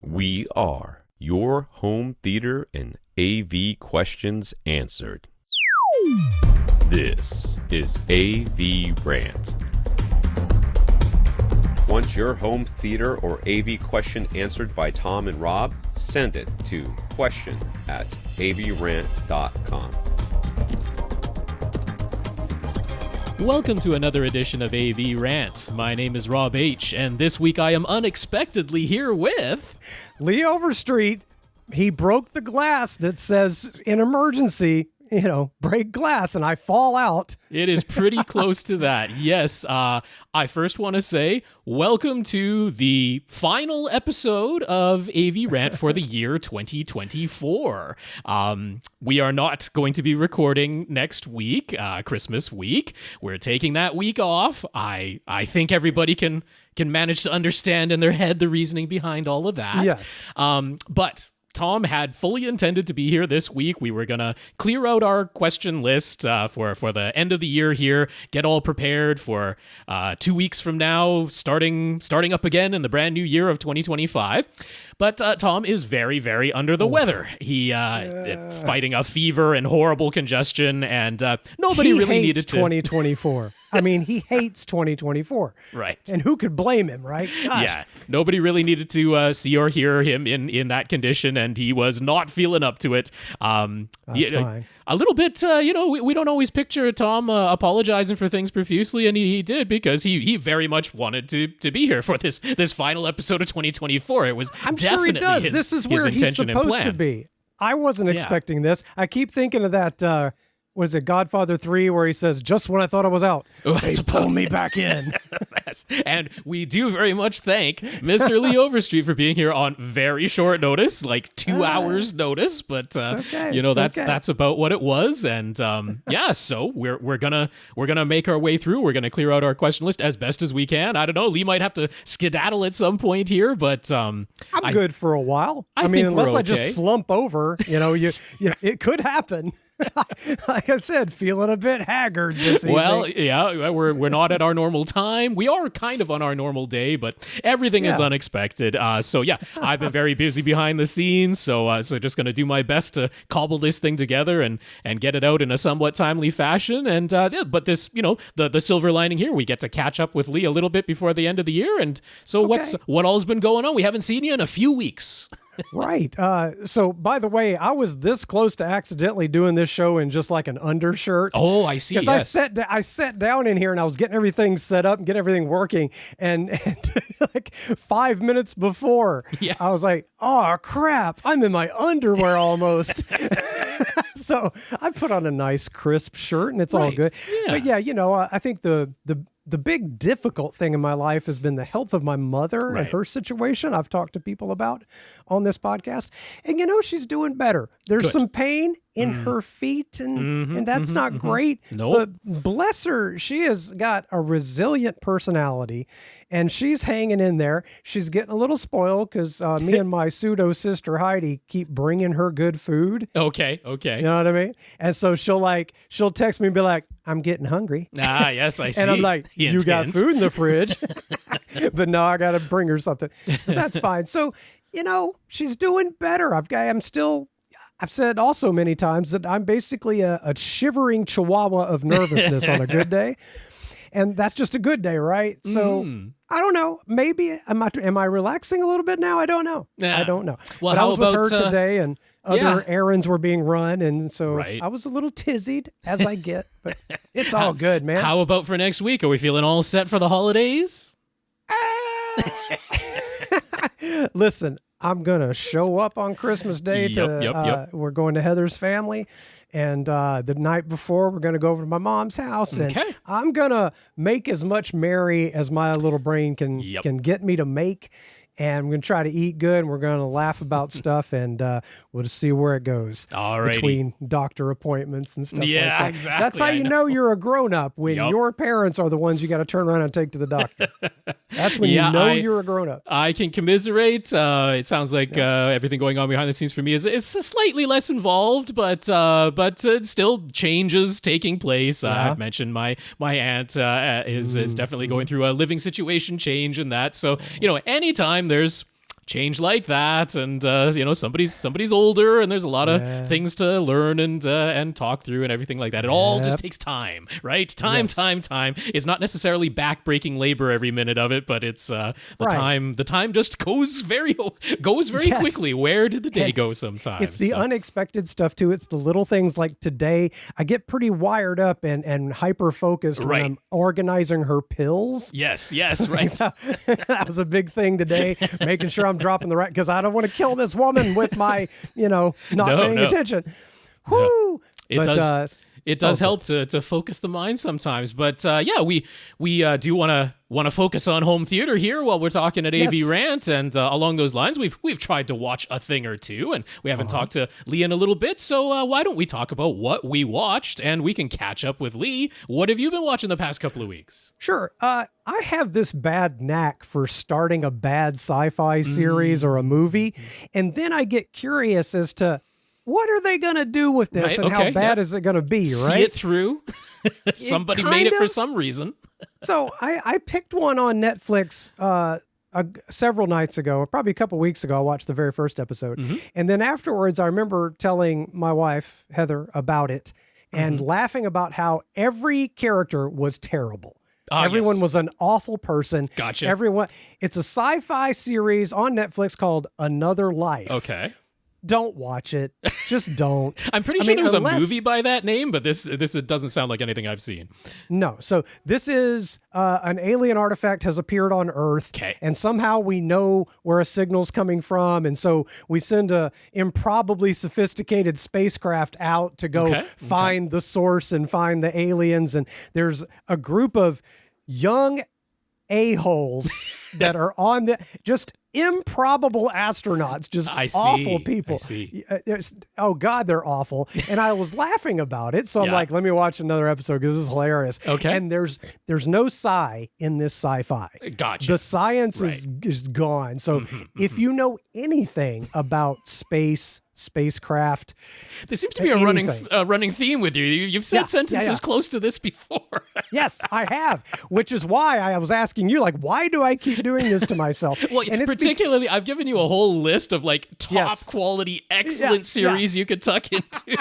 We are your home theater and AV questions answered. This is AVRant. Want your home theater or AV question answered by Tom and Rob? Send it to question@avrant.com. Welcome to another edition of AV Rant. My name is Rob H., and this week I am unexpectedly here with... Lee Overstreet. He broke the glass that says, in emergency, break glass, and I fall out. It is pretty close to that. Yes, I first want to say welcome to the final episode of AV Rant for the year 2024. We are not going to be recording next week, Christmas week. We're taking that week off. I think everybody can manage to understand in their head the reasoning behind all of that. Yes. But Tom had fully intended to be here this week. We were going to clear out our question list for the end of the year here, get all prepared for 2 weeks from now, starting up again in the brand new year of 2025. But Tom is very, very under the weather. He fighting a fever and horrible congestion, and nobody really needed to... 2024. I mean, he hates 2024. Right. And who could blame him, right? Gosh. Yeah. Nobody really needed to see or hear him in that condition, and he was not feeling up to it. That's fine. A little bit, we don't always picture Tom apologizing for things profusely, and he did, because he very much wanted to be here for this final episode of 2024. It was I'm sure he does. This is where he's supposed to be. I wasn't expecting this. I keep thinking of that... was it Godfather 3 where he says, just when I thought I was out, they pull me back in. Yes. And we do very much thank Mr. Lee Overstreet for being here on very short notice, like 2 hours notice, but that's about what it was. And so we're gonna make our way through. We're gonna clear out our question list as best as we can. I don't know, Lee might have to skedaddle at some point here, but I'm good for a while. I mean, unless I just slump over, it could happen. Like I said, feeling a bit haggard this evening. Well, yeah, we're not at our normal time. We are kind of on our normal day, but everything is unexpected. I've been very busy behind the scenes, so just going to do my best to cobble this thing together and get it out in a somewhat timely fashion. And but this, the silver lining here, we get to catch up with Lee a little bit before the end of the year. And so what all's been going on? We haven't seen you in a few weeks. Right. So, by the way, I was this close to accidentally doing this show in just like an undershirt. Oh, I see. Because I sat down in here and I was getting everything set up and getting everything working. And like 5 minutes before, I was like, oh, crap, I'm in my underwear almost. So I put on a nice crisp shirt and it's all good. Yeah. But I think the big difficult thing in my life has been the health of my mother and her situation I've talked to people about on this podcast. And, she's doing better. There's some pain in her feet, and that's not great. Nope. But bless her, she has got a resilient personality, and she's hanging in there. She's getting a little spoiled because me and my pseudo sister Heidi keep bringing her good food. Okay. You know what I mean? And so she'll text me and be like, I'm getting hungry. Ah, yes, I see. And I'm like, you got food in the fridge. But no, I got to bring her something. But that's fine. So, she's doing better. I've said also many times that I'm basically a shivering chihuahua of nervousness on a good day. And that's just a good day, right? So I don't know. Maybe am I relaxing a little bit now? I don't know. I don't know. Well, but how I was about with her today, and other errands were being run, and so I was a little tizzied, as I get. But it's all good, man. How about for next week? Are we feeling all set for the holidays? Listen, I'm gonna show up on Christmas Day. We're going to Heather's family. And the night before, we're going to go over to my mom's house, and I'm going to make as much merry as my little brain can get me to make. And we're going to try to eat good, and we're going to laugh about stuff, and we'll just see where it goes. Alrighty. Between doctor appointments and stuff like that. Yeah, exactly. That's how you know you're a grown-up, when your parents are the ones you got to turn around and take to the doctor. That's when you know you're a grown-up. I can commiserate. It sounds like everything going on behind the scenes for me is slightly less involved, but still changes taking place. I've mentioned my aunt is definitely going through a living situation change and that. So, anytime there's change like that, and somebody's older, and there's a lot of things to learn and talk through and everything like that. It all just takes time, right? Time. It's not necessarily backbreaking labor every minute of it, but it's the time. The time just goes very quickly. Where did the day go? Sometimes it's the unexpected stuff too. It's the little things like today. I get pretty wired up and hyper focused when I'm organizing her pills. Yes, right. That was a big thing today, making sure I'm dropping the right, because I don't want to kill this woman with my, not paying attention. Whoo! It does help to focus the mind sometimes, but we do want to focus on home theater here while we're talking at AVRant, and along those lines, we've tried to watch a thing or two, and we haven't talked to Lee in a little bit, so why don't we talk about what we watched, and we can catch up with Lee. What have you been watching the past couple of weeks? Sure. I have this bad knack for starting a bad sci-fi series or a movie, and then I get curious as to what are they going to do with this, and how bad is it going to be, right? See it through. Somebody made it for some reason. So I picked one on Netflix several nights ago, probably a couple weeks ago. I watched the very first episode. And then afterwards, I remember telling my wife, Heather, about it and laughing about how every character was terrible. Everyone was an awful person. Gotcha. It's a sci-fi series on Netflix called Another Life. Okay. Don't watch it. Just don't. I'm pretty sure there was a movie by that name, but this doesn't sound like anything I've seen. No. So this is an alien artifact has appeared on Earth, and somehow we know where a signal's coming from, and so we send a improbably sophisticated spacecraft out to go find the source and find the aliens, and there's a group of young a-holes that are on the just improbable astronauts, just awful people. I see. Oh God, they're awful. And I was laughing about it, so I'm like, let me watch another episode because this is hilarious. Okay. And there's no sci in this sci-fi. Gotcha. The science is gone. So if you know anything about spacecraft, there seems to be a running theme with you. You've said sentences close to this before. Yes, I have, which is why I was asking you, like, why do I keep doing this to myself? Well, and it's particularly, I've given you a whole list of like top quality, excellent series you could tuck into.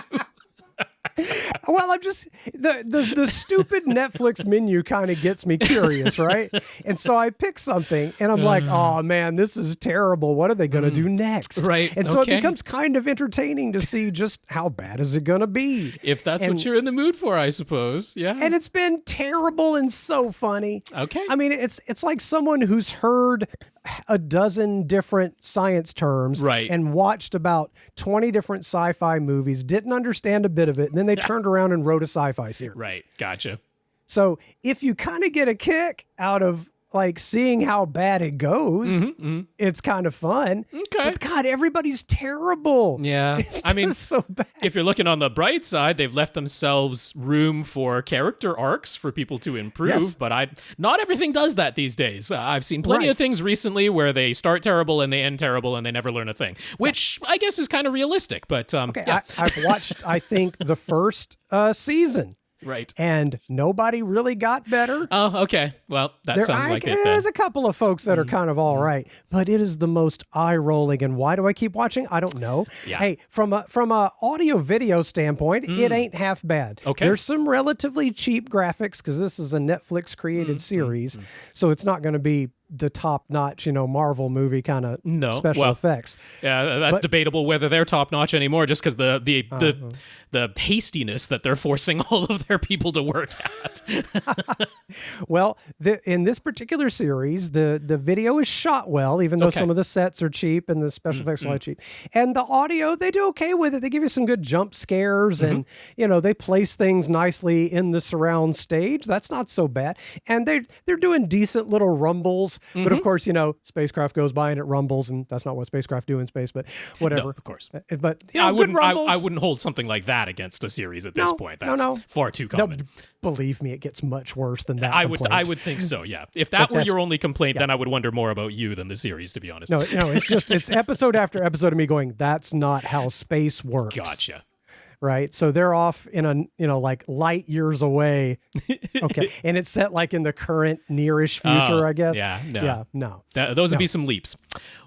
Well, I'm just the stupid Netflix menu kind of gets me curious, right? And so I pick something and I'm like, oh man, this is terrible. What are they going to do next? Right. And so it becomes kind of entertaining to see just how bad is it going to be. If that's what you're in the mood for, I suppose. Yeah. And it's been terrible and so funny. Okay. I mean, it's like someone who's heard a dozen different science terms and watched about 20 different sci-fi movies, didn't understand a bit of it, and then they turned around and wrote a sci-fi series. Right. Gotcha. So if you kind of get a kick out of like seeing how bad it goes, it's kind of fun. Okay. But God, everybody's terrible. Yeah. I mean, so bad. If you're looking on the bright side, they've left themselves room for character arcs for people to improve, but not everything does that these days. I've seen plenty of things recently where they start terrible and they end terrible and they never learn a thing, which I guess is kind of realistic, but I've watched, I think, the first season. Right. And nobody really got better. Oh, okay. Well, that sounds like it then. There's a couple of folks that are kind of all right, but it is the most eye-rolling. And why do I keep watching? I don't know. Yeah. Hey, from a audio video standpoint, it ain't half bad. Okay. There's some relatively cheap graphics because this is a Netflix created series, so it's not going to be the top-notch, Marvel movie kind of special effects. Yeah, that's debatable whether they're top-notch anymore, just because the hastiness that they're forcing all of their people to work at. Well, in this particular series, the video is shot well, even though some of the sets are cheap and the special effects are cheap. And the audio, they do okay with it. They give you some good jump scares, and they place things nicely in the surround stage. That's not so bad. And they're doing decent little rumbles. But of course, spacecraft goes by and it rumbles, and that's not what spacecraft do in space, but whatever. No, of course. But I wouldn't hold something like that against a series at this point. That's far too common. No, believe me, it gets much worse than that. I would think so, yeah. If that were your only complaint, then I would wonder more about you than the series, to be honest. No, it's episode after episode of me going, that's not how space works. Gotcha. right? So they're off in a, like light years away. Okay. And it's set like in the current nearish future, I guess. Yeah, no. Yeah, no. Those would be some leaps.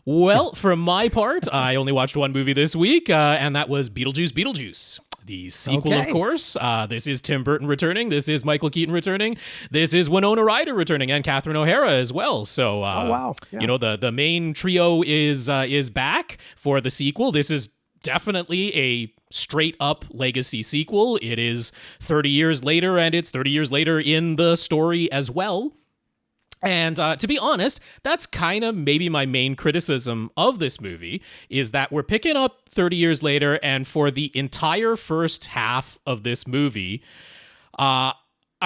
Well, for my part, I only watched one movie this week, and that was Beetlejuice. The sequel, of course. This is Tim Burton returning. This is Michael Keaton returning. This is Winona Ryder returning, and Catherine O'Hara as well. So, wow. Yeah. You know, the main trio is back for the sequel. This is definitely a straight up legacy sequel. It is 30 years later, and it's 30 years later in the story as well. And to be honest, that's kind of maybe my main criticism of this movie, is that we're picking up 30 years later, and for the entire first half of this movie, I'm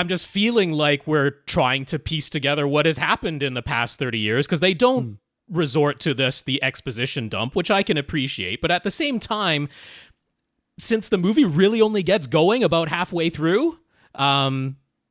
just feeling like we're trying to piece together what has happened in the past 30 years, because they don't resort to the exposition dump, which I can appreciate. But at the same time, since the movie really only gets going about halfway through,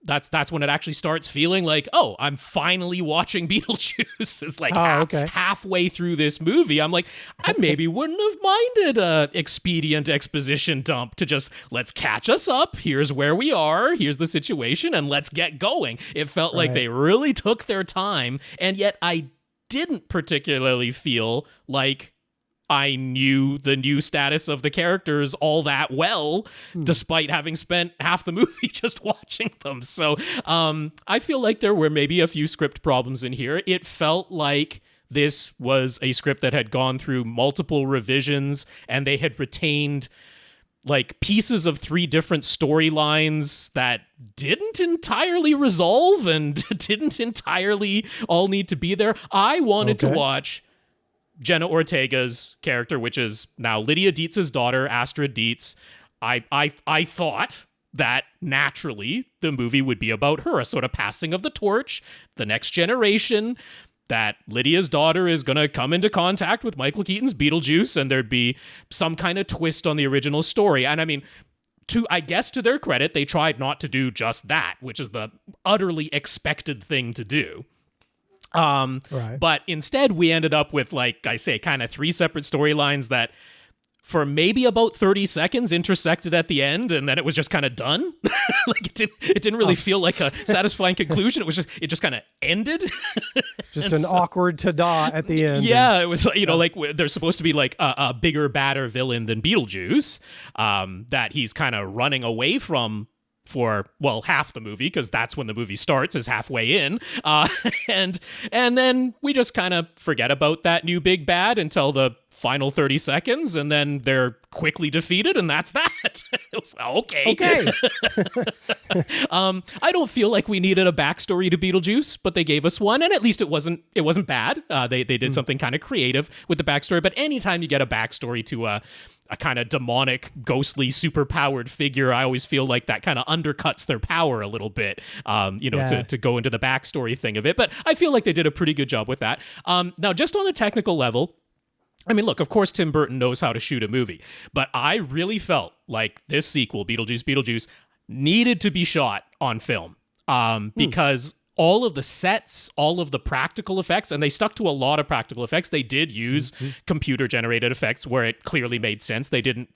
that's when it actually starts feeling like, oh, I'm finally watching Beetlejuice. It's like halfway through this movie. I'm like, I maybe wouldn't have minded a expedient exposition dump to just, let's catch us up. Here's where we are. Here's the situation, and let's get going. It felt like they really took their time, and yet I didn't particularly feel like I knew the new status of the characters all that well, despite having spent half the movie just watching them. So I feel like there were maybe a few script problems in here. It felt like this was a script that had gone through multiple revisions, and they had retained like pieces of 3 different storylines that didn't entirely resolve and didn't entirely all need to be there. I wanted to watch Jenna Ortega's character, which is now Lydia Dietz's daughter, Astrid Dietz. I thought that naturally the movie would be about her, a sort of passing of the torch, the next generation, that Lydia's daughter is going to come into contact with Michael Keaton's Beetlejuice, and there'd be some kind of twist on the original story. And I mean, I guess to their credit, they tried not to do just that, which is the utterly expected thing to do. But instead we ended up with, like I say, kind of 3 separate storylines that for maybe about 30 seconds intersected at the end, and then it was just kind of done. Like it didn't really feel like a satisfying conclusion. It just kind of ended. Just an awkward ta-da at the end. Yeah, it was, you know, like there's supposed to be like a bigger, badder villain than Beetlejuice, that he's kind of running away from for, well, half the movie, because that's when the movie starts, is halfway in. And then we just kind of forget about that new big bad until the final 30 seconds, and then they're quickly defeated, and that's that. It was okay. I don't feel like we needed a backstory to Beetlejuice, but they gave us one, and at least it wasn't bad. They did something kind of creative with the backstory, but anytime you get a backstory to a kind of demonic, ghostly, super-powered figure, I always feel like that kind of undercuts their power a little bit, to go into the backstory thing of it. But I feel like they did a pretty good job with that. Now, just on a technical level, I mean, look, of course, Tim Burton knows how to shoot a movie, but I really felt like this sequel, Beetlejuice, needed to be shot on film, because all of the sets, all of the practical effects, and they stuck to a lot of practical effects. They did use computer-generated effects where it clearly made sense. They didn't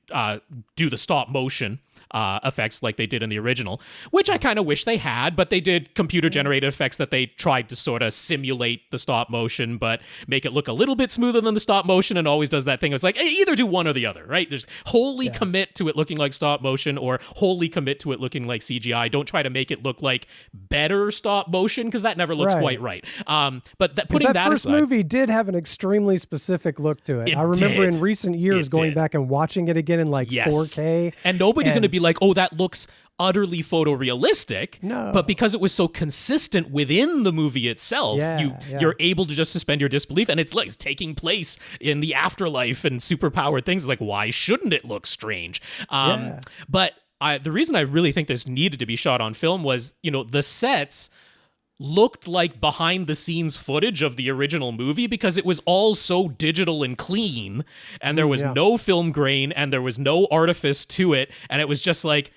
do the stop-motion effects like they did in the original, which I kind of wish they had, but they did computer-generated effects that they tried to sort of simulate the stop-motion, but make it look a little bit smoother than the stop-motion, and always does that thing. It's like, hey, either do one or the other, right? There's wholly commit to it looking like stop-motion, or wholly commit to it looking like CGI. Don't try to make it look like better stop-motion, because that never looks quite right. But putting that first aside, movie did have an extremely specific look to it. I remember in recent years going back and watching it again in like 4K. And nobody's going to be like, oh, that looks utterly photorealistic. No. But because it was so consistent within the movie itself, you're able to just suspend your disbelief. And it's like it's taking place in the afterlife and superpowered things. Like, why shouldn't it look strange? But the reason I really think this needed to be shot on film was, the sets looked like behind the scenes footage of the original movie, because it was all so digital and clean, and there was no film grain, and there was no artifice to it, and it was just like,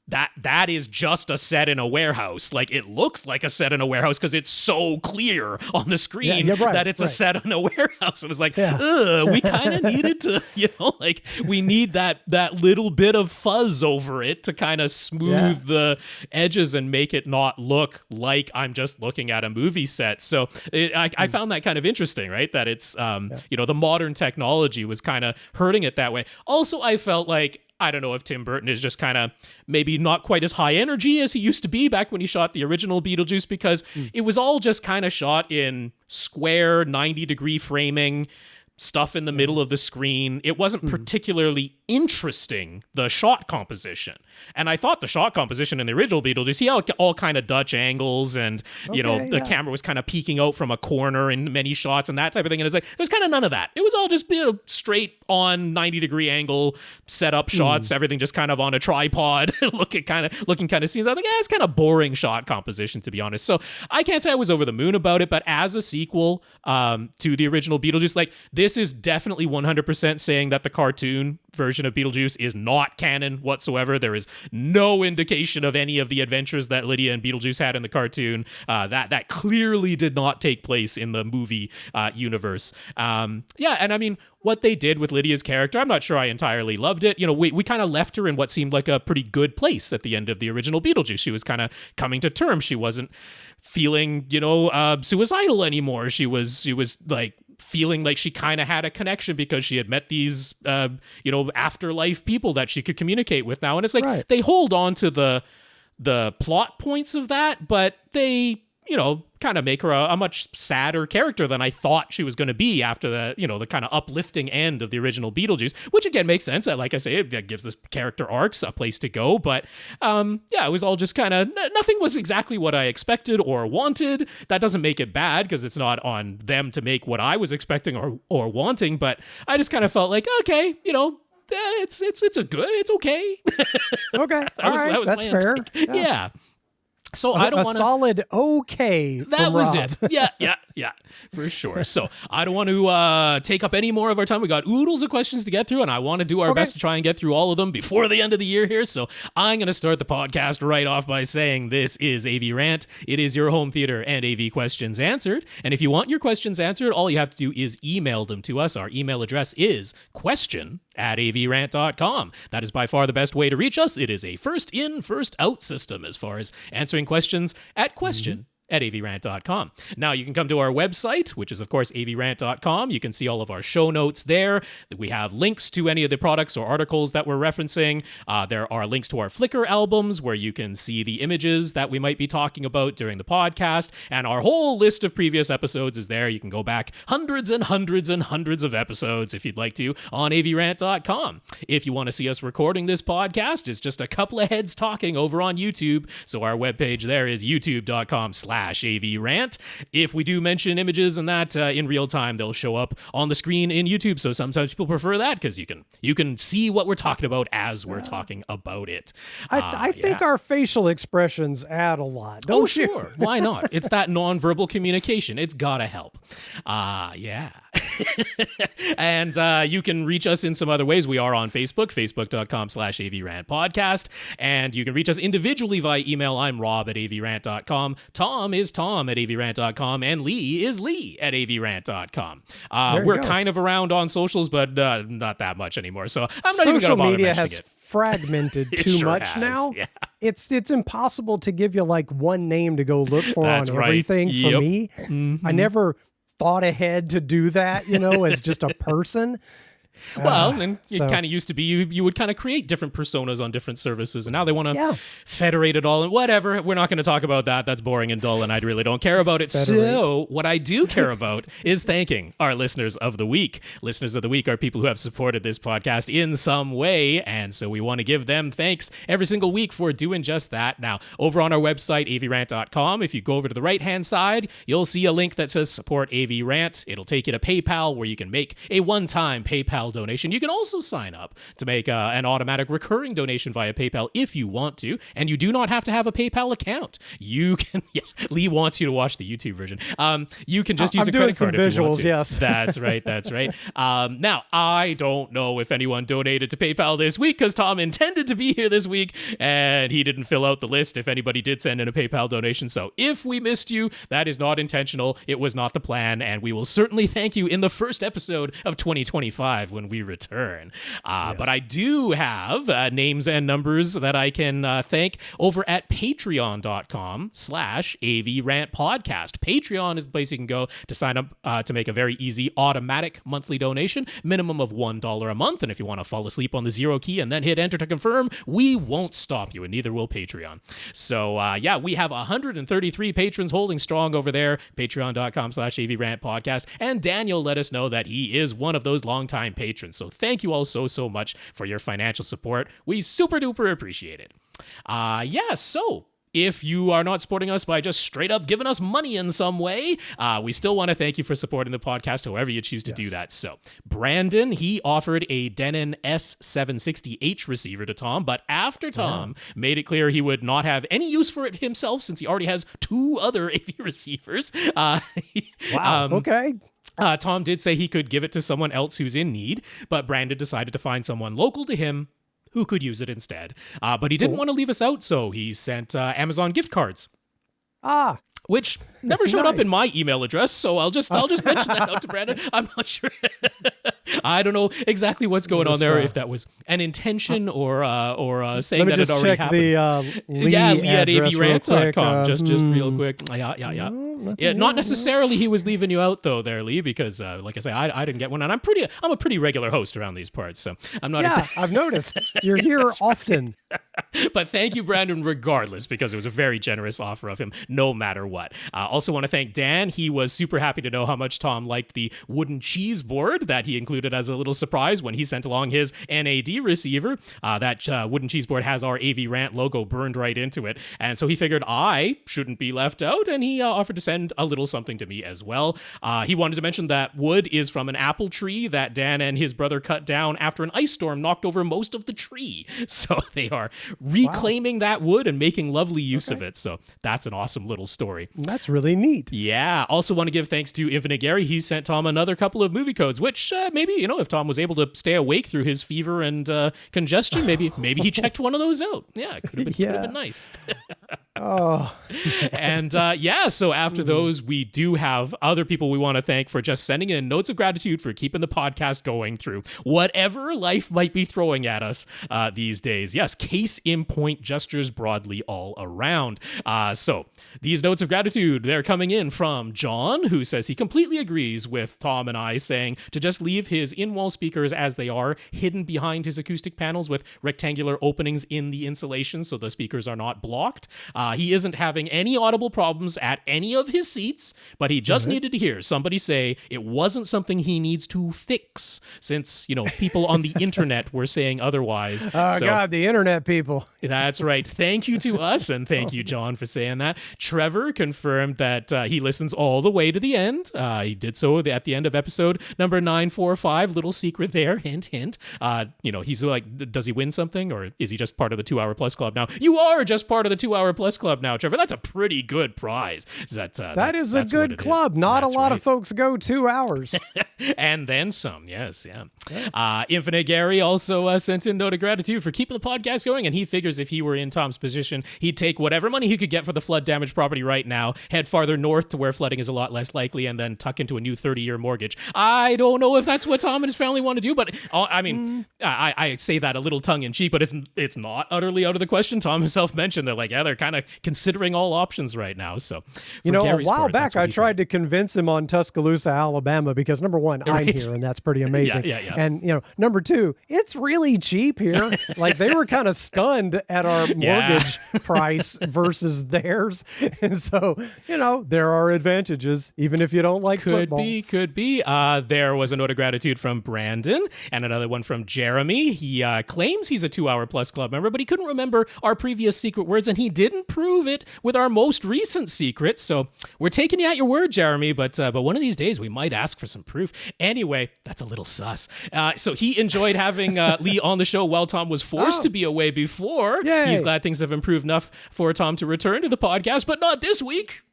that is just a set in a warehouse. Like, it looks like a set in a warehouse because it's so clear on the screen that it's a set in a warehouse. And it's like, we kind of needed to, like, we need that little bit of fuzz over it to kind of smooth the edges and make it not look like I'm just looking at a movie set. So I found that kind of interesting, right? That it's, the modern technology was kind of hurting it that way. Also, I felt like, I don't know if Tim Burton is just kind of maybe not quite as high energy as he used to be back when he shot the original Beetlejuice, because it was all just kind of shot in square 90-degree framing, stuff in the middle of the screen. It wasn't particularly interesting, the shot composition. And I thought the shot composition in the original Beetlejuice, he had all kind of Dutch angles, and the camera was kind of peeking out from a corner in many shots and that type of thing. And it's like, there's kind of none of that. It was all just straight on 90-degree angle setup shots, everything just kind of on a tripod, looking kind of scenes. I think it's kind of boring shot composition, to be honest. So I can't say I was over the moon about it, but as a sequel to the original Beetlejuice, like, this is definitely 100% saying that the cartoon version of Beetlejuice is not canon whatsoever. There is no indication of any of the adventures that Lydia and Beetlejuice had in the cartoon. That clearly did not take place in the movie universe. And I mean, what they did with Lydia's character, I'm not sure I entirely loved it. We kind of left her in what seemed like a pretty good place at the end of the original Beetlejuice. She was kind of coming to terms. She wasn't feeling, suicidal anymore. She was like feeling like she kind of had a connection because she had met these, afterlife people that she could communicate with now. And it's like, they hold on to the plot points of that, but they, kind of make her a much sadder character than I thought she was going to be after the kind of uplifting end of the original Beetlejuice, which again makes sense. Like I say, it gives this character arcs a place to go. But it was all just kind of, nothing was exactly what I expected or wanted. That doesn't make it bad, because it's not on them to make what I was expecting or wanting. But I just kind of felt like, okay, it's okay. Okay, all right, that's fair. Yeah. So I don't want solid okay. That was Rob. it. Yeah, for sure. So I don't want to take up any more of our time. We got oodles of questions to get through, and I want to do our best to try and get through all of them before the end of the year here. So I'm going to start the podcast right off by saying this is AVRant. It is your home theater and AV questions answered. And if you want your questions answered, all you have to do is email them to us. Our email address is question@avrant.com. That is by far the best way to reach us. It is a first in, first out system as far as answering questions at question@avrant.com. Now, you can come to our website, which is, of course, avrant.com. You can see all of our show notes there. We have links to any of the products or articles that we're referencing. There are links to our Flickr albums where you can see the images that we might be talking about during the podcast. And our whole list of previous episodes is there. You can go back hundreds and hundreds and hundreds of episodes, if you'd like to, on avrant.com. If you want to see us recording this podcast, it's just a couple of heads talking over on YouTube. So our webpage there is youtube.com/AVRant. If we do mention images and that in real time, they'll show up on the screen in YouTube. So sometimes people prefer that because you can see what we're talking about as we're talking about it. I think our facial expressions add a lot. Don't you? Sure. Why not? It's that nonverbal communication. It's gotta help. Yeah. And you can reach us in some other ways. We are on Facebook, facebook.com/AVRant podcast. And you can reach us individually via email. I'm rob@avrant.com. Tom is tom@avrant.com. And Lee is lee@avrant.com. We're kind of around on socials, but not that much anymore. So I'm not even going to bother mentioning it. Social media has fragmented too much now. Yeah. It's impossible to give you like one name to go look for on everything for me. I never thought ahead to do that, as just a person. Well, and it kind of used to be you would kind of create different personas on different services, and now they want to federate it all, and whatever. We're not going to talk about that. That's boring and dull, and I really don't care about it. So what I do care about is thanking our listeners of the week. Listeners of the week are people who have supported this podcast in some way, and so we want to give them thanks every single week for doing just that. Now, over on our website, avrant.com, if you go over to the right-hand side, you'll see a link that says Support AVRant. It'll take you to PayPal, where you can make a one-time PayPal PayPal donation. You can also sign up to make an automatic recurring donation via PayPal if you want to, and you do not have to have a PayPal account. You can, yes, Lee wants you to watch the YouTube version. You can just use a credit card if you want to. Yes. That's right. Now, I don't know if anyone donated to PayPal this week because Tom intended to be here this week and he didn't fill out the list if anybody did send in a PayPal donation. So if we missed you, that is not intentional. It was not the plan, and we will certainly thank you in the first episode of 2025 when we return. Yes. But I do have names and numbers that I can thank over at patreon.com/AVRant podcast. Patreon is the place you can go to sign up to make a very easy automatic monthly donation, minimum of $1 a month. And if you want to fall asleep on the zero key and then hit enter to confirm, we won't stop you, and neither will Patreon. So yeah, we have 133 patrons holding strong over there, patreon.com/AVRant podcast. And Daniel let us know that he is one of those longtime patrons. So thank you all so much for your financial support. We super duper appreciate it. Yeah, so if you are not supporting us by just straight up giving us money in some way, we still want to thank you for supporting the podcast, however you choose to do that. So Brandon, he offered a Denon S760H receiver to Tom, but after Tom made it clear he would not have any use for it himself since he already has 2 other AV receivers. Okay. Tom did say he could give it to someone else who's in need, but Brandon decided to find someone local to him who could use it instead. But he didn't want to leave us out, so he sent Amazon gift cards. Which never showed up in my email address, so I'll just mention that out to Brandon. I'm not sure. I don't know exactly what's going on there, if that was an intention or saying that it already happened. Lee Lee at avrant.com. Just real quick. Yeah. Not necessarily he was leaving you out though there, Lee, because like I say, I didn't get one, and I'm a pretty regular host around these parts, so I'm not. Yeah, I've noticed you're here often. But thank you, Brandon, regardless, because it was a very generous offer of him, no matter what. Also want to thank Dan. He was super happy to know how much Tom liked the wooden cheese board that he included as a little surprise when he sent along his NAD receiver. That wooden cheese board has our AVRant logo burned right into it, and so he figured I shouldn't be left out, and he offered to send a little something to me as well. He wanted to mention that wood is from an apple tree that Dan and his brother cut down after an ice storm knocked over most of the tree. So they are reclaiming that wood and making lovely use of it. So that's an awesome little story. That's really neat. Yeah. Also want to give thanks to Infinite Gary. He sent Tom another couple of movie codes, which maybe, if Tom was able to stay awake through his fever and congestion, maybe he checked one of those out. Yeah, it could have been nice. And so after those, we do have other people we want to thank for just sending in notes of gratitude for keeping the podcast going through whatever life might be throwing at us these days. Yes, case in point gestures broadly all around. So these notes of gratitude, they're coming in from John, who says he completely agrees with Tom and I saying to just leave his in-wall speakers as they are, hidden behind his acoustic panels with rectangular openings in the insulation so the speakers are not blocked. He isn't having any audible problems at any of his seats, but he just needed to hear somebody say it wasn't something he needs to fix, since, people on the internet were saying otherwise. God, the internet people. That's right. Thank you to us, and thank you, John, for saying that. Trevor confirmed that he listens all the way to the end. He did so at the end of episode number 945. Little secret there, hint, hint. He's like, does he win something, or is he just part of the 2 Hour Plus Club now? You are just part of the 2 Hour Plus Club now, Trevor. That's a pretty good prize. That is a good club. Not a lot of folks go 2 hours. And then some, yes, yeah. Infinite Gary also sent in note of gratitude for keeping the podcast going, and he figures if he were in Tom's position, he'd take whatever money he could get for the flood-damaged property right now, head farther north to where flooding is a lot less likely, and then tuck into a new 30-year mortgage. I don't know if that's what Tom and his family want to do, but I say that a little tongue-in-cheek, but it's not utterly out of the question. Tom himself mentioned that, they're kind of considering all options right now. So, a while back, I tried to convince him on Tuscaloosa, Alabama, because number one, I'm here, and that's pretty amazing. Yeah. And, number two, it's really cheap here. They were kind of stunned at our mortgage price versus theirs. And so, there are advantages, even if you don't like football. Could be. There was a note of gratitude from Brandon and another one from Jeremy. He claims he's a 2 Hour Plus Club member, but he couldn't remember our previous secret words, and he didn't prove it with our most recent secret. So we're taking you at your word, Jeremy, but one of these days we might ask for some proof. Anyway, that's a little sus. So he enjoyed having Lee on the show while Tom was forced to be away before. Yay. He's glad things have improved enough for Tom to return to the podcast, but not this week.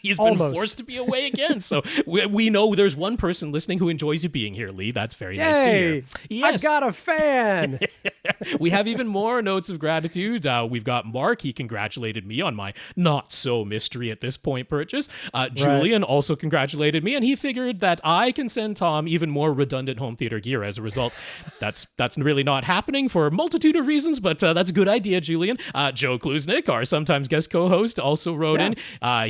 He's been forced to be away again. So we know there's one person listening who enjoys you being here, Lee. That's very nice to hear. Yes. I got a fan. We have even more notes of gratitude. We've got Mark. He congratulated me on my not so mystery at this point purchase. Julian also congratulated me, and he figured that I can send Tom even more redundant home theater gear as a result. That's really not happening for a multitude of reasons, but that's a good idea, Julian. Joe Klusnick, our sometimes guest co-host, also wrote in.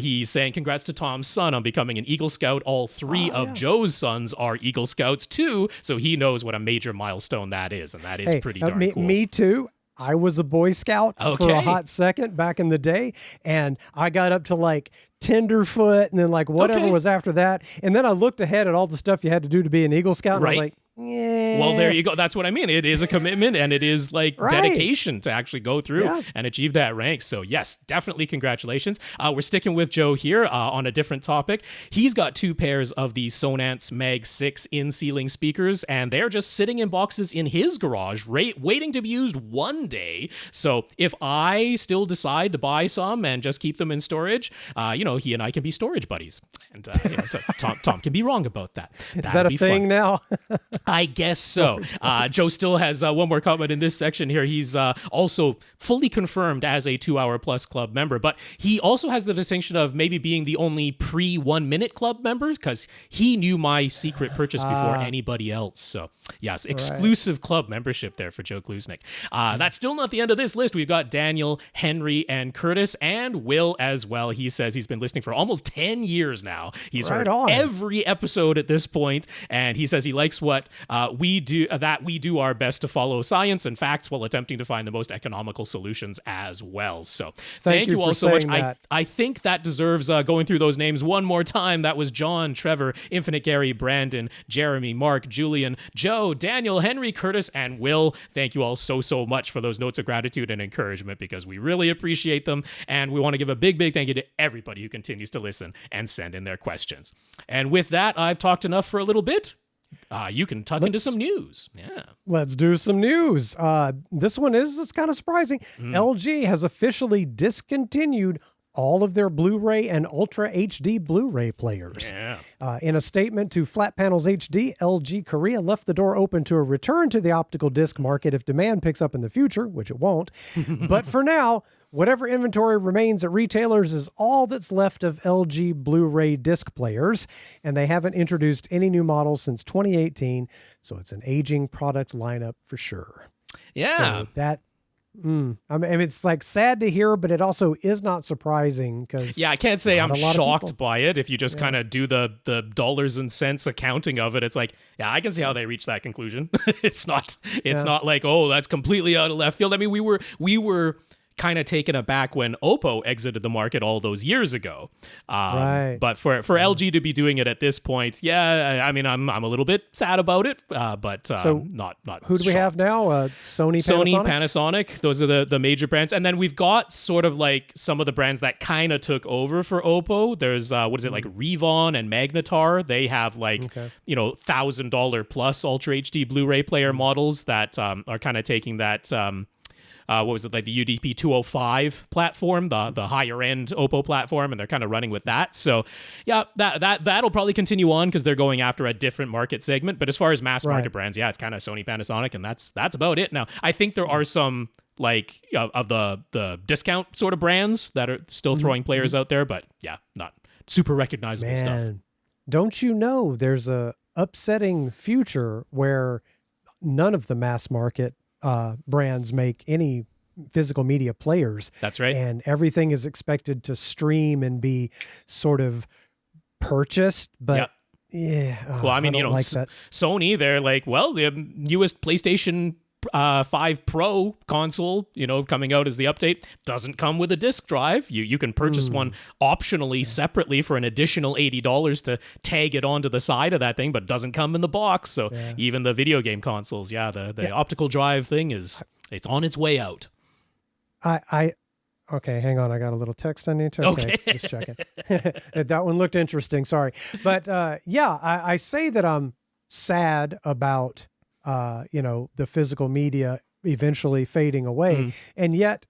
He's saying congrats to Tom's son on becoming an Eagle Scout. All three of Joe's sons are Eagle Scouts too, so he knows what a major milestone that is, and that is pretty darn cool. Me too. I was a Boy Scout for a hot second back in the day, and I got up to like Tenderfoot and then like whatever was after that. And then I looked ahead at all the stuff you had to do to be an Eagle Scout, and I was like, well, there you go. That's what I mean. It is a commitment, and it is like dedication to actually go through and achieve that rank. So yes, definitely congratulations. We're sticking with Joe here on a different topic. He's got 2 pairs of the Sonance Mag 6 in-ceiling speakers, and they're just sitting in boxes in his garage, waiting to be used one day. So if I still decide to buy some and just keep them in storage, he and I can be storage buddies. And Tom can be wrong about that. Is that a thing now? I guess so. Joe still has one more comment in this section here. He's also fully confirmed as a 2-hour plus club member, but he also has the distinction of maybe being the only pre-1 minute club member because he knew my secret purchase before anybody else. So yes, exclusive club membership there for Joe Klusnick. That's still not the end of this list. We've got Daniel, Henry, and Curtis, and Will as well. He says he's been listening for almost 10 years now. He's heard every episode at this point, and he says he likes what we do our best to follow science and facts while attempting to find the most economical solutions as well. So thank you all so much. I think that deserves going through those names one more time. That was John, Trevor, Infinite Gary, Brandon, Jeremy, Mark, Julian, Joe, Daniel, Henry, Curtis, and Will. Thank you all so much for those notes of gratitude and encouragement because we really appreciate them. And we want to give a big thank you to everybody who continues to listen and send in their questions. And with that, I've talked enough for a little bit. You can tuck into some news. Yeah. Let's do some news. This one it's kind of surprising. LG has officially discontinued all of their Blu-ray and Ultra HD Blu-ray players. In a statement to Flat Panels HD, LG Korea left the door open to a return to the optical disc market if demand picks up in the future, which it won't. But for now, whatever inventory remains at retailers is all that's left of LG Blu-ray disc players, and they haven't introduced any new models since 2018, so it's an aging product lineup for sure. So that... I mean, it's like sad to hear, but it also is not surprising because I can't say I'm shocked by it. If you just kind of do the dollars and cents accounting of it, it's like, I can see how they reached that conclusion. It's not like, oh, that's completely out of left field. I mean, we were kind of taken aback when Oppo exited the market all those years ago. But for LG to be doing it at this point, I mean, I'm a little bit sad about it, but not who do we have now? Sony, Panasonic. Those are the major brands. And then we've got sort of like some of the brands that kind of took over for Oppo. There's, like Revon and Magnetar. They have like, $1,000 plus Ultra HD Blu-ray player models that are kind of taking that... like the UDP 205 platform, the higher end Oppo platform, and they're kind of running with that. So that'll probably continue on because they're going after a different market segment. But as far as mass market brands, it's kind of Sony, Panasonic, and that's about it. Now, I think there are some like of the discount sort of brands that are still throwing players out there, but not super recognizable stuff. Don't you know there's a upsetting future where none of the mass market brands make any physical media players. That's right. And everything is expected to stream and be sort of purchased, but well, I mean, like Sony, they're like, well, the newest PlayStation 5 Pro console, coming out as the update, doesn't come with a disc drive. You can purchase one optionally separately for an additional $80 to tag it onto the side of that thing, but it doesn't come in the box. So even the video game consoles, the optical drive thing it's on its way out. Okay, hang on. I got a little text I need to. Okay. Just checking. That one looked interesting. Sorry. But yeah, I say that I'm sad about, the physical media eventually fading away. And yet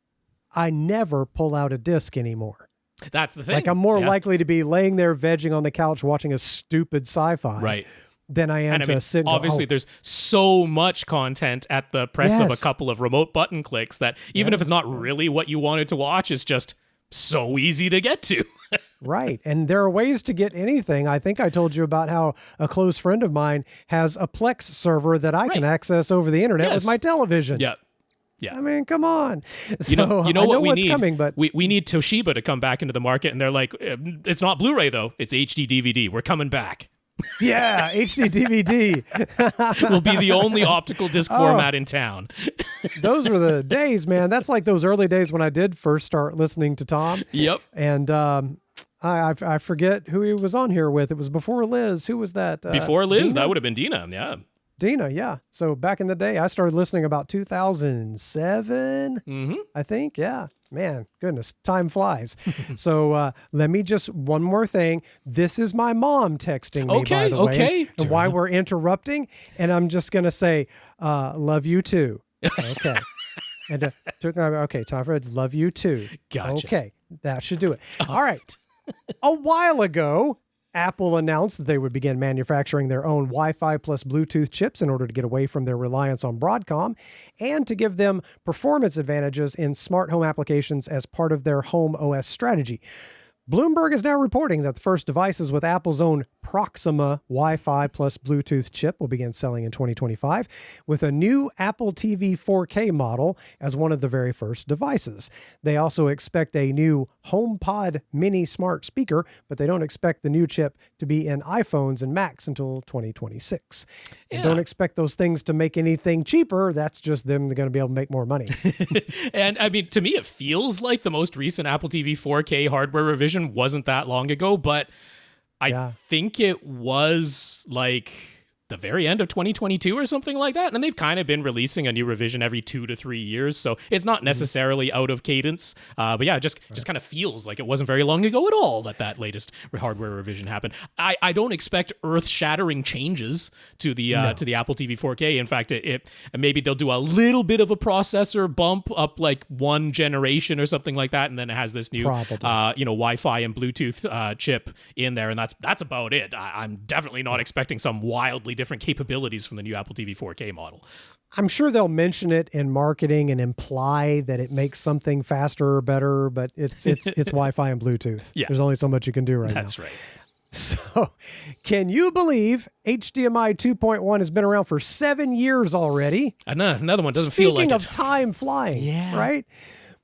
I never pull out a disc anymore. That's the thing. Like I'm more likely to be laying there vegging on the couch watching a stupid sci-fi. Right. Than I am to sit and obviously, there's so much content at the press of a couple of remote button clicks that even if it's not really what you wanted to watch, it's just so easy to get to. Right. And there are ways to get anything. I think I told you about how a close friend of mine has a Plex server that I can access over the internet with my television. Yeah. Yeah. I mean, come on. So you know I know what we what's need? coming, but we need Toshiba to come back into the market, and they're like, it's not Blu-ray though, it's HD DVD. We're coming back. Yeah, HD DVD will be the only optical disc format in town. Those were the days, man. That's like those early days when I did first start listening to Tom. Yep. And I forget who he was on here with. It was before Liz. Who was that? Before Liz, Dina? that would have been Dina. Yeah. Dina, yeah. So back in the day, I started listening about 2007, I think. Yeah. Man, goodness, time flies. So let me just, one more thing. This is my mom texting me, by the way. And why we're interrupting. And I'm just going to say, love you too. Okay. And okay, time for it. Love you too. Gotcha. Okay, that should do it. All right. A while ago, Apple announced that they would begin manufacturing their own Wi-Fi plus Bluetooth chips in order to get away from their reliance on Broadcom and to give them performance advantages in smart home applications as part of their home OS strategy. Bloomberg is now reporting that the first devices with Apple's own Proxima Wi-Fi plus Bluetooth chip will begin selling in 2025 with a new Apple TV 4K model as one of the very first devices. They also expect a new HomePod mini smart speaker, but they don't expect the new chip to be in iPhones and Macs until 2026. And don't expect those things to make anything cheaper. That's just them going to be able to make more money. And I mean, to me, it feels like the most recent Apple TV 4K hardware revision wasn't that long ago, but I think it was like the very end of 2022 or something like that. And they've kind of been releasing a new revision every 2 to 3 years. So it's not necessarily out of cadence. But yeah, just kind of feels like it wasn't very long ago at all that latest hardware revision happened. I don't expect earth-shattering changes to the Apple TV 4K. In fact, it maybe they'll do a little bit of a processor bump up like one generation or something like that. And then it has this new Wi-Fi and Bluetooth chip in there. And that's about it. I'm definitely not expecting some wildly different capabilities from the new Apple TV 4K model. I'm sure they'll mention it in marketing and imply that it makes something faster or better, but it's Wi-Fi and Bluetooth. Yeah. There's only so much you can do right now. That's right. So, can you believe HDMI 2.1 has been around for 7 years already? Another one doesn't feel like it. Speaking of time flying, right?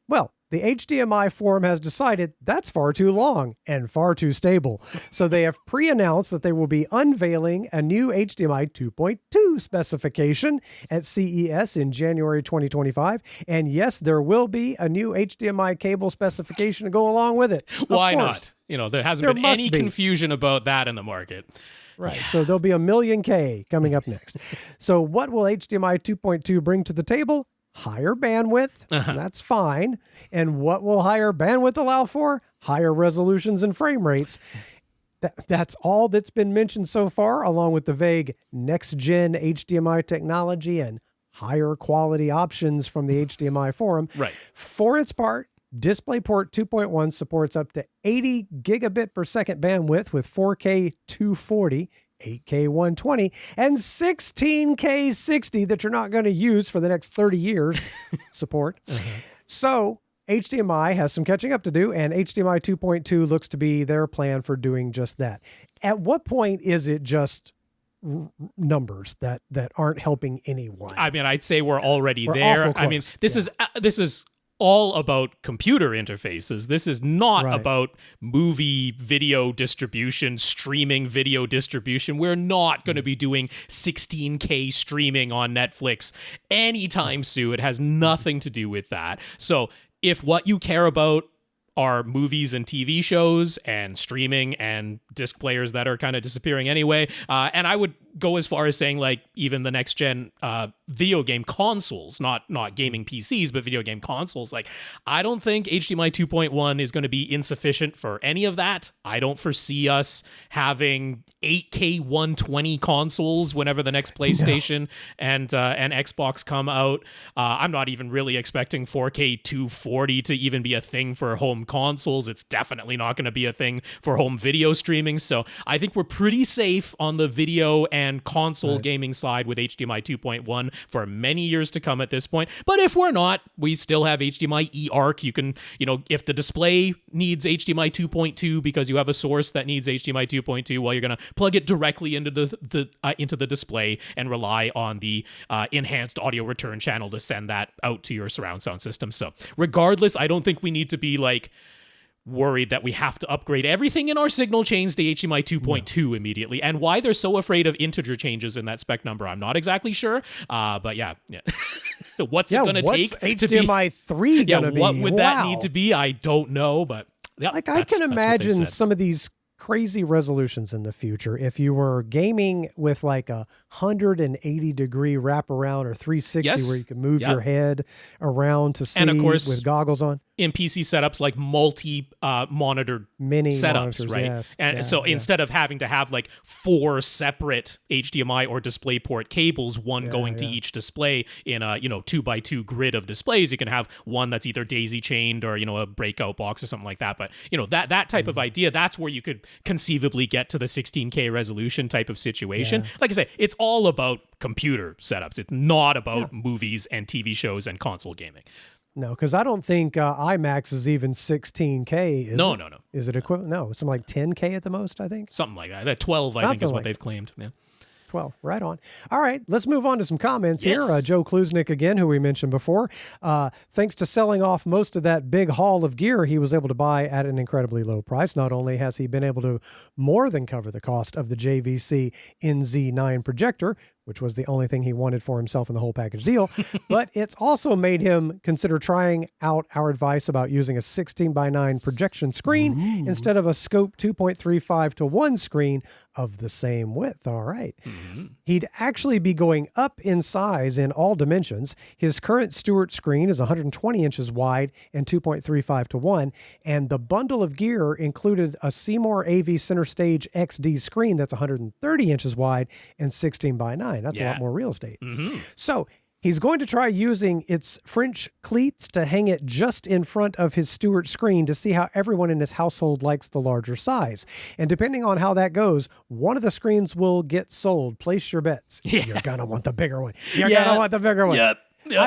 Well, the HDMI forum has decided that's far too long and far too stable. So they have pre-announced that they will be unveiling a new HDMI 2.2 specification at CES in January 2025. And yes, there will be a new HDMI cable specification to go along with it. Why not? There hasn't been any confusion about that in the market. Right. Yeah. So there'll be a million K coming up next. So what will HDMI 2.2 bring to the table? Higher bandwidth, that's fine. And what will higher bandwidth allow for? Higher resolutions and frame rates. That's all that's been mentioned so far, along with the vague next-gen HDMI technology and higher quality options from the HDMI forum. Right. For its part, DisplayPort 2.1 supports up to 80 gigabit per second bandwidth with 4K 240, 8K 120, and 16K 60 that you're not going to use for the next 30 years support. So HDMI has some catching up to do, and HDMI 2.2 looks to be their plan for doing just that. At what point is it just numbers that aren't helping anyone? I mean, I'd say we're already there. I mean, this is all about computer interfaces. This is not about movie video distribution, streaming video distribution. We're not going to be doing 16K streaming on Netflix anytime soon. It has nothing to do with that. So if what you care about are movies and TV shows and streaming and disc players that are kind of disappearing anyway, and I would go as far as saying like even the next gen video game consoles, not gaming PCs, but video game consoles. Like, I don't think HDMI 2.1 is going to be insufficient for any of that. I don't foresee us having 8K 120 consoles whenever the next PlayStation and Xbox come out. I'm not even really expecting 4K 240 to even be a thing for home consoles. It's definitely not going to be a thing for home video streaming. So I think we're pretty safe on the video and console gaming side with HDMI 2.1 for many years to come at this point. But if we're not, we still have HDMI eARC. You can, if the display needs HDMI 2.2 because you have a source that needs HDMI 2.2, well, you're going to plug it directly into the display and rely on the enhanced audio return channel to send that out to your surround sound system. So regardless, I don't think we need to be like worried that we have to upgrade everything in our signal chains to HDMI 2.2 immediately. And why they're so afraid of integer changes in that spec number, I'm not exactly sure. But yeah. What's it going to take? HDMI 3 going to be? What would that need to be? I don't know. But yeah, like I can imagine some of these crazy resolutions in the future. If you were gaming with like a 180 degree wraparound or 360 where you can move your head around to see, and of course, with goggles on. In PC setups, like multi-monitored mini setups, monitors, right? Yes. And so instead of having to have like 4 separate HDMI or DisplayPort cables, one going to each display in a 2x2 grid of displays, you can have one that's either daisy chained or a breakout box or something like that. But that type of idea, that's where you could conceivably get to the 16K resolution type of situation. Like I say, it's all about computer setups. It's not about movies and TV shows and console gaming. No, because I don't think IMAX is even 16K. No. Is it equivalent? No, something like 10K at the most, I think. Something like that. That 12, I think, is what they've claimed. Yeah. 12, right on. All right, let's move on to some comments here. Joe Klusnick again, who we mentioned before. Thanks to selling off most of that big haul of gear he was able to buy at an incredibly low price, not only has he been able to more than cover the cost of the JVC NZ9 projector, which was the only thing he wanted for himself in the whole package deal, but it's also made him consider trying out our advice about using a 16:9 projection screen instead of a scope 2.35 to 1 screen of the same width. All right. He'd actually be going up in size in all dimensions. His current Stewart screen is 120 inches wide and 2.35 to 1, and the bundle of gear included a Seymour AV Center Stage XD screen that's 130 inches wide and 16:9. That's a lot more real estate. So he's going to try using its French cleats to hang it just in front of his Stewart screen to see how everyone in his household likes the larger size. And depending on how that goes, one of the screens will get sold. Place your bets. You're going to want the bigger one. You're going to want the bigger one. Yep,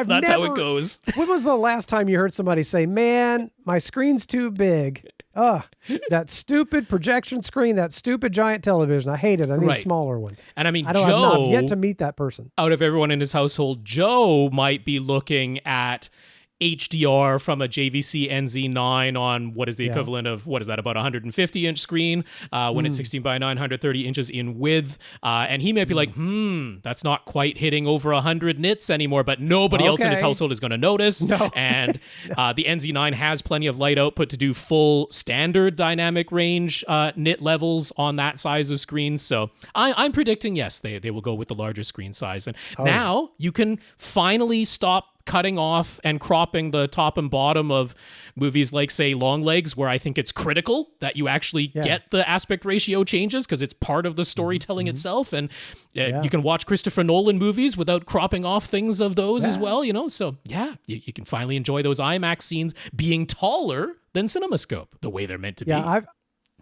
that's how it goes. When was the last time you heard somebody say, man, my screen's too big? That stupid projection screen, that stupid giant television. I hate it. I need a smaller one. And I mean, I've not yet to meet that person. Out of everyone in his household, Joe might be looking at HDR from a JVC NZ9 on what is the equivalent of, what is that, about 150-inch screen when it's 16:9, 130 inches in width. And he might be like, that's not quite hitting over 100 nits anymore, but nobody else in his household is going to notice. No. And the NZ9 has plenty of light output to do full standard dynamic range nit levels on that size of screen. So I'm predicting, yes, they will go with the larger screen size. And now you can finally stop cutting off and cropping the top and bottom of movies like, say, Longlegs, where I think it's critical that you actually get the aspect ratio changes because it's part of the storytelling itself. And you can watch Christopher Nolan movies without cropping off things of those as well, So, you can finally enjoy those IMAX scenes being taller than CinemaScope, the way they're meant to be.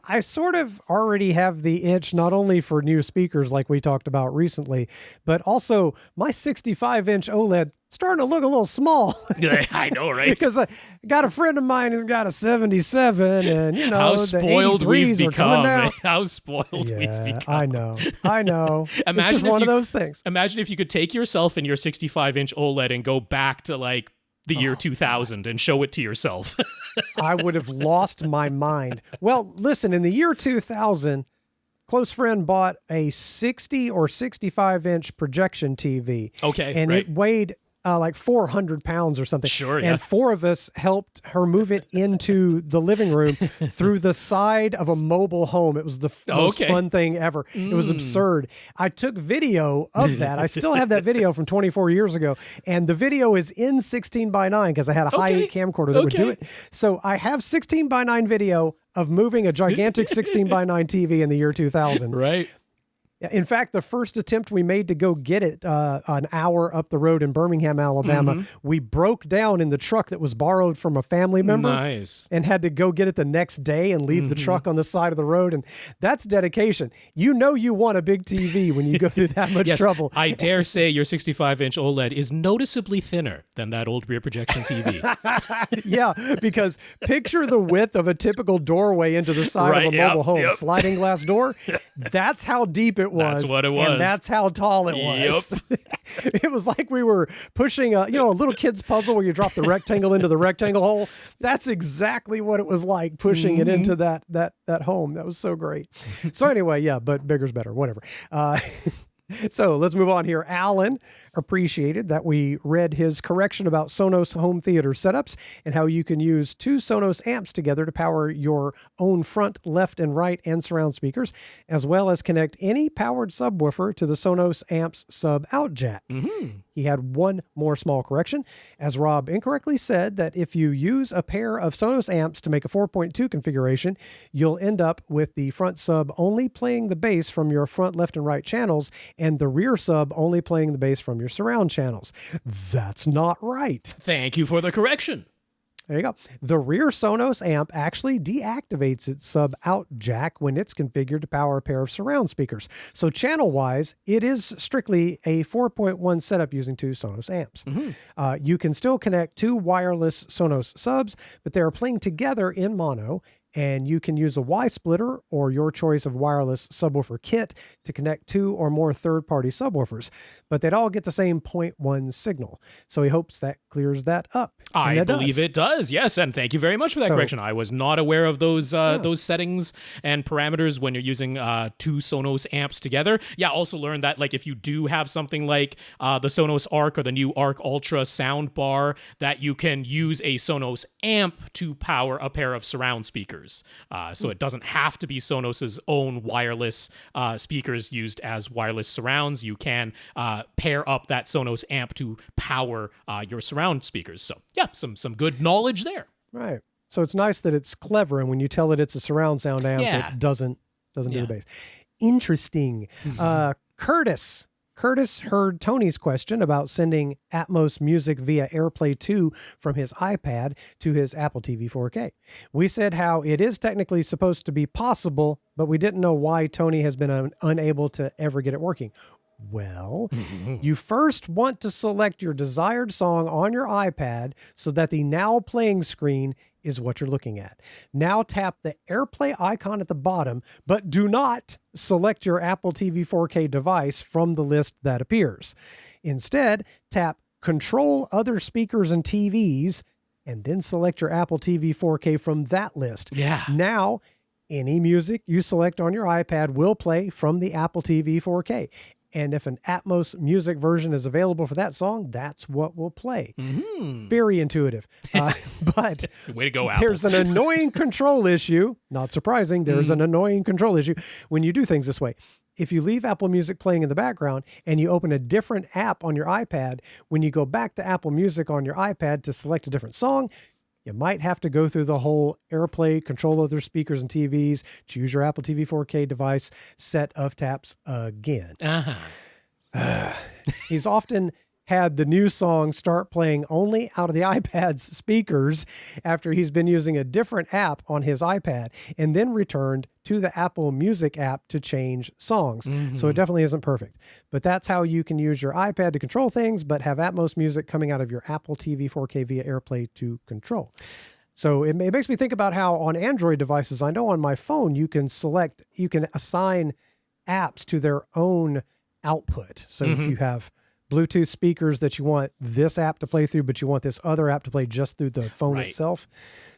I sort of already have the itch, not only for new speakers like we talked about recently, but also my 65-inch OLED starting to look a little small. I know, right? Because I got a friend of mine who's got a 77, and how spoiled we've become. How spoiled we've become. I know. It's just one of those things. Imagine if you could take yourself and your 65-inch OLED and go back to like the year 2000 and show it to yourself. I would have lost my mind. Well, listen, in the year 2000, close friend bought a 60 or 65-inch projection TV. Okay, and it weighed like 400 pounds or something. Sure, yeah. And 4 of us helped her move it into the living room through the side of a mobile home. It was the most fun thing ever. It was absurd. I took video of that. I still have that video from 24 years ago. And the video is in 16:9 because I had a high camcorder that would do it. So I have 16:9 video of moving a gigantic 16:9 TV in the year 2000. Right. In fact, the first attempt we made to go get it an hour up the road in Birmingham, Alabama, we broke down in the truck that was borrowed from a family member. Nice. And had to go get it the next day and leave the truck on the side of the road. And that's dedication. You know you want a big TV when you go through that much trouble. I dare say your 65-inch OLED is noticeably thinner than that old rear projection TV. Yeah, because picture the width of a typical doorway into the side of a mobile home. Sliding glass door. That's how deep it was. That's what it was. And that's how tall it was. It was like we were pushing a little kid's puzzle where you drop the rectangle into the rectangle hole. That's exactly what it was like pushing it into that home. That was so great. So anyway, yeah, but bigger's better, whatever. So let's move on here. Alan appreciated that we read his correction about Sonos home theater setups and how you can use 2 Sonos amps together to power your own front, left, and right and surround speakers, as well as connect any powered subwoofer to the Sonos amps sub out jack. He had one more small correction, as Rob incorrectly said that if you use a pair of Sonos amps to make a 4.2 configuration, you'll end up with the front sub only playing the bass from your front, left, and right channels, and the rear sub only playing the bass from your surround channels. That's not right. Thank you for the correction. There you go. The rear Sonos amp actually deactivates its sub out jack when it's configured to power a pair of surround speakers. So channel-wise, it is strictly a 4.1 setup using 2 Sonos amps. You can still connect 2 wireless Sonos subs, but they are playing together in mono, and you can use a Y-splitter or your choice of wireless subwoofer kit to connect 2 or more third-party subwoofers, but they'd all get the same 0.1 signal. So he hopes that clears that up. I believe it does, yes, and thank you very much for that correction. I was not aware of those settings and parameters when you're using 2 Sonos amps together. Yeah, also learned that like if you do have something like the Sonos Arc or the new Arc Ultra soundbar, that you can use a Sonos amp to power a pair of surround speakers. So it doesn't have to be Sonos's own wireless speakers used as wireless surrounds. You can pair up that Sonos amp to power your surround speakers. So yeah, some good knowledge there. Right. So it's nice that it's clever, and when you tell it it's a surround sound amp, it doesn't do the bass. Interesting. Curtis heard Tony's question about sending Atmos music via AirPlay 2 from his iPad to his Apple TV 4K. We said how it is technically supposed to be possible, but we didn't know why Tony has been unable to ever get it working. Well, you first want to select your desired song on your iPad so that the now playing screen is what you're looking at. Now tap the AirPlay icon at the bottom, but do not select your Apple TV 4K device from the list that appears. Instead, tap Control Other Speakers and TVs, and then select your Apple TV 4K from that list. Yeah. Now, any music you select on your iPad will play from the Apple TV 4K. And if an Atmos music version is available for that song, that's what will play. Very intuitive. But way to go, Apple. There's an annoying control issue. Not surprising. There's an annoying control issue when you do things this way. If you leave Apple Music playing in the background and you open a different app on your iPad, when you go back to Apple Music on your iPad to select a different song, you might have to go through the whole AirPlay, control other speakers and TVs, choose your Apple TV 4K device set of taps again. He's often had the new song start playing only out of the iPad's speakers after he's been using a different app on his iPad, and then returned to the Apple Music app to change songs. So it definitely isn't perfect. But that's how you can use your iPad to control things, but have Atmos music coming out of your Apple TV 4K via AirPlay to control. So it makes me think about how on Android devices, I know on my phone, you can assign apps to their own output. So if you have Bluetooth speakers that you want this app to play through, but you want this other app to play just through the phone itself.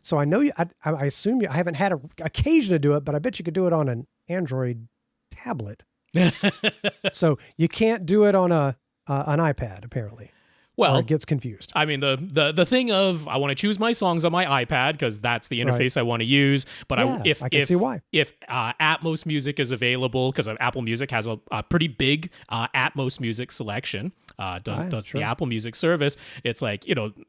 So I know I assume I haven't had an occasion to do it, but I bet you could do it on an Android tablet. So you can't do it on an iPad, apparently. Well, or it gets confused. I mean, the thing of I want to choose my songs on my iPad because that's the interface I want to use. But I can see why. If Atmos Music is available, because Apple Music has a pretty big Atmos Music selection, does the Apple Music service. It's like,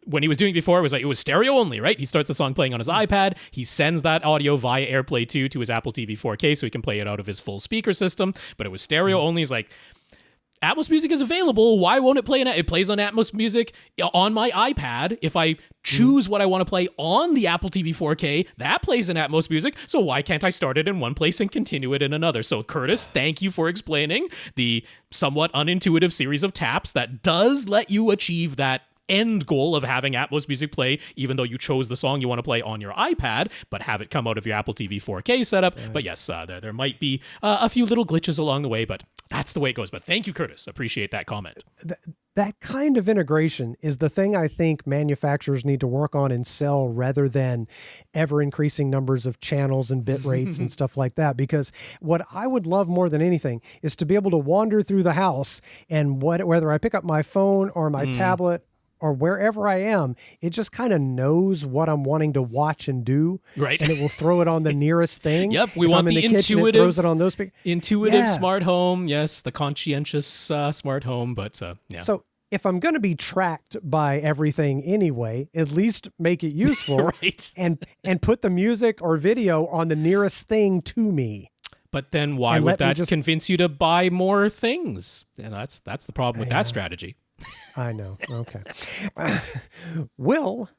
when he was doing it before, it was stereo only, right? He starts the song playing on his iPad. He sends that audio via AirPlay 2 to his Apple TV 4K so he can play it out of his full speaker system. But it was stereo only. He's like, Atmos Music is available. Why won't it play it plays on Atmos Music on my iPad. If I choose what I want to play on the Apple TV 4K, that plays in Atmos Music. So why can't I start it in one place and continue it in another? So Curtis, thank you for explaining the somewhat unintuitive series of taps that does let you achieve that end goal of having Atmos Music play, even though you chose the song you want to play on your iPad, but have it come out of your Apple TV 4K setup. Right. But yes, there might be a few little glitches along the way, but that's the way it goes. But thank you, Curtis. Appreciate that comment. That kind of integration is the thing I think manufacturers need to work on and sell rather than ever increasing numbers of channels and bit rates and stuff like that. Because what I would love more than anything is to be able to wander through the house and whether I pick up my phone or my tablet or wherever I am, it just kind of knows what I'm wanting to watch and do. Right. And it will throw it on the nearest thing. Yep. We want the intuitive, kitchen, it throws it on those intuitive smart home. Yes. The conscientious smart home. But yeah. So if I'm going to be tracked by everything anyway, at least make it useful right. and put the music or video on the nearest thing to me. But then why would that convince you to buy more things? And that's the problem with that strategy. I know. Okay. Will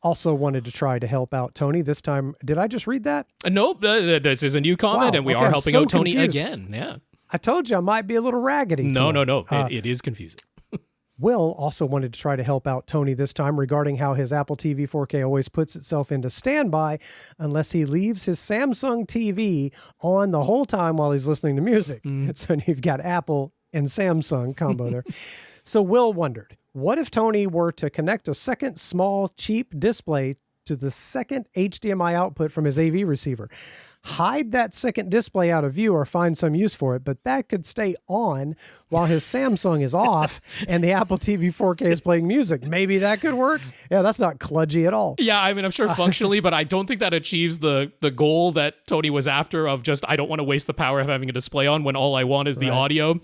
also wanted to try to help out Tony this time. Did I just read that? Nope. This is a new comment, and we are helping out Tony again. Yeah. I told you I might be a little raggedy. No. It is confusing. Will also wanted to try to help out Tony this time regarding how his Apple TV 4K always puts itself into standby unless he leaves his Samsung TV on the whole time while he's listening to music. So you've got Apple and Samsung combo there. So Will wondered, what if Tony were to connect a second small, cheap display to the second HDMI output from his AV receiver? Hide that second display out of view or find some use for it, but that could stay on while his Samsung is off and the Apple TV 4K is playing music. Maybe that could work. Yeah, that's not kludgy at all. Yeah, I mean, I'm sure functionally, but I don't think that achieves the goal that Tony was after of just, I don't want to waste the power of having a display on when all I want is the audio.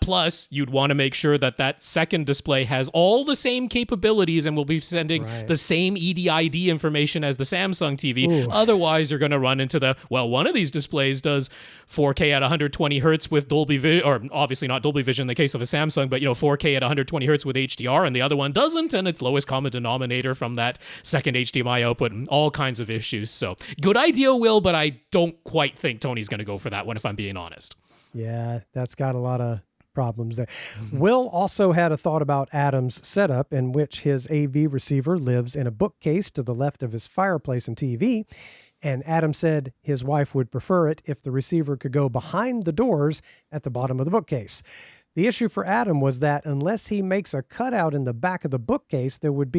Plus, you'd want to make sure that second display has all the same capabilities and will be sending the same EDID information as the Samsung TV. Ooh. Otherwise, you're going to run into one of these displays does 4K at 120 hertz with Dolby Vision, or obviously not Dolby Vision in the case of a Samsung, but 4K at 120 hertz with HDR, and the other one doesn't, and it's lowest common denominator from that second HDMI output, and all kinds of issues. So good idea, Will, but I don't quite think Tony's going to go for that one, if I'm being honest. Yeah, that's got a lot of problems there. Will also had a thought about Adam's setup, in which his AV receiver lives in a bookcase to the left of his fireplace and TV. And Adam said his wife would prefer it if the receiver could go behind the doors at the bottom of the bookcase. The issue for Adam was that unless he makes a cutout in the back of the bookcase, there would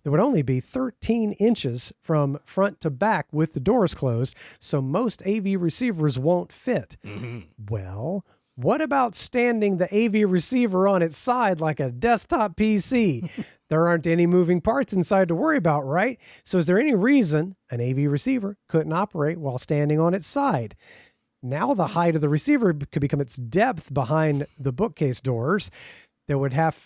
only be 13 inches from front to back with the doors closed, so most AV receivers won't fit. Well, what about standing the AV receiver on its side like a desktop PC? There aren't any moving parts inside to worry about, right? So is there any reason an AV receiver couldn't operate while standing on its side? Now the height of the receiver could become its depth behind the bookcase doors. There would have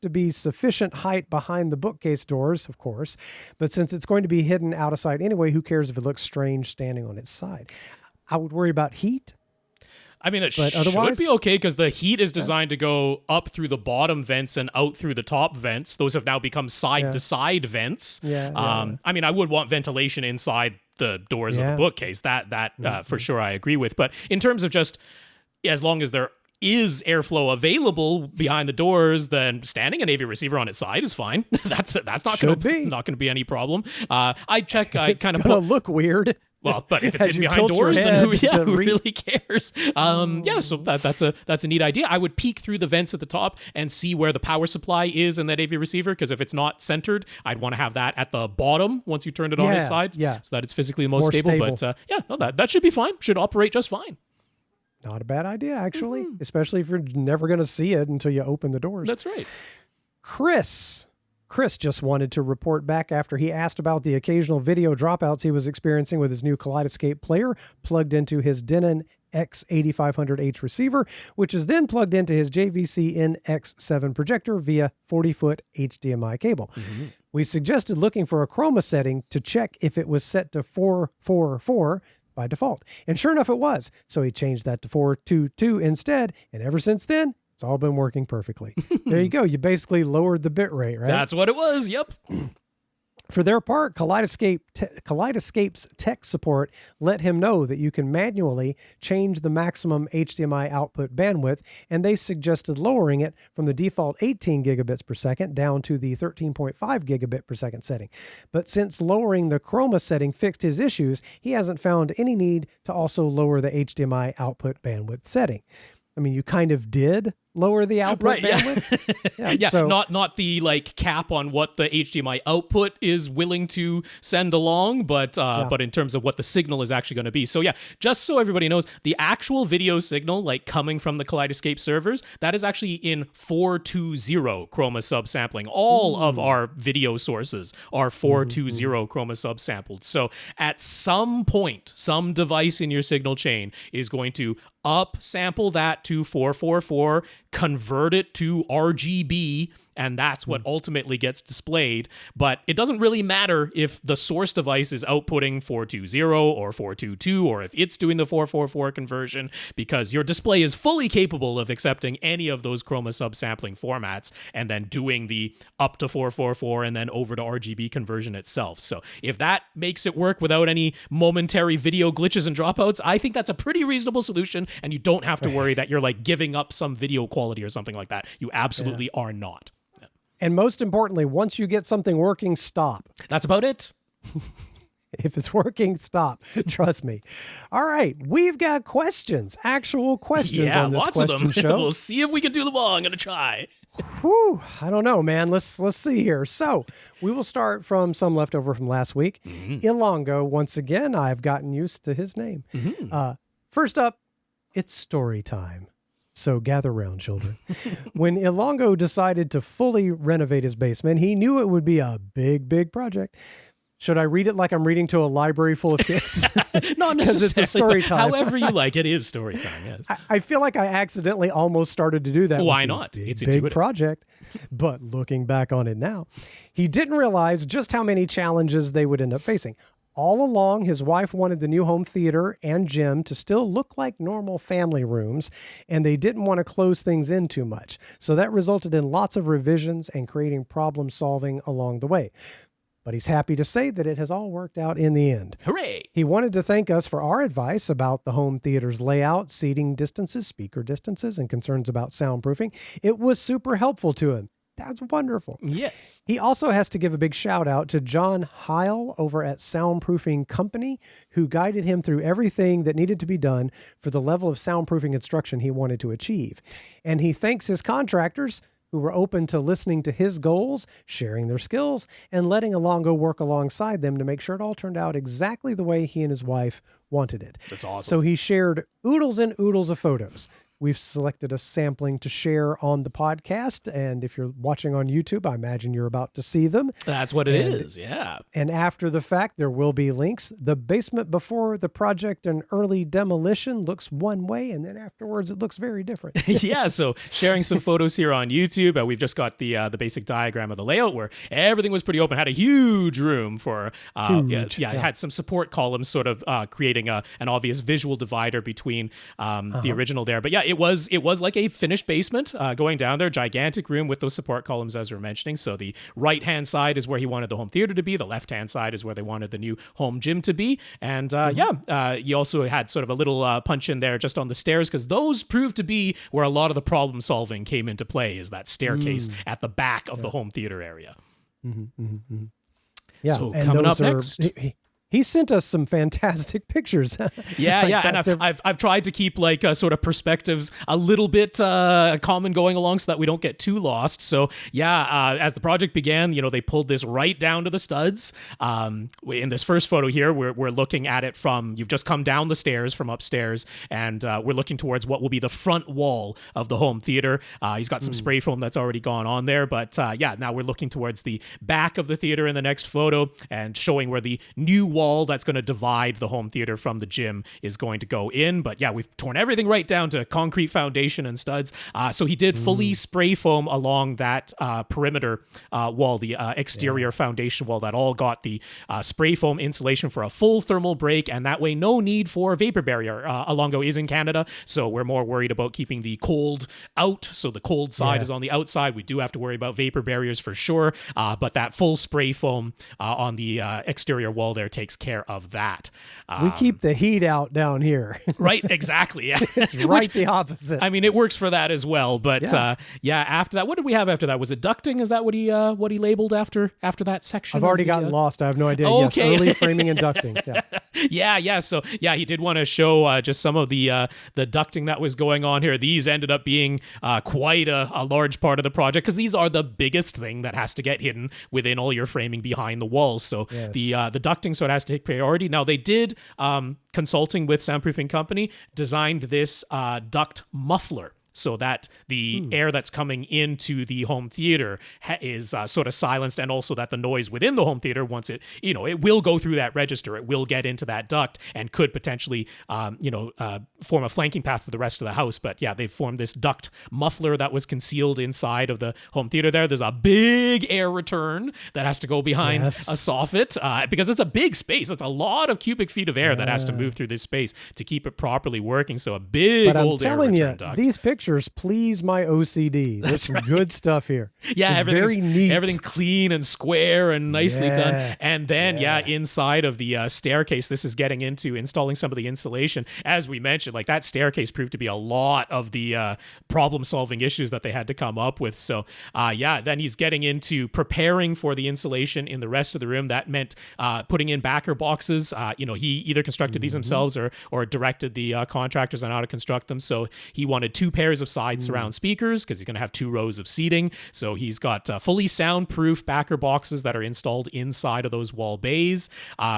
to be sufficient height behind the bookcase doors, of course. But since it's going to be hidden out of sight anyway, who cares if it looks strange standing on its side? I would worry about heat. I mean, it should be okay because the heat is designed to go up through the bottom vents and out through the top vents. Those have now become side-to-side vents. I mean, I would want ventilation inside the doors of the bookcase. That for sure I agree with. But in terms of just as long as there is airflow available behind the doors, then standing an AV receiver on its side is fine. that's not going to be any problem. I check. It's kind of look weird. Well, but if it's hidden behind doors, then who really cares? So that's a neat idea. I would peek through the vents at the top and see where the power supply is in that AV receiver, because if it's not centered, I'd want to have that at the bottom once you turned it on its side, so that it's physically the most stable. But that should be fine. Should operate just fine. Not a bad idea, actually, especially if you're never going to see it until you open the doors. That's right. Kris just wanted to report back after he asked about the occasional video dropouts he was experiencing with his new Kaleidescape player plugged into his Denon X8500H receiver, which is then plugged into his JVC X7 projector via 40-foot HDMI cable. We suggested looking for a Chroma setting to check if it was set to 444 by default. And sure enough, it was. So he changed that to 422 instead. And ever since then, it's all been working perfectly. There you go. You basically lowered the bit rate, right? That's what it was. Yep. For their part, Kaleidescape's tech support let him know that you can manually change the maximum HDMI output bandwidth, and they suggested lowering it from the default 18 gigabits per second down to the 13.5 gigabit per second setting. But since lowering the Chroma setting fixed his issues, he hasn't found any need to also lower the HDMI output bandwidth setting. I mean, you kind of did lower the output bandwidth. Yeah, so, not the like cap on what the HDMI output is willing to send along, but in terms of what the signal is actually going to be. So yeah, just so everybody knows, the actual video signal like coming from the Kaleidescape servers, that is actually in 420 Chroma subsampling. All of our video sources are 420 Chroma subsampled. So at some point, some device in your signal chain is going to up sample that to 444, convert it to RGB, and that's what ultimately gets displayed. But it doesn't really matter if the source device is outputting 420 or 422, or if it's doing the 444 conversion, because your display is fully capable of accepting any of those Chroma subsampling formats and then doing the up to 444 and then over to RGB conversion itself. So if that makes it work without any momentary video glitches and dropouts, I think that's a pretty reasonable solution, and you don't have to worry that you're like giving up some video quality or something like that. You absolutely are not. And most importantly, once you get something working, stop. That's about it. If it's working, stop. Trust me. All right. We've got questions, actual questions on this lots question of them. show. We'll see if we can do them all. I'm going to try. Whew, I don't know, man. Let's see here. So we will start from some leftover from last week. Ilango, once again, I've gotten used to his name. First up, it's story time. So gather round, children. When Ilango decided to fully renovate his basement, he knew it would be a big, big project. Should I read it like I'm reading to a library full of kids? Not necessarily. It's a story time. However you like, it is story time, yes. I feel like I accidentally almost started to do that. Why not? It's a big project. But looking back on it now, he didn't realize just how many challenges they would end up facing. All along, his wife wanted the new home theater and gym to still look like normal family rooms, and they didn't want to close things in too much. So that resulted in lots of revisions and creating problem solving along the way. But he's happy to say that it has all worked out in the end. Hooray! He wanted to thank us for our advice about the home theater's layout, seating distances, speaker distances, and concerns about soundproofing. It was super helpful to him. That's wonderful. Yes. He also has to give a big shout out to John Heil over at Soundproofing Company, who guided him through everything that needed to be done for the level of soundproofing instruction he wanted to achieve. And he thanks his contractors who were open to listening to his goals, sharing their skills, and letting Ilango work alongside them to make sure it all turned out exactly the way he and his wife wanted it. That's awesome. So he shared oodles and oodles of photos. We've selected a sampling to share on the podcast, and if you're watching on YouTube, I imagine you're about to see them. That's what it is, yeah. And after the fact, there will be links. The basement before the project and early demolition looks one way, and then afterwards it looks very different. Yeah, so sharing some photos here on YouTube. We've just got the basic diagram of the layout where everything was pretty open, had a huge room for, it had some support columns sort of creating an obvious visual divider between the original there. But yeah, it was like a finished basement going down there, gigantic room with those support columns as we were mentioning. So the right-hand side is where he wanted the home theater to be. The left-hand side is where they wanted the new home gym to be. And he also had sort of a little punch in there just on the stairs, because those proved to be where a lot of the problem solving came into play, is that staircase at the back of the home theater area. Yeah, so and coming those up are, next. He sent us some fantastic pictures. Yeah, and I've tried to keep like sort of perspectives a little bit common going along so that we don't get too lost. So as the project began, they pulled this right down to the studs. In this first photo here, we're looking at it from, you've just come down the stairs from upstairs, and we're looking towards what will be the front wall of the home theater. He's got some spray foam that's already gone on there, but now we're looking towards the back of the theater in the next photo and showing where the new wall that's going to divide the home theater from the gym is going to go in. But we've torn everything right down to concrete foundation and studs. So he did fully spray foam along that perimeter wall, the exterior foundation wall, that all got the spray foam insulation for a full thermal break, and that way no need for vapor barrier. Ilango is in Canada, so we're more worried about keeping the cold out, so the cold side is on the outside. We do have to worry about vapor barriers for sure, but that full spray foam on the exterior wall there takes care of that. We keep the heat out down here. Right, exactly. Yeah. It's right the opposite. I mean, it works for that as well. But after that, what did we have after that? Was it ducting? Is that what he labeled after that section? I've already gotten lost. I have no idea. Okay. Yes, early framing and ducting. Yeah. So he did want to show just some of the ducting that was going on here. These ended up being quite a large part of the project, because these are the biggest thing that has to get hidden within all your framing behind the walls. So the ducting sort of has to take priority. Now they did, consulting with soundproofing company, designed this duct muffler, so that the air that's coming into the home theater is sort of silenced, and also that the noise within the home theater, once it will go through that register, it will get into that duct and could potentially, form a flanking path to the rest of the house. But they've formed this duct muffler that was concealed inside of the home theater there. There's a big air return that has to go behind a soffit, because it's a big space. It's a lot of cubic feet of air that has to move through this space to keep it properly working. So a big old air return duct. These pictures please my OCD. There's some good stuff here. Yeah, it's very neat. Everything clean and square and nicely done. And then, inside of the staircase, this is getting into installing some of the insulation. As we mentioned, like that staircase proved to be a lot of the problem-solving issues that they had to come up with. So, then he's getting into preparing for the insulation in the rest of the room. That meant putting in backer boxes. He either constructed these themselves or directed the contractors on how to construct them. So he wanted 2 pairs of side surround speakers, because he's going to have 2 rows of seating. So he's got fully soundproof backer boxes that are installed inside of those wall bays.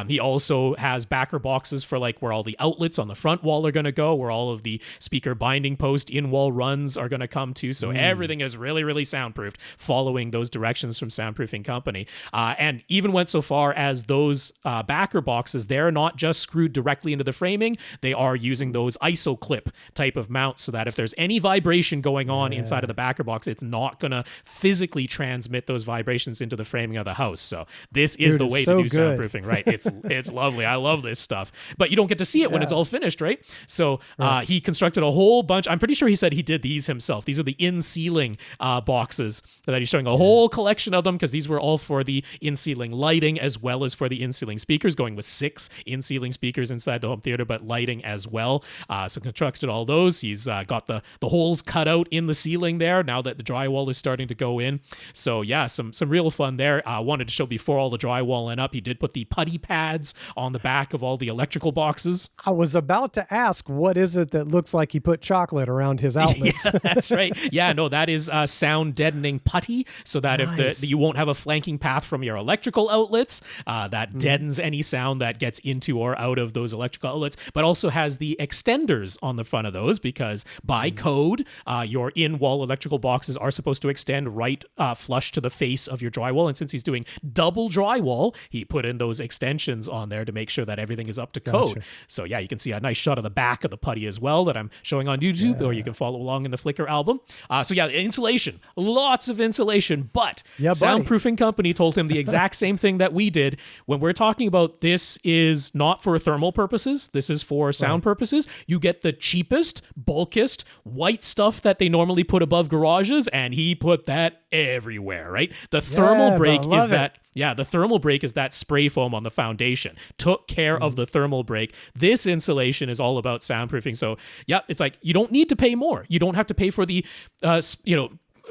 He also has backer boxes for like where all the outlets on the front wall are going to go, where all of the speaker binding post in wall runs are going to come to. So everything is really, really soundproofed, following those directions from Soundproofing Company. And even went so far as those backer boxes, they're not just screwed directly into the framing. They are using those ISO clip type of mounts, so that if there's any vibration going on inside of the backer box, it's not going to physically transmit those vibrations into the framing of the house. So this is the way to do soundproofing, right? It's lovely. I love this stuff. But you don't get to see it when it's all finished, right? So he constructed a whole bunch. I'm pretty sure he said he did these himself. These are the in-ceiling boxes that he's showing, a whole collection of them, because these were all for the in-ceiling lighting as well as for the in-ceiling speakers, going with 6 in-ceiling speakers inside the home theater, but lighting as well. So constructed all those. He's got the holes cut out in the ceiling there now that the drywall is starting to go in. So some real fun there. Wanted to show before all the drywall went up, he did put the putty pads on the back of all the electrical boxes. I was about to ask, what is it that looks like he put chocolate around his outlets? Yeah, that's right. Yeah, no, that is sound deadening putty, so that if you won't have a flanking path from your electrical outlets, that deadens any sound that gets into or out of those electrical outlets, but also has the extenders on the front of those, because by code, your in-wall electrical boxes are supposed to extend right flush to the face of your drywall. And since he's doing double drywall, he put in those extensions on there to make sure that everything is up to code. Gotcha. So you can see a nice shot of the back of the putty as well that I'm showing on YouTube, or you can follow along in the Flickr album. Insulation, lots of insulation, but Soundproofing Company told him the exact same thing that we did. When we're talking about this is not for thermal purposes, this is for sound purposes. You get the cheapest, bulkiest, white stuff that they normally put above garages, and he put that everywhere, right? The thermal break is that... Yeah, the thermal break is that spray foam on the foundation. Took care of the thermal break. This insulation is all about soundproofing. So, it's like you don't need to pay more. You don't have to pay for the,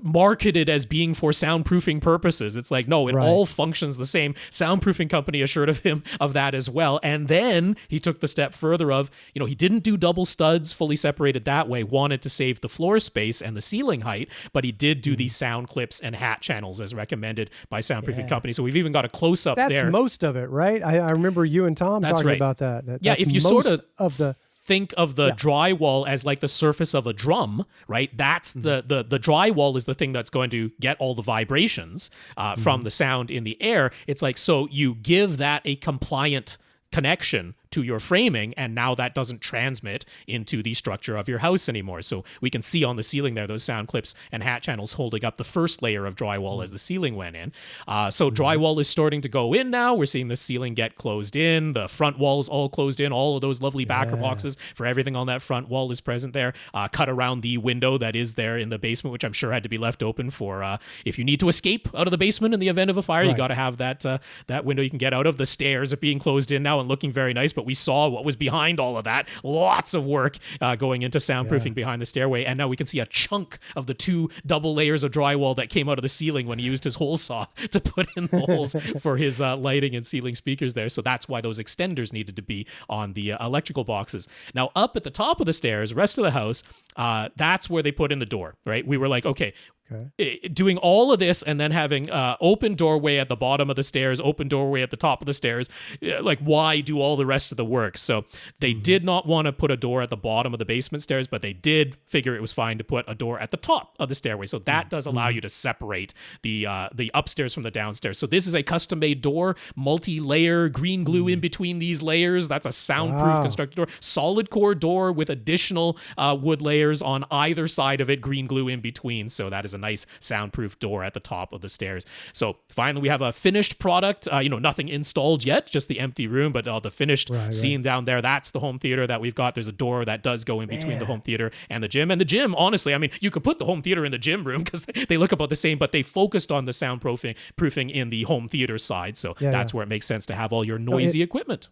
marketed as being for soundproofing purposes. It's like, no, it all functions the same. Soundproofing company assured of him of that as well. And then he took the step further of, he didn't do double studs fully separated that way, wanted to save the floor space and the ceiling height, but he did do these sound clips and hat channels as recommended by soundproofing company. So we've even got a close-up there. That's most of it, right? I remember you and Tom talking about that. That's if you most sort of the... think of the drywall as like the surface of a drum, right? That's the drywall is the thing that's going to get all the vibrations from the sound in the air. It's like, so you give that a compliant connection to your framing, and now that doesn't transmit into the structure of your house anymore. So we can see on the ceiling there those sound clips and hat channels holding up the first layer of drywall as the ceiling went in. So drywall is starting to go in now. We're seeing the ceiling get closed in. The front wall is all closed in. All of those lovely backer boxes for everything on that front wall is present there. Cut around the window that is there in the basement, which I'm sure had to be left open for if you need to escape out of the basement in the event of a fire, you got to have that window you can get out of. The stairs are being closed in now and looking very nice, but we saw what was behind all of that. Lots of work going into soundproofing behind the stairway. And now we can see a chunk of the 2 double layers of drywall that came out of the ceiling when he used his hole saw to put in the holes for his lighting and ceiling speakers there. So that's why those extenders needed to be on the electrical boxes. Now, up at the top of the stairs, rest of the house, that's where they put in the door, right? We were like, okay, doing all of this and then having open doorway at the bottom of the stairs, open doorway at the top of the stairs, like why do all the rest of the work? So they did not want to put a door at the bottom of the basement stairs, but they did figure it was fine to put a door at the top of the stairway. So that does allow you to separate the upstairs from the downstairs. So this is a custom-made door, multi-layer, green glue in between these layers. That's a soundproof constructed door. Solid core door with additional wood layers on either side of it, green glue in between. So that is a nice soundproof door at the top of the stairs. So finally we have a finished product, nothing installed yet, just the empty room, but the finished scene down there, that's the home theater that we've got. There's a door that does go in between the home theater and the gym. And the gym, honestly, I mean, you could put the home theater in the gym room because they look about the same, but they focused on the soundproofing in the home theater side. So that's where it makes sense to have all your noisy equipment.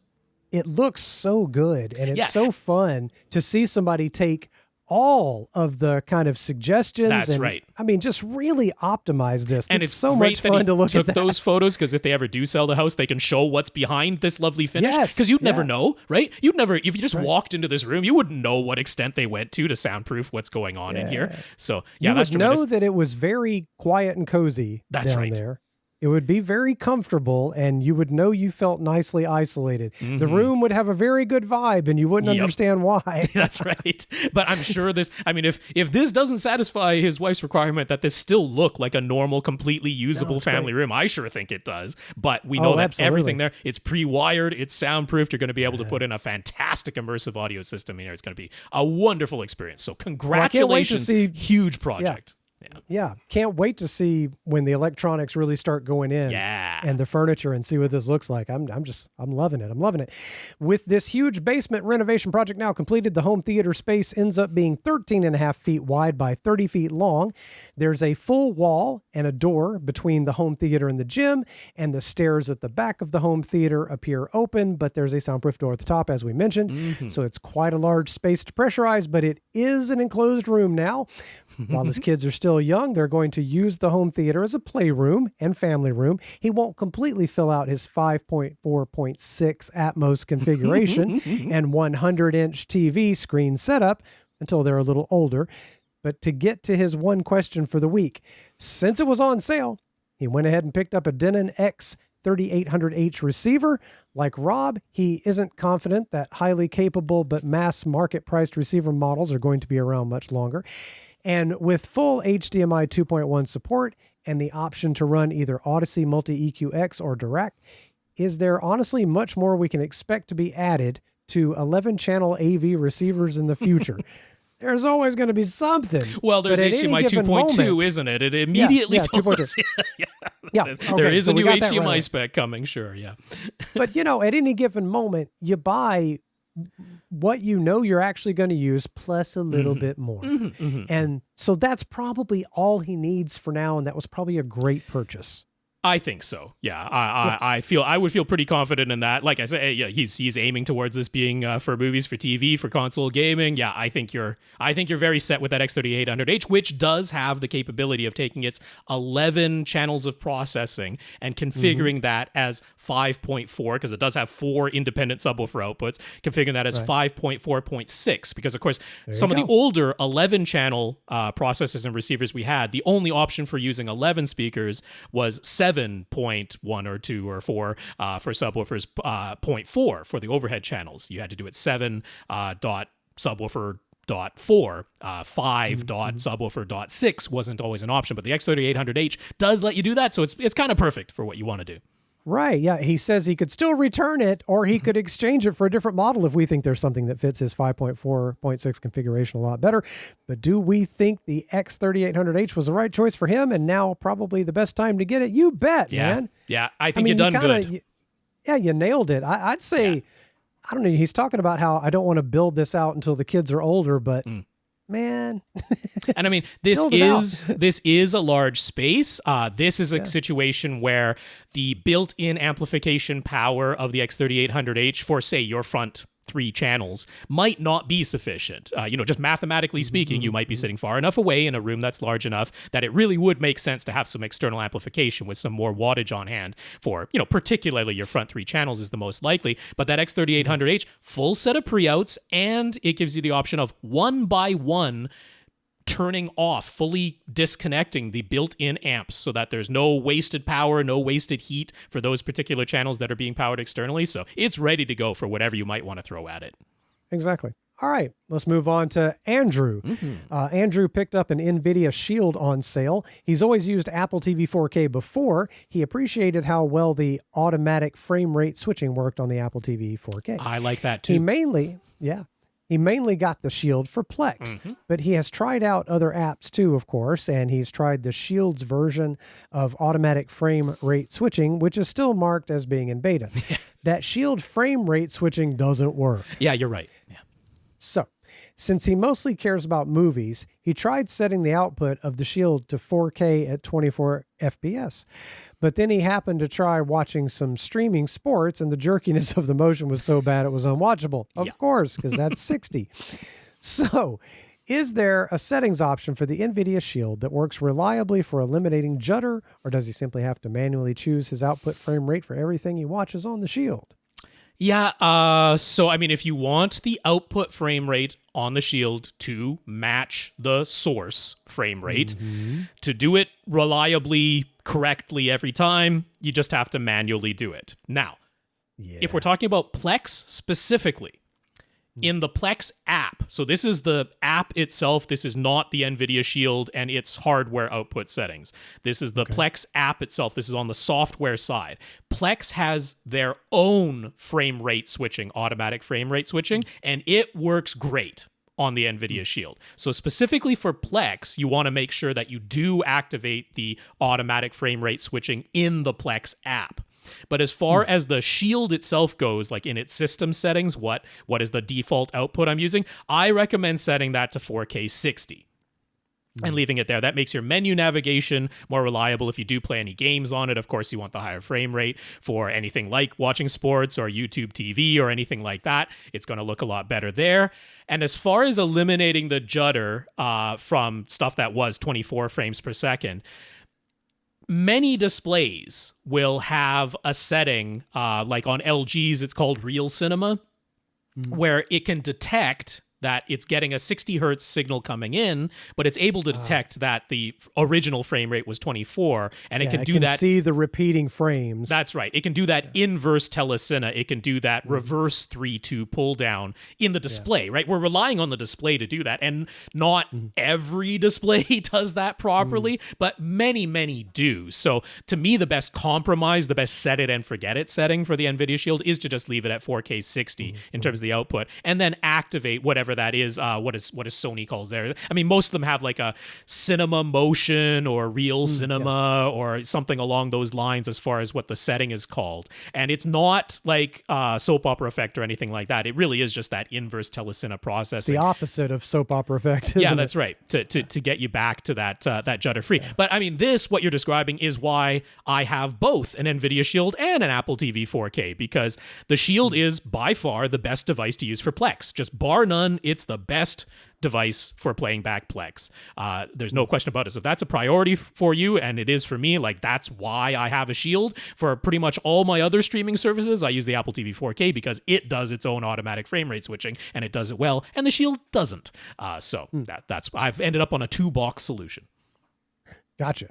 It looks so good, and it's so fun to see somebody take all of the kind of suggestions. That's right. I mean, just really optimize this. And it's so great much fun to look at took those photos, because if they ever do sell the house, they can show what's behind this lovely finish. Yes. Because you'd never know, right? You'd never, if you just walked into this room, you wouldn't know what extent they went to soundproof what's going on in here. So you that's would know that it was very quiet and cozy down there. It would be very comfortable, and you would know you felt nicely isolated. The room would have a very good vibe, and you wouldn't understand why. That's right. But I'm sure if this doesn't satisfy his wife's requirement that this still look like a normal, completely usable family room, I sure think it does. But we know that everything there, it's pre-wired, it's soundproofed. You're going to be able to put in a fantastic immersive audio system in here. It's going to be a wonderful experience. So congratulations, huge project. Yeah. Can't wait to see when the electronics really start going in and the furniture and see what this looks like. I'm loving it. I'm loving it. With this huge basement renovation project now completed, the home theater space ends up being 13.5 feet wide by 30 feet long. There's a full wall and a door between the home theater and the gym, and the stairs at the back of the home theater appear open, but there's a soundproof door at the top, as we mentioned. So it's quite a large space to pressurize, but it is an enclosed room now. While his kids are still young, they're going to use the home theater as a playroom and family room. He won't completely fill out his 5.4.6 Atmos configuration and 100-inch TV screen setup until they're a little older. But to get to his one question for the week, since it was on sale, he went ahead and picked up a Denon X 3800H receiver. Like Rob, he isn't confident that highly capable but mass market priced receiver models are going to be around much longer. And with full HDMI 2.1 support and the option to run either Odyssey Multi-EQ-X or Direct, is there honestly much more we can expect to be added to 11-channel AV receivers in the future? There's always going to be something. Well, there's HDMI 2.2, isn't it? It immediately told us. There is a new HDMI spec coming, sure, But, at any given moment, you buy what you're actually going to use plus a little bit more. And so that's probably all he needs for now, and that was probably a great purchase. I think so. Yeah, I would feel pretty confident in that. Like I said, yeah, he's aiming towards this being for movies, for TV, for console gaming. Yeah, I think you're very set with that X3800H, which does have the capability of taking its 11 channels of processing and configuring that as 5.4, because it does have 4 independent subwoofer outputs. Configuring that as 5.4.6, because of course some of the older 11 channel processors and receivers we had, the only option for using 11 speakers was 7.1 or 2 or 4 for subwoofers, 0.4 for the overhead channels. You had to do it 7 dot subwoofer dot 4, 5 dot subwoofer dot 6 wasn't always an option, but the X3800H does let you do that, so it's kind of perfect for what you want to do. Right, yeah. He says he could still return it, or he could exchange it for a different model if we think there's something that fits his 5.4.6 configuration a lot better. But do we think the X3800H was the right choice for him, and now probably the best time to get it? You bet, man. Yeah, I think you've done good. You nailed it. I'd say, I don't know, he's talking about how I don't want to build this out until the kids are older, but... Man. And I mean, this is a large space. This is a situation where the built-in amplification power of the X3800H for, say, your front 3 channels might not be sufficient. Just mathematically speaking, you might be sitting far enough away in a room that's large enough that it really would make sense to have some external amplification with some more wattage on hand for, particularly your front 3 channels is the most likely. But that X3800H, full set of pre-outs, and it gives you the option of 1 by 1 turning off, fully disconnecting the built-in amps so that there's no wasted power, no wasted heat for those particular channels that are being powered externally. So it's ready to go for whatever you might want to throw at it. Exactly. All right, let's move on to Andrew. Andrew picked up an NVIDIA Shield on sale. He's always used Apple TV 4K before. He appreciated how well the automatic frame rate switching worked on the Apple TV 4K. I like that too. He mainly got the Shield for Plex, but he has tried out other apps too, of course, and he's tried the Shield's version of automatic frame rate switching, which is still marked as being in beta. That Shield frame rate switching doesn't work. Yeah, you're right. Yeah. So, since he mostly cares about movies, he tried setting the output of the Shield to 4K at 24 FPS. But then he happened to try watching some streaming sports, and the jerkiness of the motion was so bad it was unwatchable. Of course, because that's 60. So, is there a settings option for the NVIDIA Shield that works reliably for eliminating judder, or does he simply have to manually choose his output frame rate for everything he watches on the Shield? Yeah, so I mean, if you want the output frame rate on the Shield to match the source frame rate, to do it reliably, correctly every time, you just have to manually do it. Now, if we're talking about Plex specifically, in the Plex app, so this is the app itself, this is not the NVIDIA Shield and its hardware output settings. This is the Plex app itself. This is on the software side. Plex has their own frame rate switching, automatic frame rate switching, and it works great on the NVIDIA Shield. So specifically for Plex, you want to make sure that you do activate the automatic frame rate switching in the Plex app. But as far as the Shield itself goes, like in its system settings, what is the default output I'm using? I recommend setting that to 4K 60 and leaving it there. That makes your menu navigation more reliable. If you do play any games on it, of course, you want the higher frame rate. For anything like watching sports or YouTube TV or anything like that, it's going to look a lot better there. And as far as eliminating the judder from stuff that was 24 frames per second, many displays will have a setting, like on LG's, it's called Real Cinema, where it can detect that it's getting a 60 hertz signal coming in, but it's able to detect that the original frame rate was 24, and it can do that. See the repeating frames. That's right. It can do that inverse telecine. It can do that reverse 3-2 pull down in the display, right? We're relying on the display to do that, and not every display does that properly, but many, many do. So to me, the best compromise, the best set it and forget it setting for the NVIDIA Shield is to just leave it at 4K 60 in terms of the output, and then activate whatever whatever that is. What is Sony calls there? I mean, most of them have like a cinema motion or real cinema or something along those lines as far as what the setting is called. And it's not like soap opera effect or anything like that. It really is just that inverse telecine processing. It's the opposite of soap opera effect. Yeah, that's right. To get you back to that judder free. Yeah. But I mean, what you're describing is why I have both an NVIDIA Shield and an Apple TV 4K, because the Shield is by far the best device to use for Plex. Just bar none, it's the best device for playing back Plex. There's no question about it. So if that's a priority for you, and it is for me, like that's why I have a Shield. For pretty much all my other streaming services, I use the Apple TV 4K because it does its own automatic frame rate switching, and it does it well, and the Shield doesn't. That's I've ended up on a 2-box solution. Gotcha.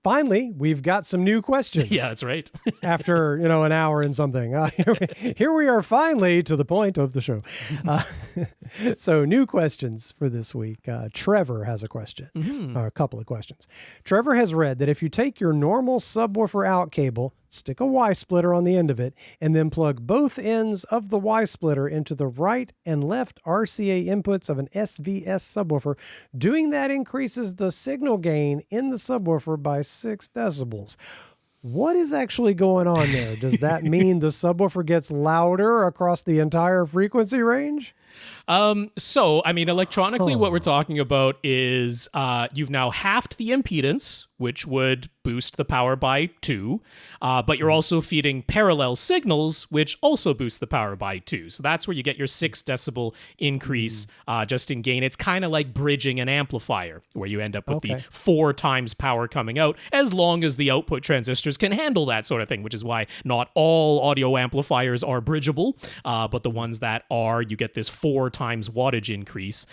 Finally, we've got some new questions. Yeah, that's right. After, an hour and something. Here we are finally to the point of the show. So new questions for this week. Trevor has a question, or a couple of questions. Trevor has read that if you take your normal subwoofer out cable, stick a Y-splitter on the end of it, and then plug both ends of the Y-splitter into the right and left RCA inputs of an SVS subwoofer. Doing that increases the signal gain in the subwoofer by 6 decibels. What is actually going on there? Does that mean the subwoofer gets louder across the entire frequency range? So, I mean, electronically, what we're talking about is you've now halved the impedance, which would boost the power by 2, but you're also feeding parallel signals, which also boost the power by 2. So that's where you get your 6 decibel increase just in gain. It's kind of like bridging an amplifier, where you end up with the 4 times power coming out, as long as the output transistors can handle that sort of thing, which is why not all audio amplifiers are bridgeable, but the ones that are, you get this 4 times wattage increase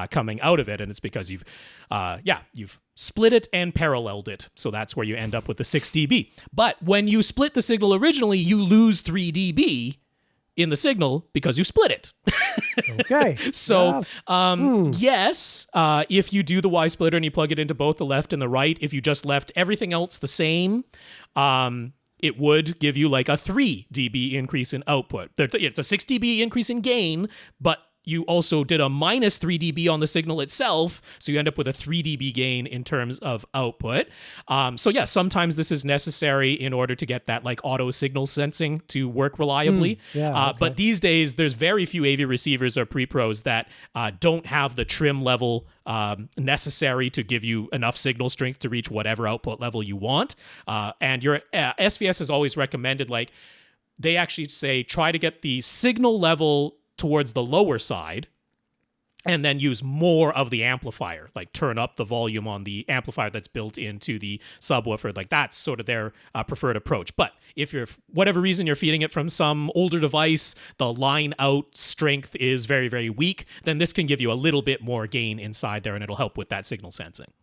coming out of it, and it's because you've split it and paralleled it. So that's where you end up with the 6 dB. But when you split the signal originally, you lose 3 dB in the signal because you split it. Okay. So, yes, if you do the Y-splitter and you plug it into both the left and the right, if you just left everything else the same, it would give you like a 3 dB increase in output. It's a 6 dB increase in gain, but you also did a minus 3 dB on the signal itself, so you end up with a 3 dB gain in terms of output. So yeah, sometimes this is necessary in order to get that like auto signal sensing to work reliably. But these days, there's very few AV receivers or pre-pros that don't have the trim level necessary to give you enough signal strength to reach whatever output level you want. And your SVS has always recommended, like, they actually say, try to get the signal level towards the lower side and then use more of the amplifier, like turn up the volume on the amplifier that's built into the subwoofer. Like that's sort of their preferred approach. But if you're, whatever reason you're feeding it from some older device, the line out strength is very, very weak, then this can give you a little bit more gain inside there, and it'll help with that signal sensing.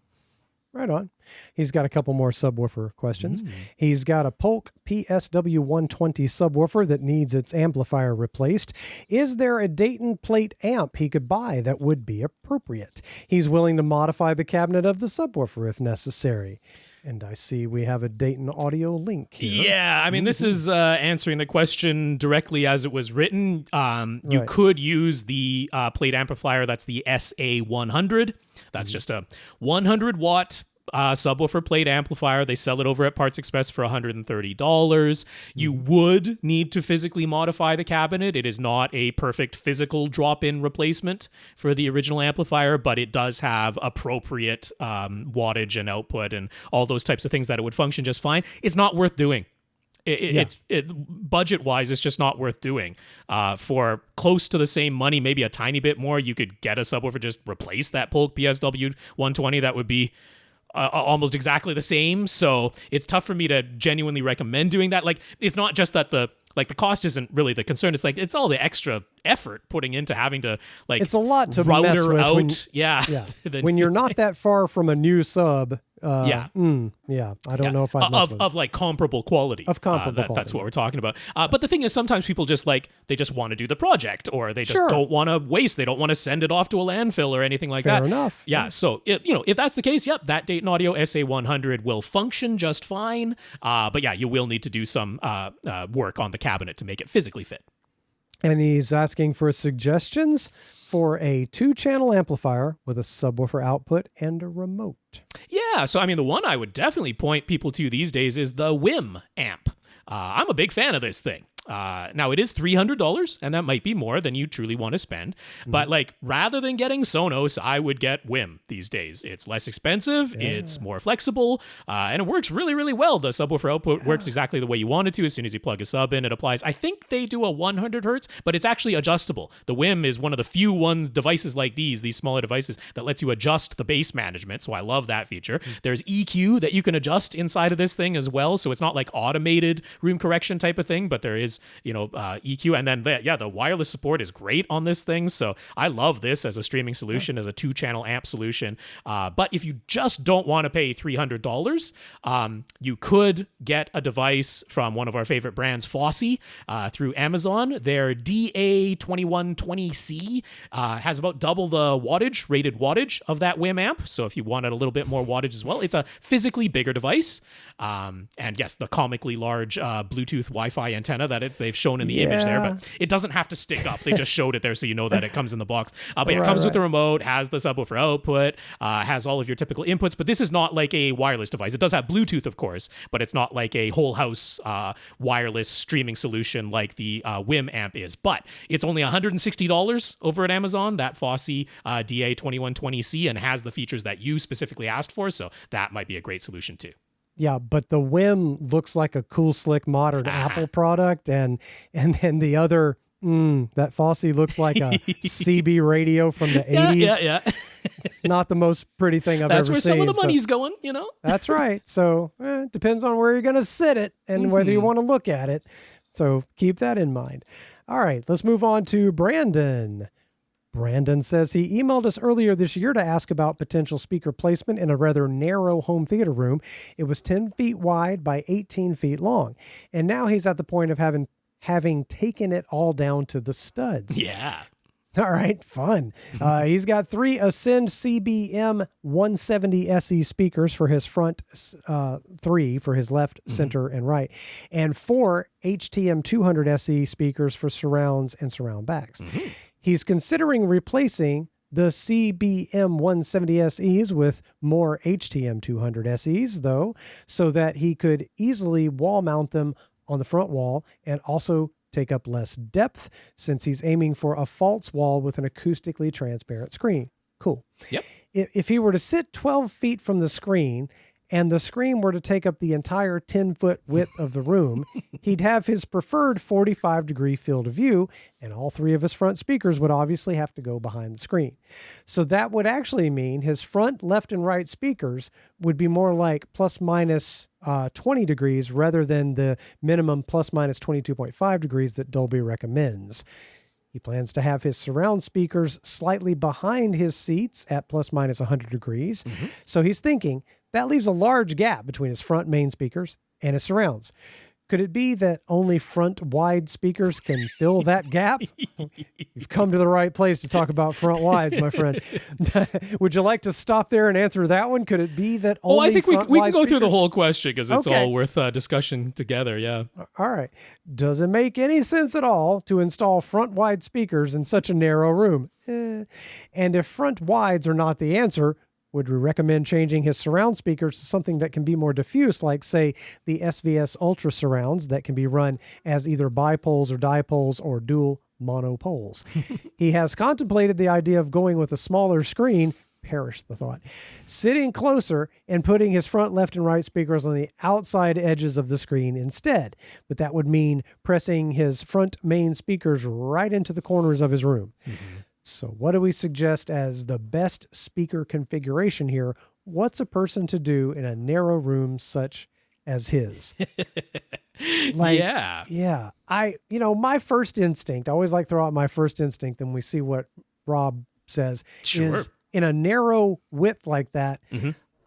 Right on. He's got a couple more subwoofer questions. He's got a Polk PSW120 subwoofer that needs its amplifier replaced. Is there a Dayton plate amp he could buy that would be appropriate? He's willing to modify the cabinet of the subwoofer if necessary. And I see we have a Dayton audio link here. Yeah, I mean, this is answering the question directly as it was written. You could use the plate amplifier. That's the SA100. That's just a 100-watt subwoofer plate amplifier. They sell it over at Parts Express for $130. You would need to physically modify the cabinet. It is not a perfect physical drop-in replacement for the original amplifier, but it does have appropriate wattage and output and all those types of things that it would function just fine. It's not worth doing. It's budget-wise, it's just not worth doing. For close to the same money, maybe a tiny bit more, you could get a subwoofer, just replace that Polk PSW 120. That would be almost exactly the same. So it's tough for me to genuinely recommend doing that. Like, it's not just that the cost isn't really the concern. It's like, it's all the extra effort putting into having to, like, it's a lot to router mess with out. When you're not that far from a new sub. I don't know if I'd mess with of like comparable quality. Of comparable quality. That's what we're talking about. But the thing is, sometimes people just they just want to do the project, or they just don't want to waste. They don't want to send it off to a landfill or anything like that. Fair enough. Yeah. So if that's the case, that Dayton Audio SA100 will function just fine. But yeah, you will need to do some work on the cabinet to make it physically fit. And he's asking for suggestions for a 2-channel amplifier with a subwoofer output and a remote. Yeah, so I mean, the one I would definitely point people to these days is the WIM amp. I'm a big fan of this thing. Now, it is $300, and that might be more than you truly want to spend. But like, rather than getting Sonos, I would get WIM these days. It's less expensive, it's more flexible, and it works really, really well. The subwoofer output works exactly the way you want it to. As soon as you plug a sub in, it applies. I think they do a 100 hertz, but it's actually adjustable. The WIM is one of the few devices like these smaller devices, that lets you adjust the bass management, so I love that feature. There's EQ that you can adjust inside of this thing as well, so it's not like automated room correction type of thing, but there is EQ, and then the wireless support is great on this thing. So I love this as a streaming solution, as a 2-channel amp solution. But if you just don't want to pay $300, you could get a device from one of our favorite brands, Fosse, through Amazon. Their DA2120C has about double the rated wattage of that WIM amp. So if you wanted a little bit more wattage as well, it's a physically bigger device. And yes, the comically large Bluetooth Wi-Fi antenna that they've shown in the image there, but it doesn't have to stick up. They just showed it there so you know that it comes in the box. But it comes with the remote, has the subwoofer output, has all of your typical inputs, but this is not like a wireless device. It does have Bluetooth, of course, but it's not like a whole house wireless streaming solution like the WIM amp is. But it's only $160 over at Amazon, that Fosse DA2120C, and has the features that you specifically asked for, so that might be a great solution too. Yeah, but the WIM looks like a cool, slick, modern Apple product, and then the other, that Fosse looks like a CB radio from the 80s. Yeah. Not the most pretty thing I've ever seen. That's where some of the money's going, you know? That's right. So it depends on where you're going to sit it and whether you want to look at it. So keep that in mind. All right, let's move on to Brandon. Brandon says he emailed us earlier this year to ask about potential speaker placement in a rather narrow home theater room. It was 10 feet wide by 18 feet long. And now he's at the point of having taken it all down to the studs. Yeah. All right, fun. He's got 3 Ascend CBM 170 SE speakers for his front, 3 for his left, center, and right, and 4 HTM 200 SE speakers for surrounds and surround backs. He's considering replacing the CBM 170 SEs with more HTM 200 SEs, though, so that he could easily wall mount them on the front wall and also take up less depth, since he's aiming for a false wall with an acoustically transparent screen. Cool. Yep. If he were to sit 12 feet from the screen and the screen were to take up the entire 10-foot width of the room, he'd have his preferred 45-degree field of view, and all 3 of his front speakers would obviously have to go behind the screen. So that would actually mean his front, left, and right speakers would be more like plus minus 20 degrees rather than the minimum plus minus 22.5 degrees that Dolby recommends. He plans to have his surround speakers slightly behind his seats at plus minus 100 degrees. So he's thinking that leaves a large gap between his front main speakers and his surrounds. Could it be that only front wide speakers can fill that gap? You've come to the right place to talk about front wides, my friend. Would you like to stop there and answer that one? Could it be that only I think we can go speakers? through the whole question because it's all worth discussion together. Yeah. All right. Does it make any sense at all to install front wide speakers in such a narrow room? And if front wides are not the answer, would we recommend changing his surround speakers to something that can be more diffuse, like, say, the SVS Ultra surrounds that can be run as either bipoles or dipoles or dual monopoles? He has contemplated the idea of going with a smaller screen, perish the thought, sitting closer and putting his front, left, and right speakers on the outside edges of the screen instead. But that would mean pressing his front main speakers right into the corners of his room. So what do we suggest as the best speaker configuration here? What's a person to do in a narrow room such as his? Yeah. My first instinct, I always like to throw out my first instinct and we see what Rob says, is in a narrow width like that,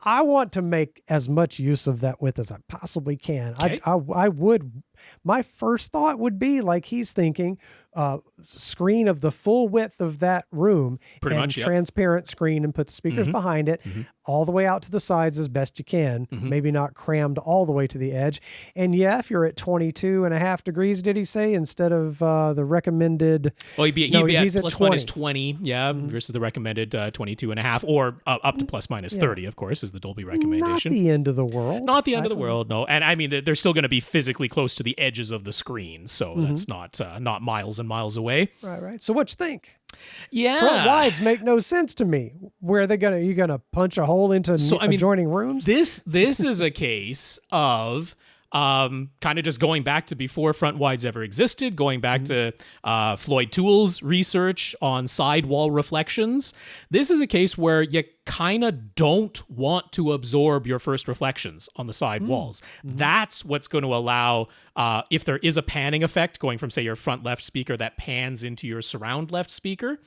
I want to make as much use of that width as I possibly can. Okay. I would My first thought would be like he's thinking, screen of the full width of that room, Pretty and much, yep. transparent screen, and put the speakers behind it, all the way out to the sides as best you can, maybe not crammed all the way to the edge. And yeah, if you're at 22.5 degrees, did he say, instead of the recommended? Well, he'd be at plus 20. minus 20, versus the recommended 22.5, or up to plus minus 30, of course, is the Dolby recommendation. Not the end of the world. Not the end of the world, no. And I mean, they're still going to be physically close to the edges of the screen, so that's not miles and miles away. Right. So what you think? Yeah. Front wides make no sense to me. Where are they gonna? You gonna punch a hole into adjoining rooms? This is a case of kind of just going back to before front wides ever existed, going back to Floyd Toole's research on sidewall reflections. This is a case where you kind of don't want to absorb your first reflections on the side walls. That's what's going to allow, if there is a panning effect going from, say, your front left speaker that pans into your surround left speaker,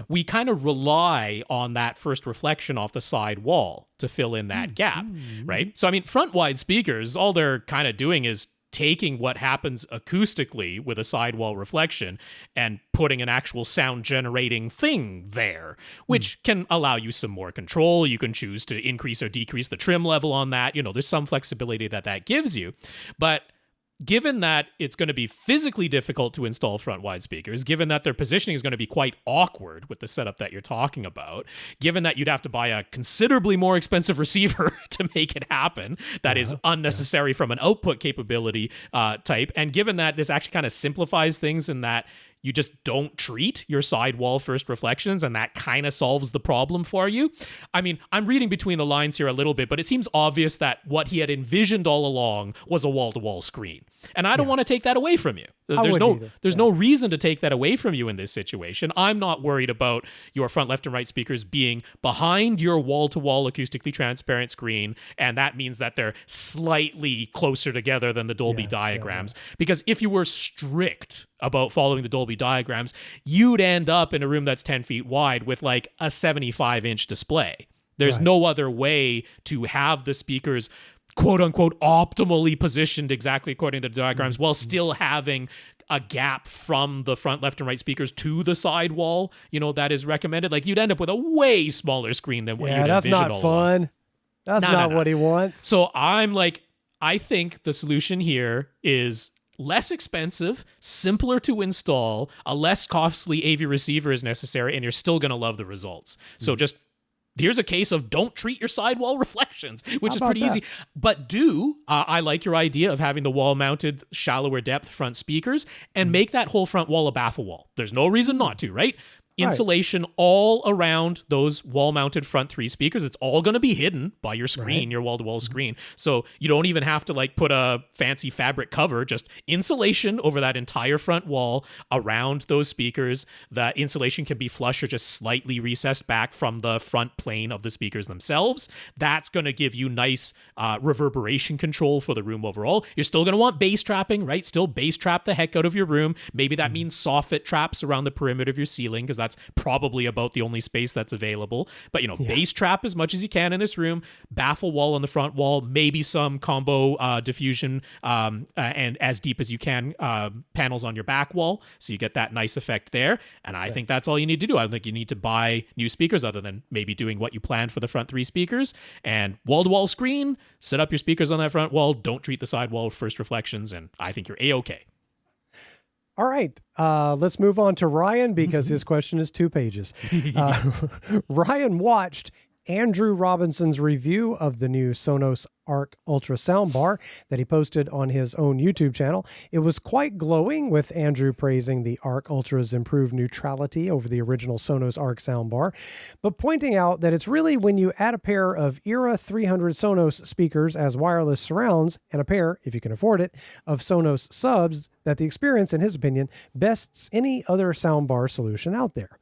we kind of rely on that first reflection off the side wall to fill in that gap, right? So, I mean, front wide speakers, all they're kind of doing is taking what happens acoustically with a sidewall reflection and putting an actual sound generating thing there, which can allow you some more control. You can choose to increase or decrease the trim level on that. You know, there's some flexibility that gives you. But given that it's going to be physically difficult to install front wide speakers, given that their positioning is going to be quite awkward with the setup that you're talking about, given that you'd have to buy a considerably more expensive receiver to make it happen, that is unnecessary from an output capability type, and given that this actually kind of simplifies things in that you just don't treat your sidewall first reflections, and that kind of solves the problem for you. I mean, I'm reading between the lines here a little bit, but it seems obvious that what he had envisioned all along was a wall-to-wall screen. And I don't want to take that away from you. There's no reason to take that away from you in this situation. I'm not worried about your front left and right speakers being behind your wall-to-wall acoustically transparent screen, and that means that they're slightly closer together than the Dolby diagrams. Because if you were strict about following the Dolby diagrams, you'd end up in a room that's 10 feet wide with like a 75-inch display. There's no other way to have the speakers quote unquote optimally positioned exactly according to the diagrams while still having a gap from the front left and right speakers to the side wall, you know, that is recommended. Like, you'd end up with a way smaller screen than what you'd envision all along. That's not fun. That's not what he wants. So I'm like, I think the solution here is less expensive, simpler to install, a less costly AV receiver is necessary, and you're still going to love the results. So just here's a case of don't treat your sidewall reflections, which is pretty easy. But I like your idea of having the wall-mounted, shallower depth front speakers and make that whole front wall a baffle wall. There's no reason not to, right? Insulation all around those wall-mounted front three speakers. It's all going to be hidden by your screen, your wall-to-wall screen. So you don't even have to like put a fancy fabric cover, just insulation over that entire front wall around those speakers. That insulation can be flush or just slightly recessed back from the front plane of the speakers themselves. That's going to give you nice reverberation control for the room overall. You're still going to want bass trapping, right? Still bass trap the heck out of your room. Maybe that means soffit traps around the perimeter of your ceiling, because that's probably about the only space that's available. But, you know, bass trap as much as you can in this room, baffle wall on the front wall, maybe some combo diffusion and as deep as you can panels on your back wall, so you get that nice effect there. And I think that's all you need to do. I don't think you need to buy new speakers other than maybe doing what you planned for the front three speakers. And wall-to-wall screen, set up your speakers on that front wall, don't treat the side wall first reflections, and I think you're A-okay. All right, let's move on to Ryan, because his question is 2 pages. Ryan watched Andrew Robinson's review of the new Sonos Arc Ultra soundbar that he posted on his own YouTube channel. It was quite glowing, with Andrew praising the Arc Ultra's improved neutrality over the original Sonos Arc soundbar, but pointing out that it's really when you add a pair of Era 300 Sonos speakers as wireless surrounds and a pair, if you can afford it, of Sonos subs that the experience, in his opinion, bests any other soundbar solution out there.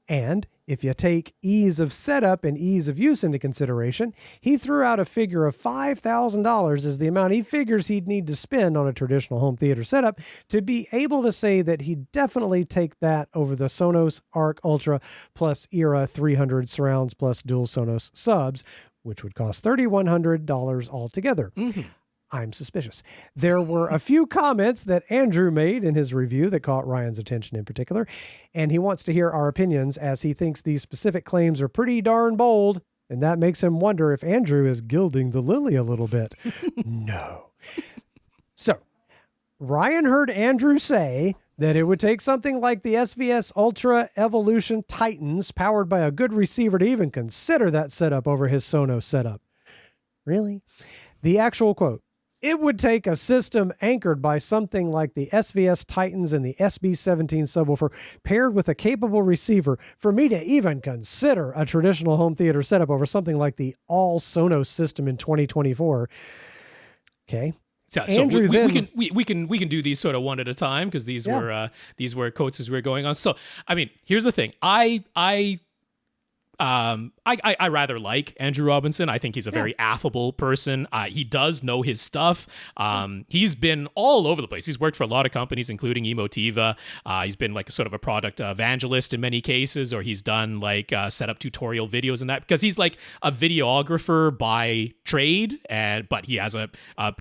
And if you take ease of setup and ease of use into consideration, he threw out a figure of $5,000 as the amount he figures he'd need to spend on a traditional home theater setup to be able to say that he'd definitely take that over the Sonos Arc Ultra plus Era 300 surrounds plus dual Sonos subs, which would cost $3,100 altogether. I'm suspicious. There were a few comments that Andrew made in his review that caught Ryan's attention in particular, and he wants to hear our opinions as he thinks these specific claims are pretty darn bold, and that makes him wonder if Andrew is gilding the lily a little bit. No. So, Ryan heard Andrew say that it would take something like the SVS Ultra Evolution Titans powered by a good receiver to even consider that setup over his Sonos setup. Really? The actual quote, "It would take a system anchored by something like the SVS Titans and the SB-17 subwoofer paired with a capable receiver for me to even consider a traditional home theater setup over something like the all Sonos system in 2024. Okay. So Andrew, we can do these sort of one at a time because these were quotes as we were going on. So I mean, here's the thing. I rather like Andrew Robinson. I think he's a very affable person. He does know his stuff. He's been all over the place. He's worked for a lot of companies, including Emotiva. He's been like a sort of a product evangelist in many cases, or he's done like setup tutorial videos and that, because he's like a videographer by trade, but he has a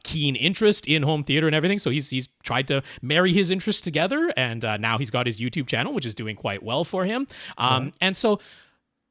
keen interest in home theater and everything. So he's tried to marry his interests together, and now he's got his YouTube channel, which is doing quite well for him. And so,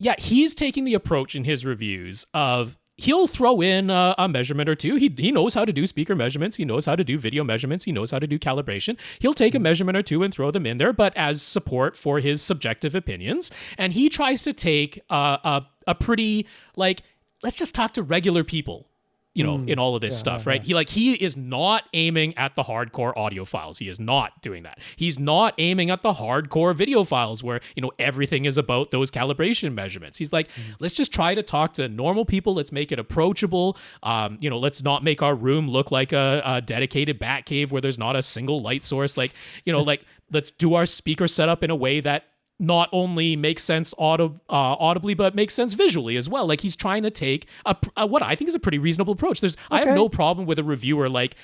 yeah, he's taking the approach in his reviews of he'll throw in a measurement or two. He knows how to do speaker measurements. He knows how to do video measurements. He knows how to do calibration. He'll take a measurement or two and throw them in there, but as support for his subjective opinions. And he tries to take a pretty, like, let's just talk to regular people, you know, in all of this stuff, right? He is not aiming at the hardcore audiophiles. He is not doing that. He's not aiming at the hardcore videophiles where, you know, everything is about those calibration measurements. He's like, let's just try to talk to normal people. Let's make it approachable. You know, let's not make our room look like a dedicated bat cave where there's not a single light source. Like, you know, like, let's do our speaker setup in a way that not only makes sense audibly, but makes sense visually as well. Like, he's trying to take what I think is a pretty reasonable approach. I have no problem with a reviewer like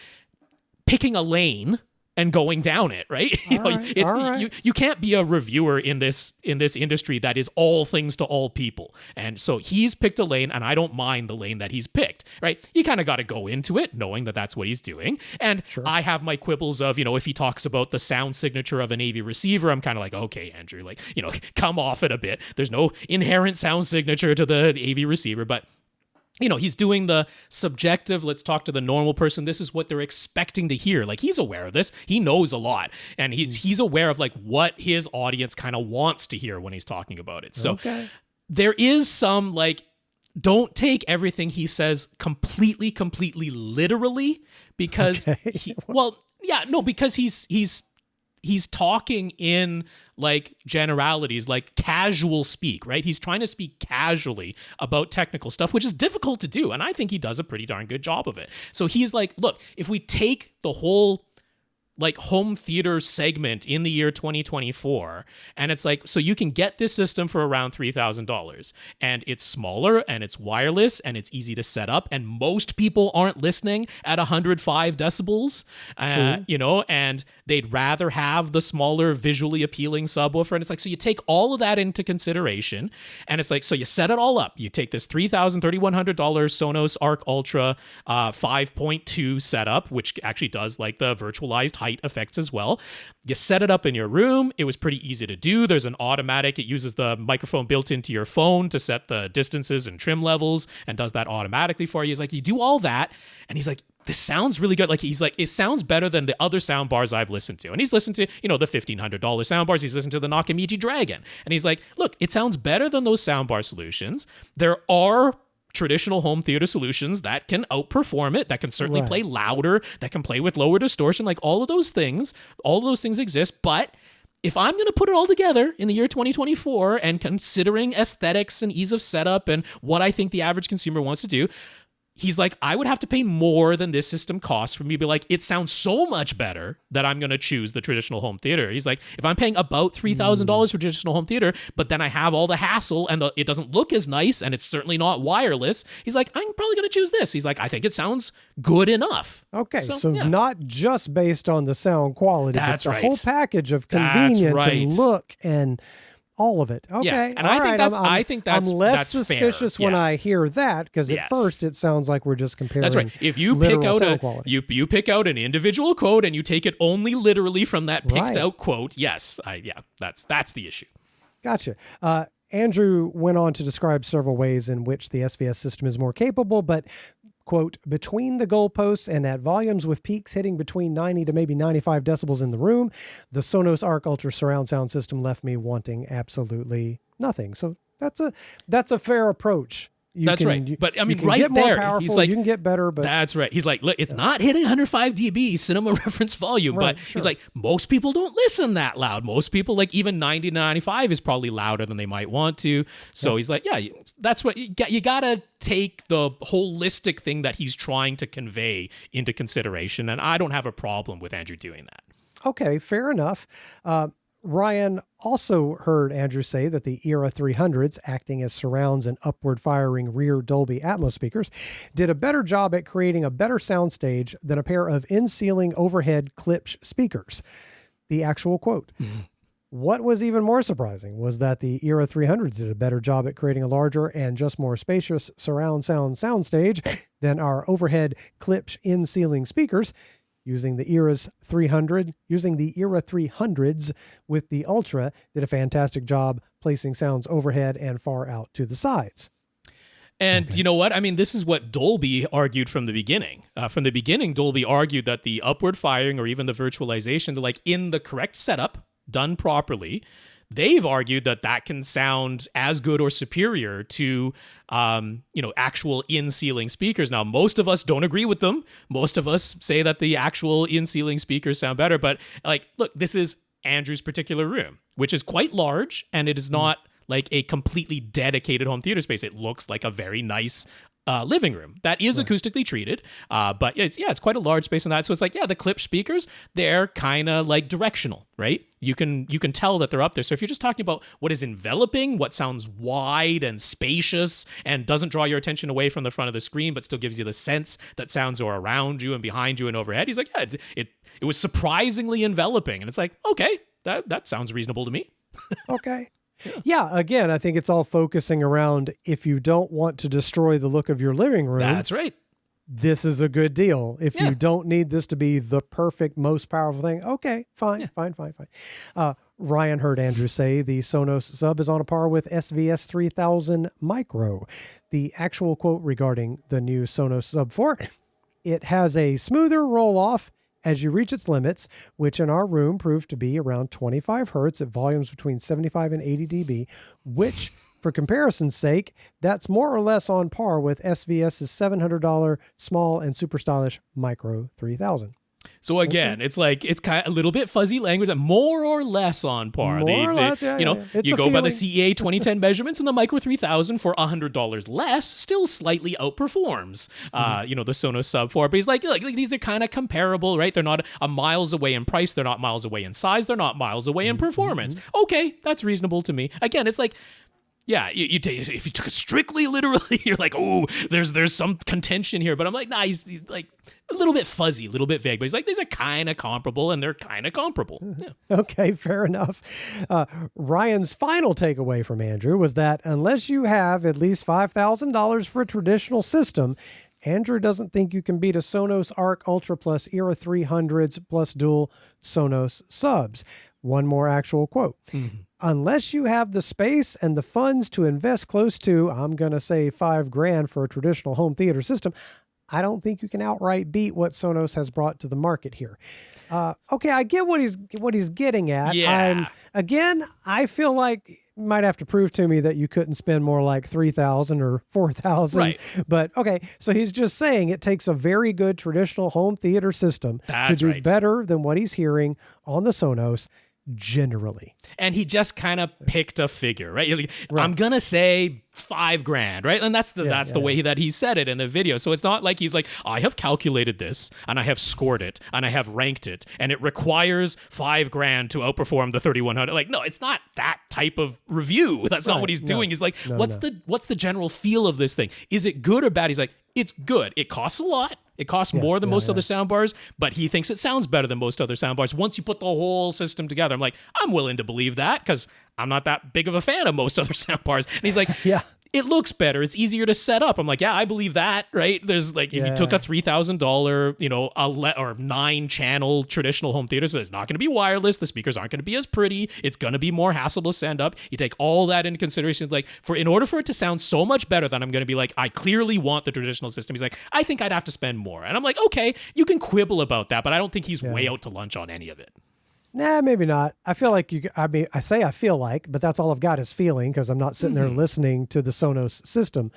picking a lane and going down it, right? You can't be a reviewer in this industry that is all things to all people. And so he's picked a lane, and I don't mind the lane that he's picked, right? You kind of got to go into it knowing that that's what he's doing. And I have my quibbles of, you know, if he talks about the sound signature of an AV receiver, I'm kind of like, okay, Andrew, like, you know, come off it a bit. There's no inherent sound signature to the AV receiver, but you know, he's doing the subjective, let's talk to the normal person. This is what they're expecting to hear. Like, he's aware of this. He knows a lot. And he's aware of like what his audience kind of wants to hear when he's talking about it. So there is some like, don't take everything he says completely literally, because because he's talking in like generalities, like casual speak, right? He's trying to speak casually about technical stuff, which is difficult to do. And I think he does a pretty darn good job of it. So he's like, look, if we take the whole like home theater segment in the year 2024, and it's like, so you can get this system for around $3,000, and it's smaller and it's wireless and it's easy to set up, and most people aren't listening at 105 decibels, you know, and they'd rather have the smaller visually appealing subwoofer. And it's like, so you take all of that into consideration, and it's like, so you set it all up. You take this $3,100 Sonos Arc Ultra 5.2 setup, which actually does like the virtualized height effects as well. You set it up in your room. It was pretty easy to do. There's an automatic. It uses the microphone built into your phone to set the distances and trim levels and does that automatically for you. He's like, you do all that. And he's like, this sounds really good. Like, he's like, it sounds better than the other sound bars I've listened to. And he's listened to, you know, the $1,500 sound bars. He's listened to the Nakamichi Dragon. And he's like, look, it sounds better than those soundbar solutions. There are traditional home theater solutions that can outperform it, that can certainly play louder, that can play with lower distortion, like all of those things exist. But if I'm going to put it all together in the year 2024 and considering aesthetics and ease of setup and what I think the average consumer wants to do, he's like, I would have to pay more than this system costs for me to be like, it sounds so much better that I'm going to choose the traditional home theater. He's like, if I'm paying about $3,000 for traditional home theater, but then I have all the hassle and it doesn't look as nice and it's certainly not wireless, he's like, I'm probably going to choose this. He's like, I think it sounds good enough. Okay, so not just based on the sound quality, but the whole package of convenience and look and All of it. Okay. Yeah. And all I think that's I'm less that's suspicious fair. when Yeah. I hear that, because at first it sounds like we're just comparing. That's right. If you pick out you pick out an individual quote and you take it only literally from that picked out quote, that's the issue. Gotcha. Andrew went on to describe several ways in which the SVS system is more capable, but quote, between the goalposts and at volumes with peaks hitting between 90 to maybe 95 decibels in the room, the Sonos Arc Ultra surround sound system left me wanting absolutely nothing. So that's a fair approach. That's right. But I mean, you can right get more there, powerful, he's like, you can get better, but that's right. He's like, look, it's not hitting 105 dB cinema reference volume, Right, but sure. he's like, most people don't listen that loud. Most people, like, even 90 to 95 is probably louder than they might want to. So he's like, yeah, that's what you gotta take the holistic thing that he's trying to convey into consideration. And I don't have a problem with Andrew doing that. Okay, fair enough. Ryan also heard Andrew say that the Era 300s, acting as surrounds and upward-firing rear Dolby Atmos speakers, did a better job at creating a better soundstage than a pair of in-ceiling overhead Klipsch speakers. The actual quote. What was even more surprising was that the Era 300s did a better job at creating a larger and just more spacious surround sound soundstage than our overhead Klipsch in-ceiling speakers. Using the Era 300s with the Ultra did a fantastic job placing sounds overhead and far out to the sides. And you know what? I mean, this is what Dolby argued from the beginning. From the beginning, Dolby argued that the upward firing or even the virtualization, they're like in the correct setup, done properly, they've argued that that can sound as good or superior to, actual in-ceiling speakers. Now, most of us don't agree with them. Most of us say that the actual in-ceiling speakers sound better. But like, look, this is Andrew's particular room, which is quite large, and it is not like a completely dedicated home theater space. It looks like a very nice living room that is acoustically treated, but it's quite a large space in that. So it's like, the Klipsch speakers, they're kind of like directional, right? You can tell that they're up there. So if you're just talking about what is enveloping, what sounds wide and spacious and doesn't draw your attention away from the front of the screen, but still gives you the sense that sounds are around you and behind you and overhead, he's like, it was surprisingly enveloping, and it's like, okay, that sounds reasonable to me. Okay. Yeah, again, I think it's all focusing around if you don't want to destroy the look of your living room. That's right. This is a good deal. If you don't need this to be the perfect, most powerful thing, okay, fine. Ryan heard Andrew say the Sonos sub is on a par with SVS 3000 Micro. The actual quote regarding the new Sonos Sub 4, it has a smoother roll-off as you reach its limits, which in our room proved to be around 25 hertz at volumes between 75 and 80 dB, which, for comparison's sake, that's more or less on par with SVS's $700 small and super stylish Micro 3000. So again, it's like, it's kind of a little bit fuzzy language, more or less on par. More or less, you go by the CEA 2010 measurements, and the Micro 3000 for $100 less still slightly outperforms, the Sonos Sub 4. But he's like these are kind of comparable, right? They're not a miles away in price. They're not miles away in size. They're not miles away in performance. Okay, that's reasonable to me. Again, it's like, if you took it strictly literally, you're like, oh, there's some contention here. But I'm like, nah, he's like a little bit fuzzy, a little bit vague. But he's like, these are kind of comparable, and they're kind of comparable. Yeah. Okay, fair enough. Ryan's final takeaway from Andrew was that unless you have at least $5,000 for a traditional system, Andrew doesn't think you can beat a Sonos Arc Ultra Plus Era 300s plus dual Sonos subs. One more actual quote. Unless you have the space and the funds to invest close to, I'm going to say $5,000 for a traditional home theater system, I don't think you can outright beat what Sonos has brought to the market here. Okay, I get what he's getting at. Yeah. I feel like you might have to prove to me that you couldn't spend more like $3,000 or $4,000. Right. But okay, so he's just saying it takes a very good traditional home theater system to do better than what he's hearing on the Sonos generally. And he just kind of picked a figure, right? I'm going to say $5,000, right? And that's the way that he said it in the video. So it's not like he's like, I have calculated this and I have scored it and I have ranked it and it requires $5,000 to outperform the 3100. Like, no, it's not that type of review. That's not what he's doing. He's like, what's the general feel of this thing? Is it good or bad? He's like, it's good. It costs a lot. It costs more than most other soundbars, but he thinks it sounds better than most other soundbars once you put the whole system together. I'm like, I'm willing to believe that because I'm not that big of a fan of most other soundbars. And he's like, it looks better. It's easier to set up. I'm like, yeah, I believe that, right? There's like, if you took a $3,000, or 9-channel traditional home theater, so it's not going to be wireless. The speakers aren't going to be as pretty. It's going to be more hassle to send up. You take all that into consideration. Like, in order for it to sound so much better, then I'm going to be like, I clearly want the traditional system. He's like, I think I'd have to spend more. And I'm like, okay, you can quibble about that, but I don't think he's way out to lunch on any of it. Nah, maybe not. I feel like I feel like, but that's all I've got is feeling because I'm not sitting there listening to the Sonos system.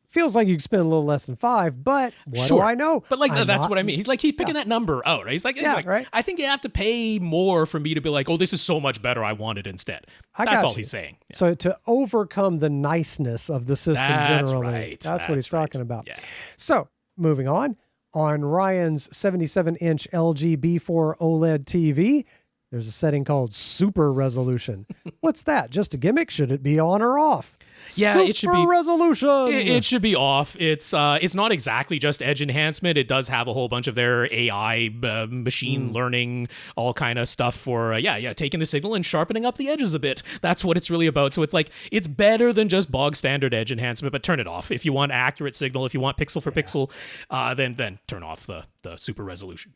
Feels like you can spend a little less than $5, but what do I know? But that's what I mean. He's picking that number out, right? He's like, right? I think you have to pay more for me to be like, oh, this is so much better. I want it instead. That's all he's saying. Yeah. So to overcome the niceness of the system generally, that's what he's talking about. Yeah. So moving on Ryan's 77-inch LG B4 OLED TV, there's a setting called Super Resolution. What's that? Just a gimmick? Should it be on or off? Yeah, it should be resolution. It should be off. It's not exactly just edge enhancement. It does have a whole bunch of their AI, machine learning, all kind of stuff for taking the signal and sharpening up the edges a bit. That's what it's really about. So it's like it's better than just bog standard edge enhancement. But turn it off if you want accurate signal. If you want pixel for pixel, then turn off the super resolution.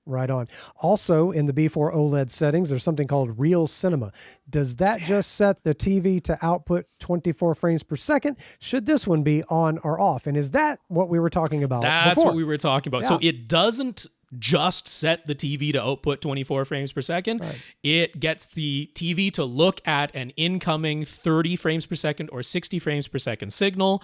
Right on. Also, in the B4 OLED settings, there's something called Real Cinema. Does that just set the TV to output 24 frames per second? Should this one be on or off? And is that what we were talking about That's before? what we were talking about. Yeah. So it doesn't just set the TV to output 24 frames per second. Right. It gets the TV to look at an incoming 30 frames per second or 60 frames per second signal,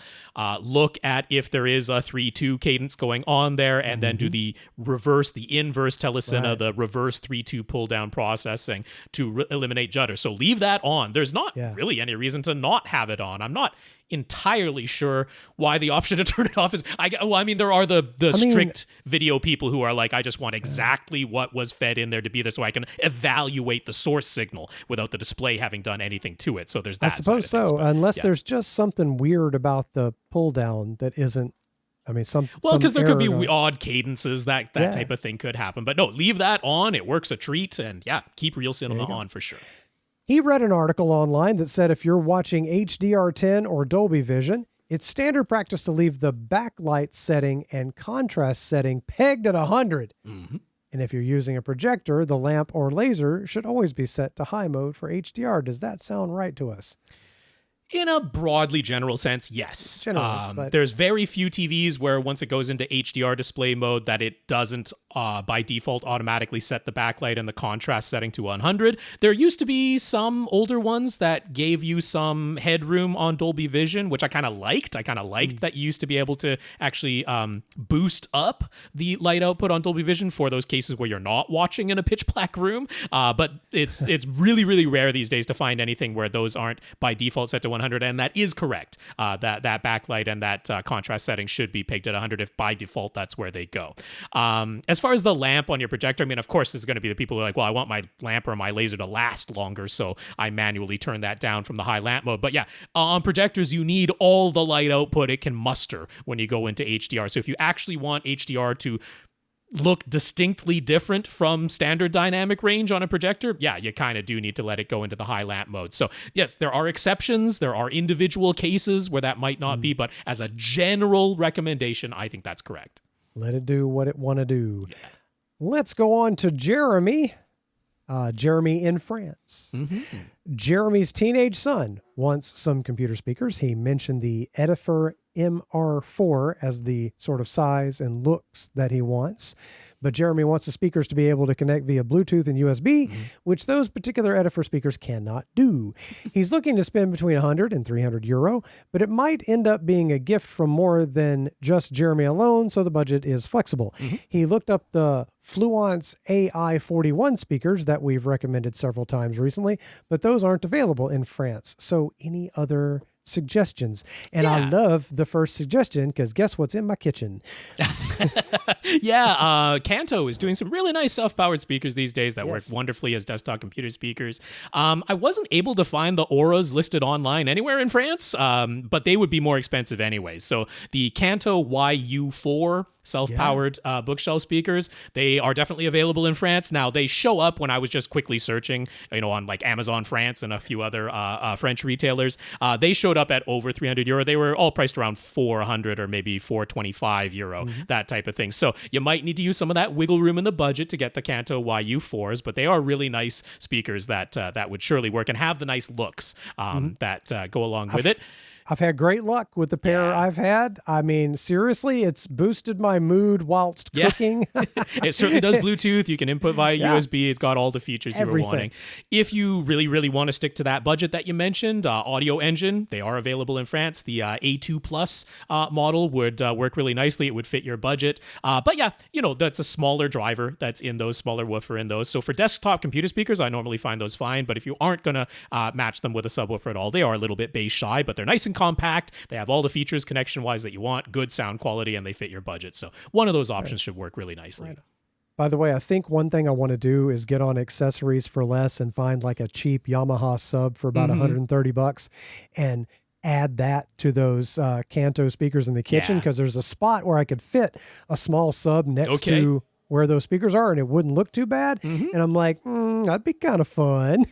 look at if there is a 3-2 cadence going on there, and then do the inverse telecine, the reverse 3-2 pull down processing to eliminate jutter. So leave that on. There's not really any reason to not have it on. I'm not entirely sure why the option to turn it off is there are the strict video people who are like, I just want exactly what was fed in there to be there so I can evaluate the source signal without the display having done anything to it. So there's that. I suppose so, but, unless there's just something weird about the pull down that isn't. Because there could be odd cadences, that type of thing could happen. But no, leave that on. It works a treat, and Keep Real Cinema on for sure. He read an article online that said if you're watching HDR10 or Dolby Vision, it's standard practice to leave the backlight setting and contrast setting pegged at 100. Mm-hmm. And if you're using a projector, the lamp or laser should always be set to high mode for HDR. Does that sound right to us? In a broadly general sense, yes. Generally, there's very few TVs where once it goes into HDR display mode that it doesn't by default automatically set the backlight and the contrast setting to 100. There used to be some older ones that gave you some headroom on Dolby Vision, which I kind of liked. That you used to be able to actually boost up the light output on Dolby Vision for those cases where you're not watching in a pitch black room. But it's really, really rare these days to find anything where those aren't by default set to 100, and that is correct. That backlight and that contrast setting should be pegged at 100 if by default that's where they go. As far as the lamp on your projector, of course, there's going to be the people who are like, well, I want my lamp or my laser to last longer, so I manually turn that down from the high lamp mode. But on projectors, you need all the light output it can muster when you go into HDR. So if you actually want HDR to look distinctly different from standard dynamic range on a projector, you kind of do need to let it go into the high lamp mode. So yes, there are exceptions. There are individual cases where that might not be, but as a general recommendation, I think that's correct. Let it do what it want to do. Yeah. Let's go on to Jeremy. Jeremy in France. Mm-hmm. Jeremy's teenage son wants some computer speakers. He mentioned the Edifer MR4 as the sort of size and looks that he wants. But Jeremy wants the speakers to be able to connect via Bluetooth and USB, which those particular Edifer speakers cannot do. He's looking to spend between 100 and 300 euro, but it might end up being a gift from more than just Jeremy alone, so the budget is flexible. Mm-hmm. He looked up the Fluence AI41 speakers that we've recommended several times recently, but those aren't available in France. So any other suggestions? And I love the first suggestion because guess what's in my kitchen? Kanto is doing some really nice self-powered speakers these days that work wonderfully as desktop computer speakers. I wasn't able to find the Auras listed online anywhere in France, but they would be more expensive anyway. So the Kanto YU4 self-powered bookshelf speakers. They are definitely available in France. Now, they show up when I was just quickly searching, on like Amazon France and a few other French retailers. They showed up at over €300. They were all priced around 400 or maybe €425, that type of thing. So you might need to use some of that wiggle room in the budget to get the Kanto YU4s, but they are really nice speakers that would surely work and have the nice looks that go along with it. I've had great luck with the pair I've had. I mean, seriously, it's boosted my mood whilst cooking. It certainly does Bluetooth. You can input via USB. It's got all the features you were wanting. If you really, really want to stick to that budget that you mentioned, Audio Engine, they are available in France. The A2 Plus model would work really nicely. It would fit your budget. But yeah, that's a smaller driver that's in those, smaller woofer in those. So for desktop computer speakers, I normally find those fine. But if you aren't going to match them with a subwoofer at all, they are a little bit bass shy, but they're nice and compact. They have all the features connection-wise that you want, good sound quality, and they fit your budget. So one of those options should work really nicely. Right. By the way, I think one thing I want to do is get on accessories for less and find like a cheap Yamaha sub for about $130 and add that to those Kanto speakers in the kitchen, because there's a spot where I could fit a small sub next to where those speakers are and it wouldn't look too bad. And I'm like, that'd be kind of fun.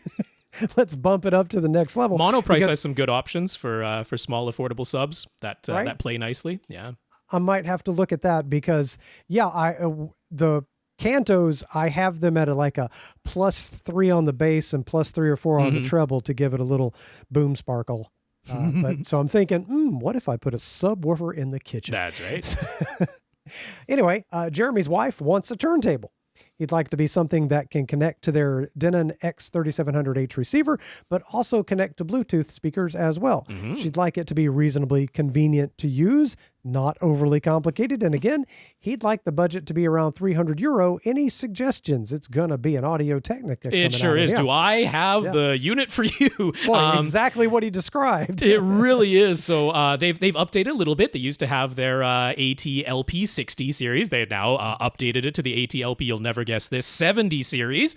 Let's bump it up to the next level. Monoprice has some good options for small, affordable subs that play nicely. Yeah, I might have to look at that because, the Kantos, I have them at like a +3 on the bass and +3 or 4 on the treble to give it a little boom sparkle. But so I'm thinking, what if I put a subwoofer in the kitchen? That's right. Anyway, Jeremy's wife wants a turntable. He'd like to be something that can connect to their Denon X3700H receiver, but also connect to Bluetooth speakers as well. She'd like it to be reasonably convenient to use, not overly complicated. And again, he'd like the budget to be around €300. Any suggestions? It's going to be an Audio-Technica. It sure is. Do I have the unit for you? Well, exactly what he described. It really is. So they've updated a little bit. They used to have their AT-LP 60 series. They have now updated it to the AT-LP, you'll never guess this, 70 series.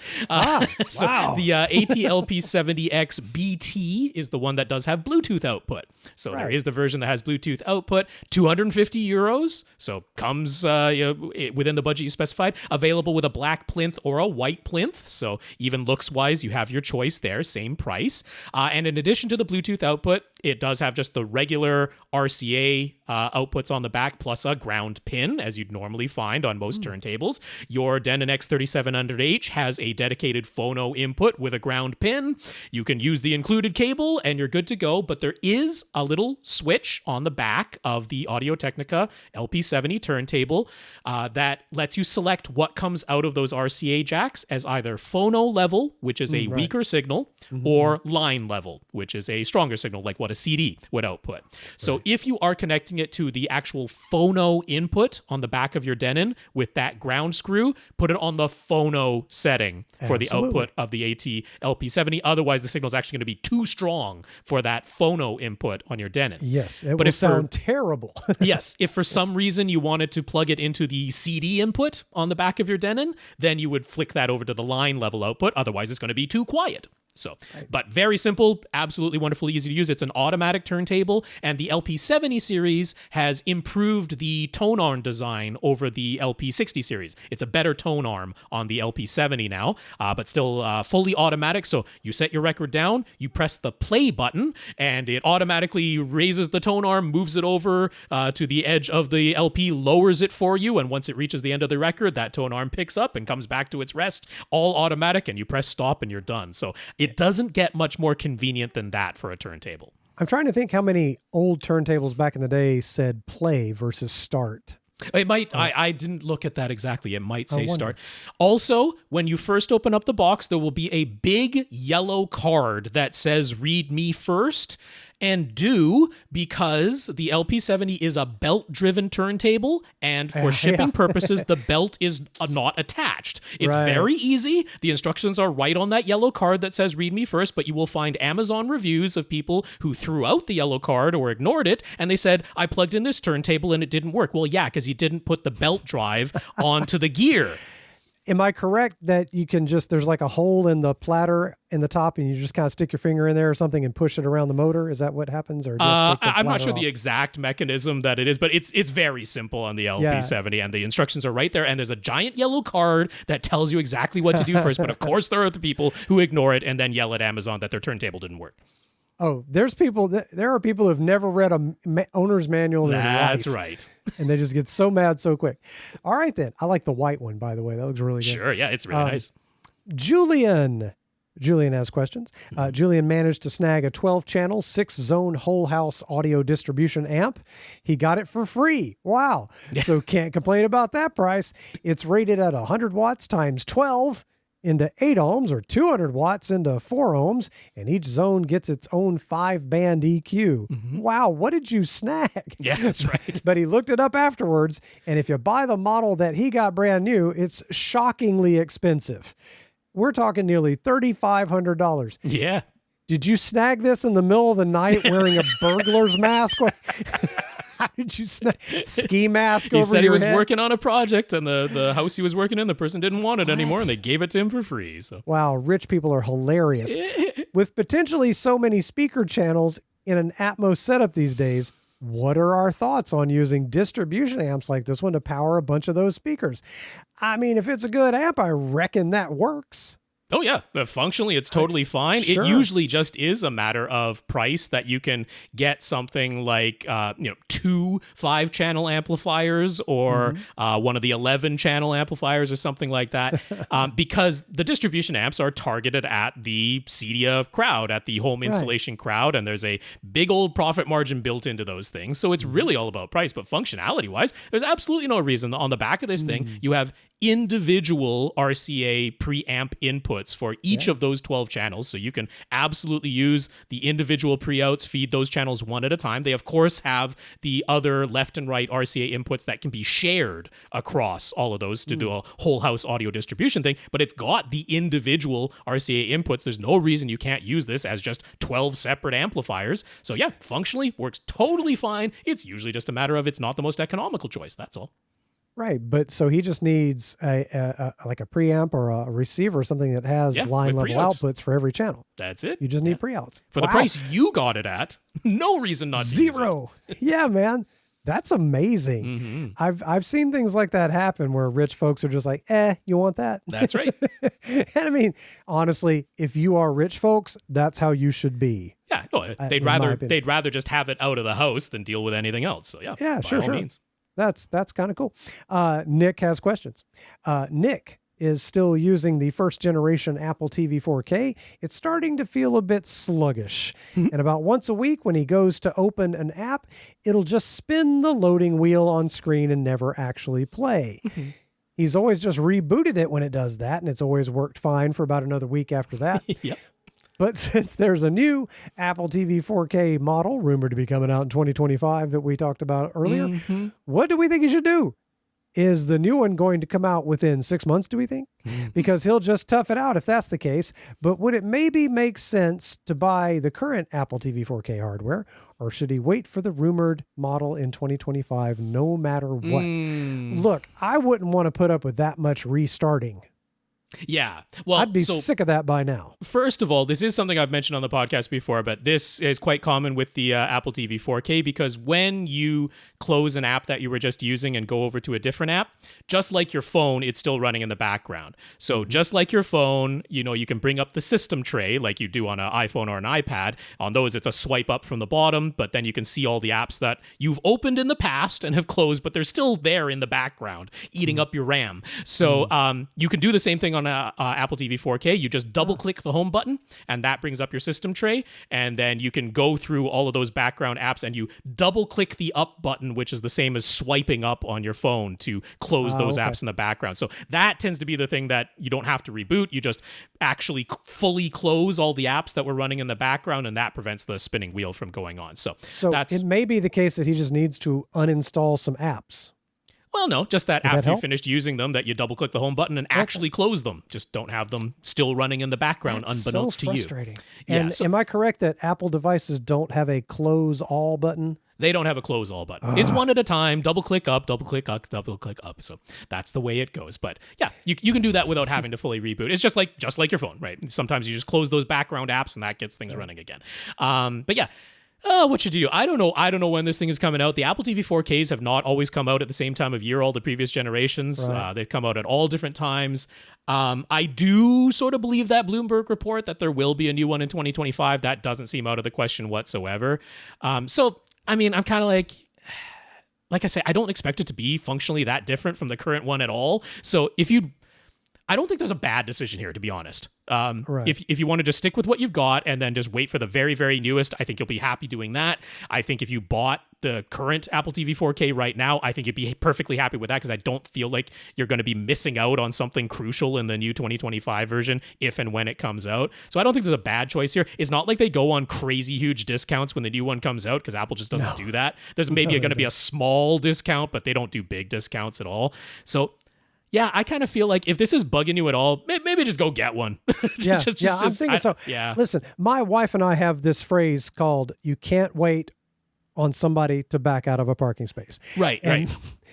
So the AT-LP 70X BT is the one that does have Bluetooth output. So there is the version that has Bluetooth output. €250, so comes within the budget you specified. Available with a black plinth or a white plinth, so even looks-wise, you have your choice there, same price. And in addition to the Bluetooth output, it does have just the regular RCA outputs on the back, plus a ground pin, as you'd normally find on most turntables. Your Denon X3700H has a dedicated phono input with a ground pin. You can use the included cable, and you're good to go, but there is a little switch on the back of the Audio-Technica LP70 turntable that lets you select what comes out of those RCA jacks as either phono level, which is a weaker signal, or line level, which is a stronger signal, like what a CD would output. So if you are connecting it to the actual phono input on the back of your Denon with that ground screw, put it on the phono setting for the output of the AT LP70. Otherwise, the signal is actually going to be too strong for that phono input on your Denon. Yes, it will sound terrible. Yes, if for some reason you wanted to plug it into the CD input on the back of your Denon, then you would flick that over to the line level output. Otherwise, it's going to be too quiet. So, but very simple, absolutely wonderful, easy to use. It's an automatic turntable, and the LP70 series has improved the tone arm design over the LP60 series. It's a better tone arm on the LP70 now, but still fully automatic. So you set your record down, you press the play button, and it automatically raises the tone arm, moves it over to the edge of the LP, lowers it for you, and once it reaches the end of the record, that tone arm picks up and comes back to its rest, all automatic, and you press stop and you're done. So it doesn't get much more convenient than that for a turntable. I'm trying to think how many old turntables back in the day said play versus start. It might, I didn't look at that exactly. It might say start. Also, when you first open up the box, there will be a big yellow card that says read me first. And because the LP70 is a belt-driven turntable, and for shipping purposes, the belt is not attached. It's very easy. The instructions are right on that yellow card that says read me first, but you will find Amazon reviews of people who threw out the yellow card or ignored it, and they said, I plugged in this turntable and it didn't work. Well, yeah, because you didn't put the belt drive onto the gear. Am I correct that you can just, there's like a hole in the platter in the top and you just kind of stick your finger in there or something and push it around the motor? Is that what happens? Or do you have to take the I'm not platter sure off? the exact mechanism that it is, but it's very simple on the LP70 and the instructions are right there. And there's a giant yellow card that tells you exactly what to do first. But of course, there are the people who ignore it and then yell at Amazon that their turntable didn't work. Oh, there are people who've never read a owner's manual in their life. That's right. And they just get so mad so quick. All right, then. I like the white one, by the way. That looks really good. Sure, yeah, it's really nice. Julian has questions. Julian managed to snag a 12-channel, 6-zone whole house audio distribution amp. He got it for free. Wow. So can't complain about that price. It's rated at 100 watts times 12 into 8 ohms or 200 watts into 4 ohms, and each zone gets its own 5-band EQ. Mm-hmm. Wow, what did you snag? Yeah, that's right. But he looked it up afterwards, and if you buy the model that he got brand new, it's shockingly expensive. We're talking nearly $3,500. Yeah. Did you snag this in the middle of the night wearing a burglar's mask? How did you snag ski mask over your head? He said he was working on a project, and the house he was working in, the person didn't want it anymore, and they gave it to him for free. So wow, rich people are hilarious. With potentially so many speaker channels in an Atmos setup these days, what are our thoughts on using distribution amps like this one to power a bunch of those speakers? I mean, if it's a good amp, I reckon that works. Oh, yeah. Functionally, it's totally fine. Sure. It usually just is a matter of price that you can get something like, 2 5-channel amplifiers or one of the 11-channel amplifiers or something like that, because the distribution amps are targeted at the Cedia crowd, at the home installation crowd, and there's a big old profit margin built into those things. So it's really all about price, but functionality-wise, there's absolutely no reason. On the back of this thing, you have individual RCA preamp inputs for each of those 12 channels. So you can absolutely use the individual pre-outs, feed those channels one at a time. They, of course, have the other left and right RCA inputs that can be shared across all of those to do a whole house audio distribution thing, but it's got the individual RCA inputs. There's no reason you can't use this as just 12 separate amplifiers. So yeah, functionally works totally fine. It's usually just a matter of it's not the most economical choice. That's all. Right, but so he just needs a preamp or a receiver or something that has line level outputs for every channel. That's it. You just need pre-outs. For the price you got it at, no reason not to Zero. use it. Yeah, man. That's amazing. I've seen things like that happen where rich folks are just like, you want that? That's right. And I mean, honestly, if you are rich folks, that's how you should be. Yeah, no, they'd rather just have it out of the house than deal with anything else. So yeah, sure. Means. That's kind of cool. Nick has questions. Nick is still using the first generation Apple TV 4K. It's starting to feel a bit sluggish. And about once a week when he goes to open an app, it'll just spin the loading wheel on screen and never actually play. He's always just rebooted it when it does that, and it's always worked fine for about another week after that. Yep. But since there's a new Apple TV 4K model rumored to be coming out in 2025 that we talked about earlier, what do we think he should do? Is the new one going to come out within 6 months, do we think? Because he'll just tough it out if that's the case. But would it maybe make sense to buy the current Apple TV 4K hardware, or should he wait for the rumored model in 2025 no matter what? Look, I wouldn't want to put up with that much restarting. Yeah. Well, I'd be sick of that by now. First of all, this is something I've mentioned on the podcast before, but this is quite common with the Apple TV 4K, because when you close an app that you were just using and go over to a different app, just like your phone, it's still running in the background. So just like your phone, you can bring up the system tray like you do on an iPhone or an iPad. On those, it's a swipe up from the bottom, but then you can see all the apps that you've opened in the past and have closed, but they're still there in the background, eating up your RAM. So you can do the same thing on Apple TV 4K. You just double click the home button and that brings up your system tray, and then you can go through all of those background apps and you double click the up button, which is the same as swiping up on your phone to close those apps in the background. So that tends to be the thing that you don't have to reboot. You just actually fully close all the apps that were running in the background, and that prevents the spinning wheel from going on. So it may be the case that he just needs to uninstall some apps. Well, no, just that after you finished using them, that you double-click the home button and actually close them. Just don't have them still running in the background, unbeknownst to you. And am I correct that Apple devices don't have a close all button? They don't have a close all button. It's one at a time, double click up, double click up, double click up. So that's the way it goes. But yeah, you can do that without having to fully reboot. It's just like your phone, right? Sometimes you just close those background apps and that gets things running again. But yeah. What should you do? I don't know when this thing is coming out. The Apple TV 4Ks have not always come out at the same time of year, all the previous generations. Right. They've come out at all different times. I do sort of believe that Bloomberg report that there will be a new one in 2025. That doesn't seem out of the question whatsoever. So, I mean, I'm kind of like I say, I don't expect it to be functionally that different from the current one at all. So I don't think there's a bad decision here, to be honest. Right. If you want to just stick with what you've got and then just wait for the very, very newest, I think you'll be happy doing that. I think if you bought the current Apple TV 4K right now, I think you'd be perfectly happy with that because I don't feel like you're going to be missing out on something crucial in the new 2025 version if and when it comes out. So I don't think there's a bad choice here. It's not like they go on crazy huge discounts when the new one comes out because Apple just doesn't do that. There's maybe going to be a small discount, but they don't do big discounts at all. So yeah, I kind of feel like if this is bugging you at all, maybe just go get one. I'm thinking so. Yeah. Listen, my wife and I have this phrase called "you can't wait on somebody to back out of a parking space." Right.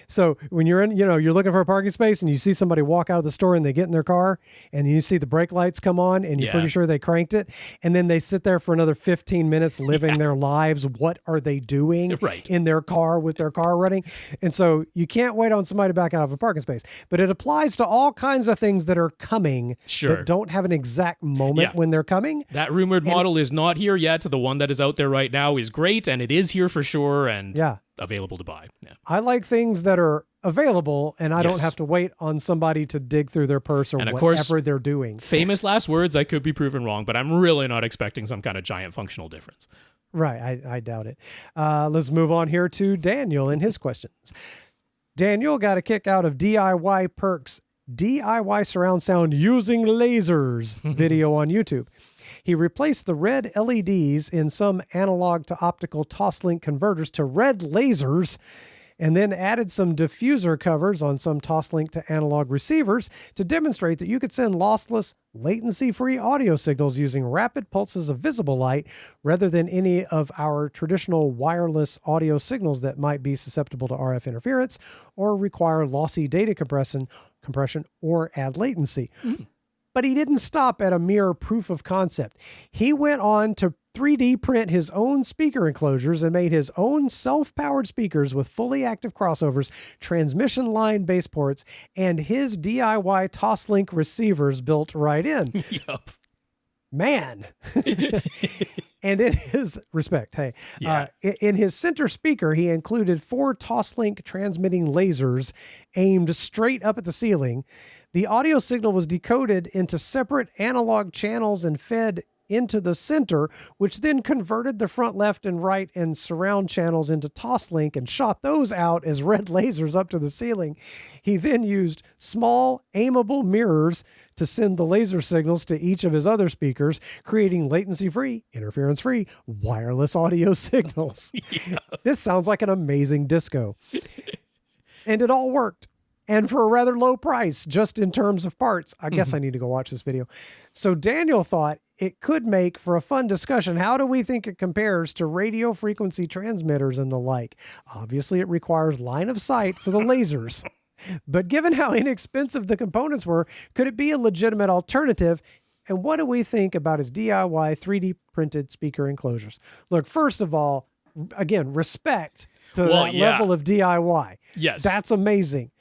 So when you're you're looking for a parking space and you see somebody walk out of the store and they get in their car and you see the brake lights come on and you're pretty sure they cranked it. And then they sit there for another 15 minutes living their lives. What are they doing in their car with their car running? And so you can't wait on somebody to back out of a parking space. But it applies to all kinds of things that are coming that don't have an exact moment when they're coming. That rumored model is not here yet. The one that is out there right now is great and it is here for sure. And available to buy. Yeah. I like things that are available and I don't have to wait on somebody to dig through their purse or and of whatever course, they're doing. Famous last words, I could be proven wrong, but I'm really not expecting some kind of giant functional difference. Right. I doubt it. Let's move on here to Daniel and his questions. Daniel got a kick out of DIY Perks DIY surround sound using lasers video on YouTube. He replaced the red LEDs in some analog to optical toslink converters to red lasers and then added some diffuser covers on some toslink to analog receivers to demonstrate that you could send lossless, latency-free audio signals using rapid pulses of visible light rather than any of our traditional wireless audio signals that might be susceptible to RF interference or require lossy data compression or add latency. But he didn't stop at a mere proof of concept. He went on to 3D print his own speaker enclosures and made his own self-powered speakers with fully active crossovers, transmission line base ports, and his DIY Toslink receivers built right in. Yup. Man. And in his respect, in his center speaker, he included 4 Toslink transmitting lasers aimed straight up at the ceiling. The audio signal was decoded into separate analog channels and fed into the center, which then converted the front, left, and right and surround channels into Toslink and shot those out as red lasers up to the ceiling. He then used small, aimable mirrors to send the laser signals to each of his other speakers, creating latency-free, interference-free, wireless audio signals. This sounds like an amazing disco. And it all worked. And for a rather low price, just in terms of parts. I guess I need to go watch this video. So Daniel thought it could make for a fun discussion. How do we think it compares to radio frequency transmitters and the like? Obviously, it requires line of sight for the lasers. But given how inexpensive the components were, could it be a legitimate alternative? And what do we think about his DIY 3D printed speaker enclosures? Look, first of all, again, respect to that level of DIY. Yes. That's amazing.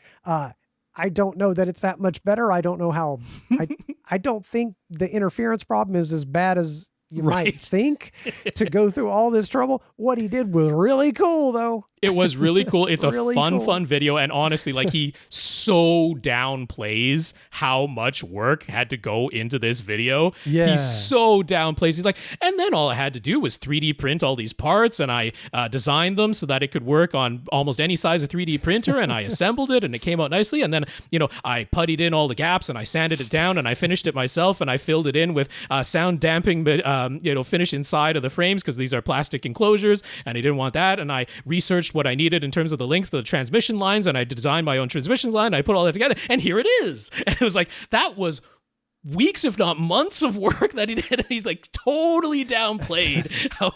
I don't know that it's that much better. I don't know how. I don't think the interference problem is as bad as you might think to go through all this trouble. What he did was really cool, though. It was really cool. It's really a fun video. And honestly, like he so downplays how much work had to go into this video. Yeah. He so downplays. He's like, and then all I had to do was 3D print all these parts and I designed them so that it could work on almost any size of 3D printer and I assembled it and it came out nicely. And then, I puttied in all the gaps and I sanded it down and I finished it myself and I filled it in with sound damping, finish inside of the frames because these are plastic enclosures and I didn't want that. And I researched what I needed in terms of the length of the transmission lines and I designed my own transmission line. I put all that together and here it is. And it was like, that was weeks, if not months of work that he did. And he's like totally downplayed how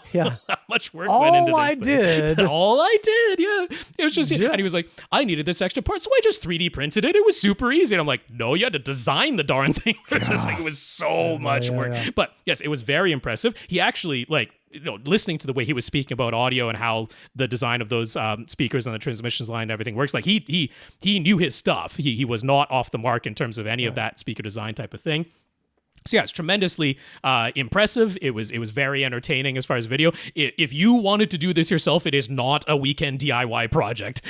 much work went into this thing. All I did, yeah. It was just, and he was like, I needed this extra part, so I just 3D printed it. It was super easy. And I'm like, no, you had to design the darn thing. It was so much work. Yeah. But yes, it was very impressive. He actually, like, listening to the way he was speaking about audio and how the design of those speakers and the transmissions line and everything works, like he knew his stuff. He was not off the mark in terms of any of that speaker design type of thing. So yeah, it's tremendously impressive. It was very entertaining as far as video. If you wanted to do this yourself, it is not a weekend DIY project.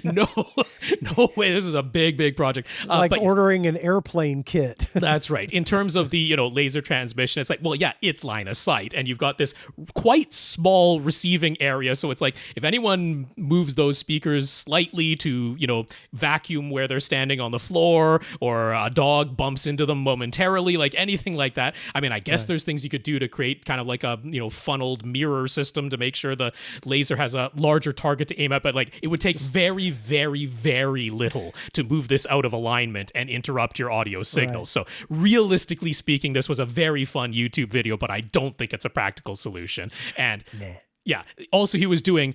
No way. This is a big project. Like ordering an airplane kit. That's right. In terms of the laser transmission, it's like, well, yeah, it's line of sight, and you've got this quite small receiving area. So it's like if anyone moves those speakers slightly to vacuum where they're standing on the floor, or a dog bumps into them momentarily. Like anything like that. I mean, I guess there's things you could do to create kind of like a funneled mirror system to make sure the laser has a larger target to aim at, but like it would take very, very, very little to move this out of alignment and interrupt your audio signal. Right. So realistically speaking, this was a very fun YouTube video, but I don't think it's a practical solution. And also he was doing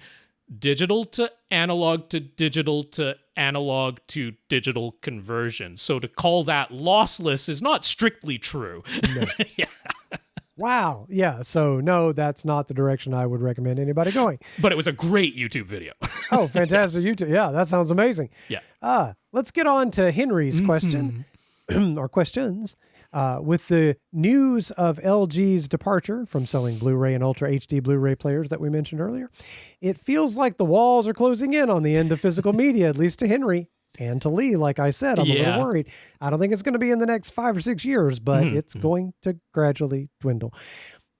digital to analog to digital to analog to digital conversion. So to call that lossless is not strictly true. No. Wow. Yeah. So no, that's not the direction I would recommend anybody going. But it was a great YouTube video. Oh, fantastic. YouTube. Yeah, that sounds amazing. Yeah. Let's get on to Henry's question or questions. With the news of LG's departure from selling Blu-ray and Ultra HD Blu-ray players that we mentioned earlier, it feels like the walls are closing in on the end of physical media, at least to Henry and to Lee. Like I said, I'm a little worried. I don't think it's going to be in the next 5 or 6 years, but it's going to gradually dwindle.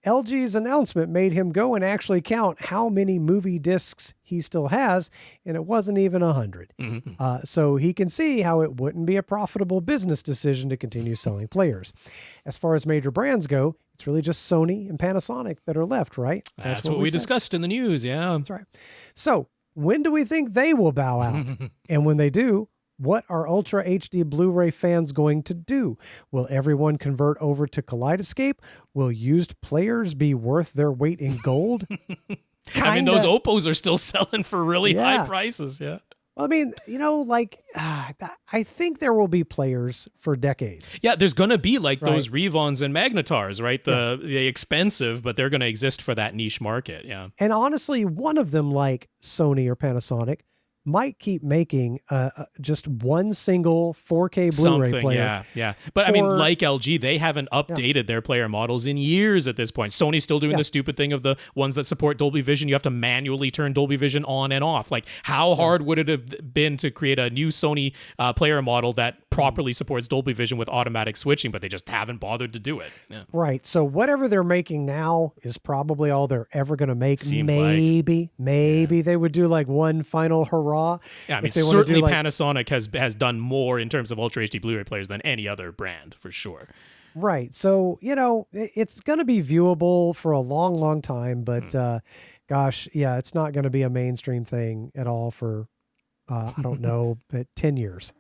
LG's announcement made him go and actually count how many movie discs he still has, and it wasn't even 100. So he can see how it wouldn't be a profitable business decision to continue selling players. As far as major brands go, it's really just Sony and Panasonic that are left, right? That's what we discussed in the news, yeah. That's right. So when do we think they will bow out? And when they do, what are Ultra HD Blu-ray fans going to do? Will everyone convert over to Kaleidescape? Will used players be worth their weight in gold? I mean, those Oppos are still selling for really high prices, yeah. Well, I mean, I think there will be players for decades. Yeah, there's going to be those Revons and Magnetars, right? The expensive, but they're going to exist for that niche market, yeah. And honestly, one of them, like Sony or Panasonic, might keep making just one single 4K Blu-ray player. Yeah. But I mean, like LG, they haven't updated their player models in years at this point. Sony's still doing the stupid thing of the ones that support Dolby Vision. You have to manually turn Dolby Vision on and off. Like, how hard would it have been to create a new Sony player model that properly supports Dolby Vision with automatic switching, but they just haven't bothered to do it. Yeah. Right. So whatever they're making now is probably all they're ever going to make. Maybe they would do like one final hurrah. Yeah, I mean, certainly Panasonic has done more in terms of Ultra HD Blu-ray players than any other brand, for sure. Right. So, it's going to be viewable for a long, long time, but it's not going to be a mainstream thing at all for, I don't know, but 10 years.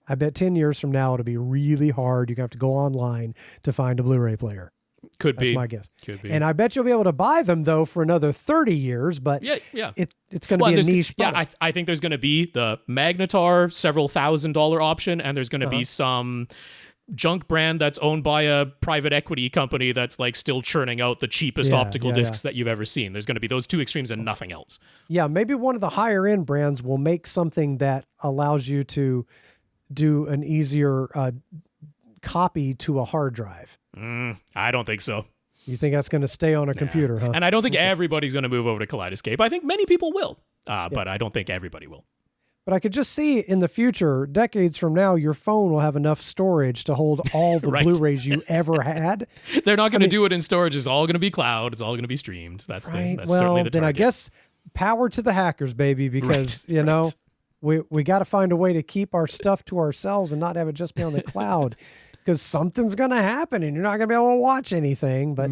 I bet 10 years from now, it'll be really hard. You're going to have to go online to find a Blu-ray player. That's my guess. Could be. And I bet you'll be able to buy them, though, for another 30 years, but it's going to be a niche product. Yeah, I think there's going to be the Magnetar several $1,000 option, and there's going to be some junk brand that's owned by a private equity company that's like still churning out the cheapest optical discs that you've ever seen. There's going to be those two extremes and nothing else. Yeah, maybe one of the higher end brands will make something that allows you to do an easier copy to a hard drive. I don't think so. You think that's going to stay on a computer, huh? And I don't think everybody's going to move over to Kaleidescape. I think many people will, but I don't think everybody will. But I could just see in the future, decades from now, your phone will have enough storage to hold all the Blu-rays you ever had. They're not going to do it in storage. It's all going to be cloud. It's all going to be streamed. That's certainly the target. Then I guess power to the hackers, baby, because, we got to find a way to keep our stuff to ourselves and not have it just be on the cloud. Because something's going to happen and you're not going to be able to watch anything. But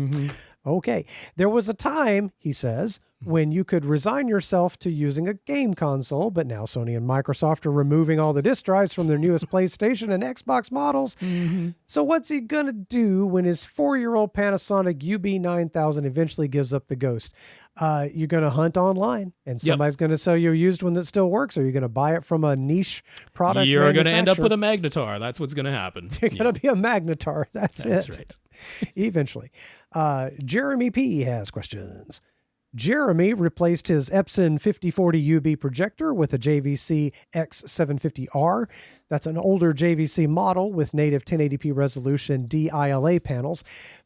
okay. There was a time, he says, when you could resign yourself to using a game console, but now Sony and Microsoft are removing all the disk drives from their newest PlayStation and Xbox models. Mm-hmm. So what's he going to do when his 4-year-old Panasonic UB9000 eventually gives up the ghost? You're going to hunt online, and somebody's going to sell you a used one that still works, or you're going to buy it from a niche product You're going to end up with a Magnetar. That's what's going to happen. You're going to be a Magnetar. That's it. That's right. Eventually. Jeremy P. has questions. Jeremy replaced his Epson 5040 UB projector with a JVC X750R. That's an older JVC model with native 1080p resolution DILA panels,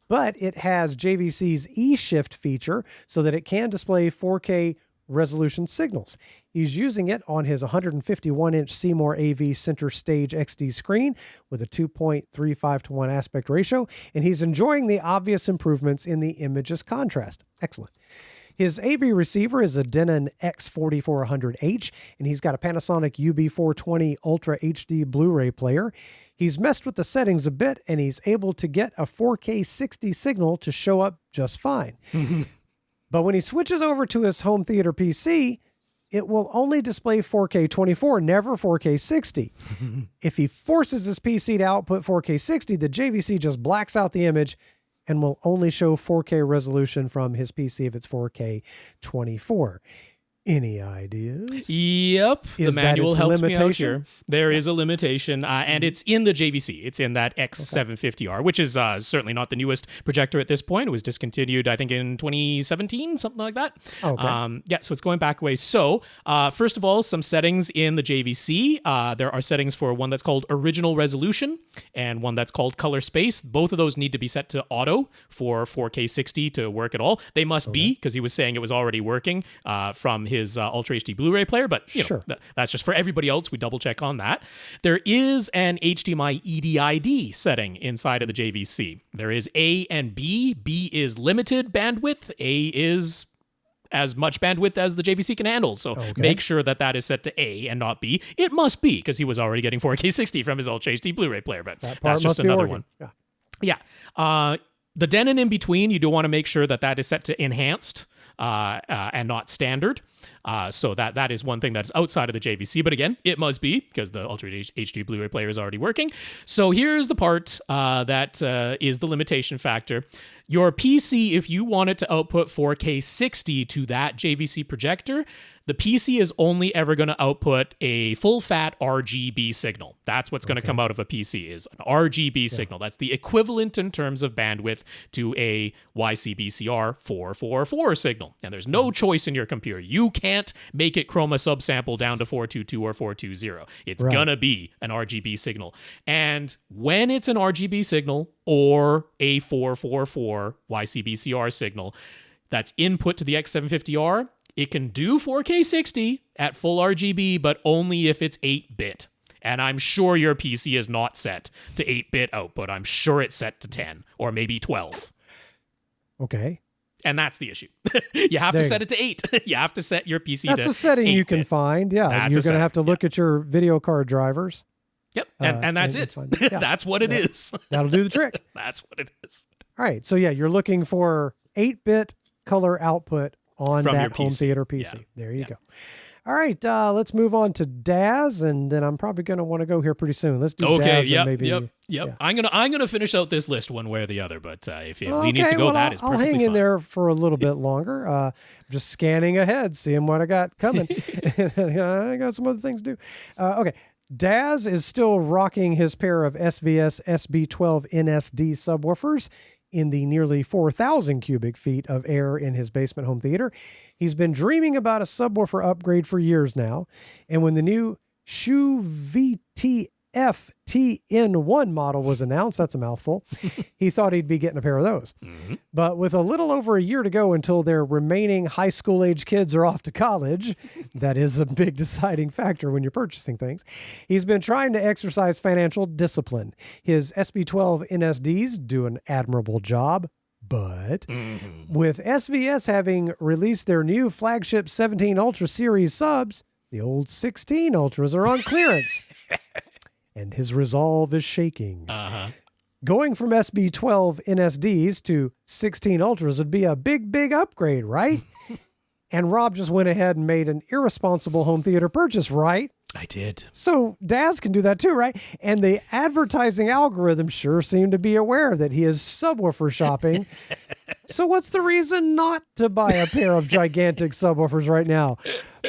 but it has JVC's eShift feature so that it can display 4K resolution signals. He's using it on his 151-inch Seymour AV Center Stage XD screen with a 2.35:1 aspect ratio, and he's enjoying the obvious improvements in the image's contrast. Excellent. His AV receiver is a Denon X4400H, and he's got a Panasonic UB420 Ultra HD Blu-ray player. He's messed with the settings a bit, and he's able to get a 4K 60 signal to show up just fine. But when he switches over to his home theater PC, it will only display 4K 24, never 4K 60. If he forces his PC to output 4K 60, the JVC just blacks out the image and will only show 4K resolution from his PC if it's 4K 24. Any ideas? Yep. The manual helps me out here. There is a limitation, and it's in the JVC. It's in that X750R, which is certainly not the newest projector at this point. It was discontinued, I think, in 2017, something like that. Okay. So it's going back a ways. So, first of all, some settings in the JVC. There are settings for one that's called original resolution and one that's called color space. Both of those need to be set to auto for 4K 60 to work at all. They must be, because he was saying it was already working from his Ultra HD Blu-ray player, but you know, that's just for everybody else. We double check on that. There is an HDMI EDID setting inside of the JVC. There is A and B. B is limited bandwidth. A is as much bandwidth as the JVC can handle. So make sure that that is set to A and not B. It must be, because he was already getting 4K 60 from his Ultra HD Blu-ray player, but that's just another one. Yeah. The Denon in between, you do want to make sure that that is set to enhanced and not standard. So that is one thing that's outside of the JVC. But again, it must be, because the Ultra HD Blu-ray player is already working. So here's the part that is the limitation factor. Your PC, if you want it to output 4K 60 to that JVC projector, the PC is only ever going to output a full-fat RGB signal. That's what's going to come out of a PC, is an RGB signal. That's the equivalent in terms of bandwidth to a YCBCR 444 signal. And there's no choice in your computer. You can't make it Chroma subsample down to 422 or 420. It's going to be an RGB signal. And when it's an RGB signal or a 444 YCBCR signal that's input to the X750R, it can do 4K 60 at full RGB, but only if it's 8-bit. And I'm sure your PC is not set to 8-bit output. I'm sure it's set to 10 or maybe 12. Okay. And that's the issue. You have to set it to 8. You have to set your PC to 8-bit. That's a setting you can find. Yeah. That's you're going to have to look at your video card drivers. Yep. And that's it. That's what it is. That'll do the trick. That's what it is. All right. So, you're looking for 8-bit color output on from that home theater PC. There you go. All right, let's move on to Dazz, and then I'm probably going to want to go here pretty soon. Let's do Dazz. Yep. Yeah. I'm gonna finish out this list one way or the other, but if Lee needs to go, that is perfectly fine. I'll hang in there for a little bit longer. Just scanning ahead, seeing what I got coming. I got some other things to do. Okay. Dazz is still rocking his pair of SVS SB-3000 NSD subwoofers in the nearly 4,000 cubic feet of air in his basement home theater. He's been dreaming about a subwoofer upgrade for years now, and when the new Shu VTF-TN1 model was announced, that's a mouthful, he thought he'd be getting a pair of those. Mm-hmm. But with a little over a year to go until their remaining high school age kids are off to college, that is a big deciding factor when you're purchasing things, he's been trying to exercise financial discipline. His SB-12 NSDs do an admirable job, but with SVS having released their new flagship 17 Ultra series subs, the old 16 Ultras are on clearance. And his resolve is shaking. Going from SB-12 NSDs to 16 Ultras would be a big, big upgrade, right? And Rob just went ahead and made an irresponsible home theater purchase, right? I did. So Dazz can do that too, right? And the advertising algorithm sure seemed to be aware that he is subwoofer shopping. So what's the reason not to buy a pair of gigantic subwoofers right now?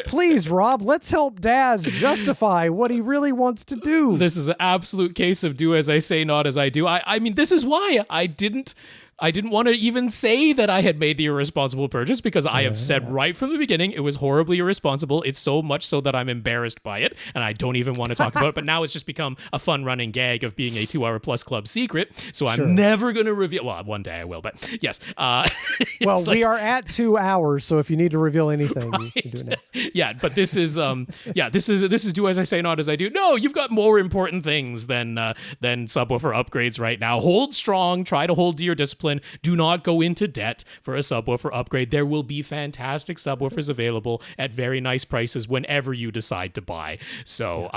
Please, Rob, let's help Dazz justify what he really wants to do. This is an absolute case of do as I say, not as I do. I mean, this is why I didn't want to even say that I had made the irresponsible purchase, because I have said right from the beginning it was horribly irresponsible. It's so much so that I'm embarrassed by it, and I don't even want to talk about it. But now it's just become a fun running gag of being a 2 hour plus club secret. So I'm never going to reveal. Well, one day I will, but yes. Well, we are at 2 hours, so if you need to reveal anything, you can do it now. Yeah, but this is this is do as I say, not as I do. No, you've got more important things than subwoofer upgrades right now. Hold strong. Try to hold to your discipline. Do not go into debt for a subwoofer upgrade. There will be fantastic subwoofers available at very nice prices whenever you decide to buy. So,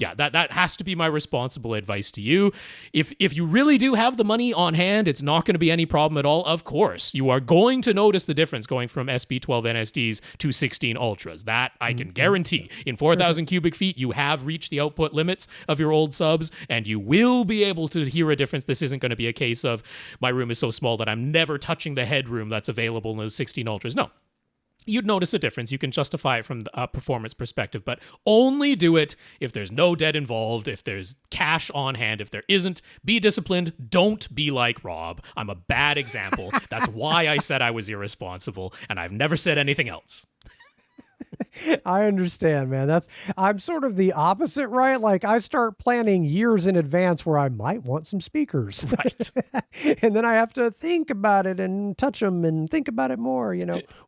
that has to be my responsible advice to you. If you really do have the money on hand, it's not going to be any problem at all. Of course, you are going to notice the difference going from SB12 NSDs to 16 Ultras. That I can guarantee. In 4,000 cubic feet, you have reached the output limits of your old subs, and you will be able to hear a difference. This isn't going to be a case of my room is so small that I'm never touching the headroom that's available in those 16 Ultras. No. You'd notice a difference. You can justify it from the performance perspective, but only do it if there's no debt involved, if there's cash on hand. If there isn't, be disciplined. Don't be like Rob. I'm a bad example. That's why I said I was irresponsible, and I've never said anything else. I understand, man. I'm sort of the opposite, right? Like I start planning years in advance where I might want some speakers. Right. And then I have to think about it and touch them and think about it more,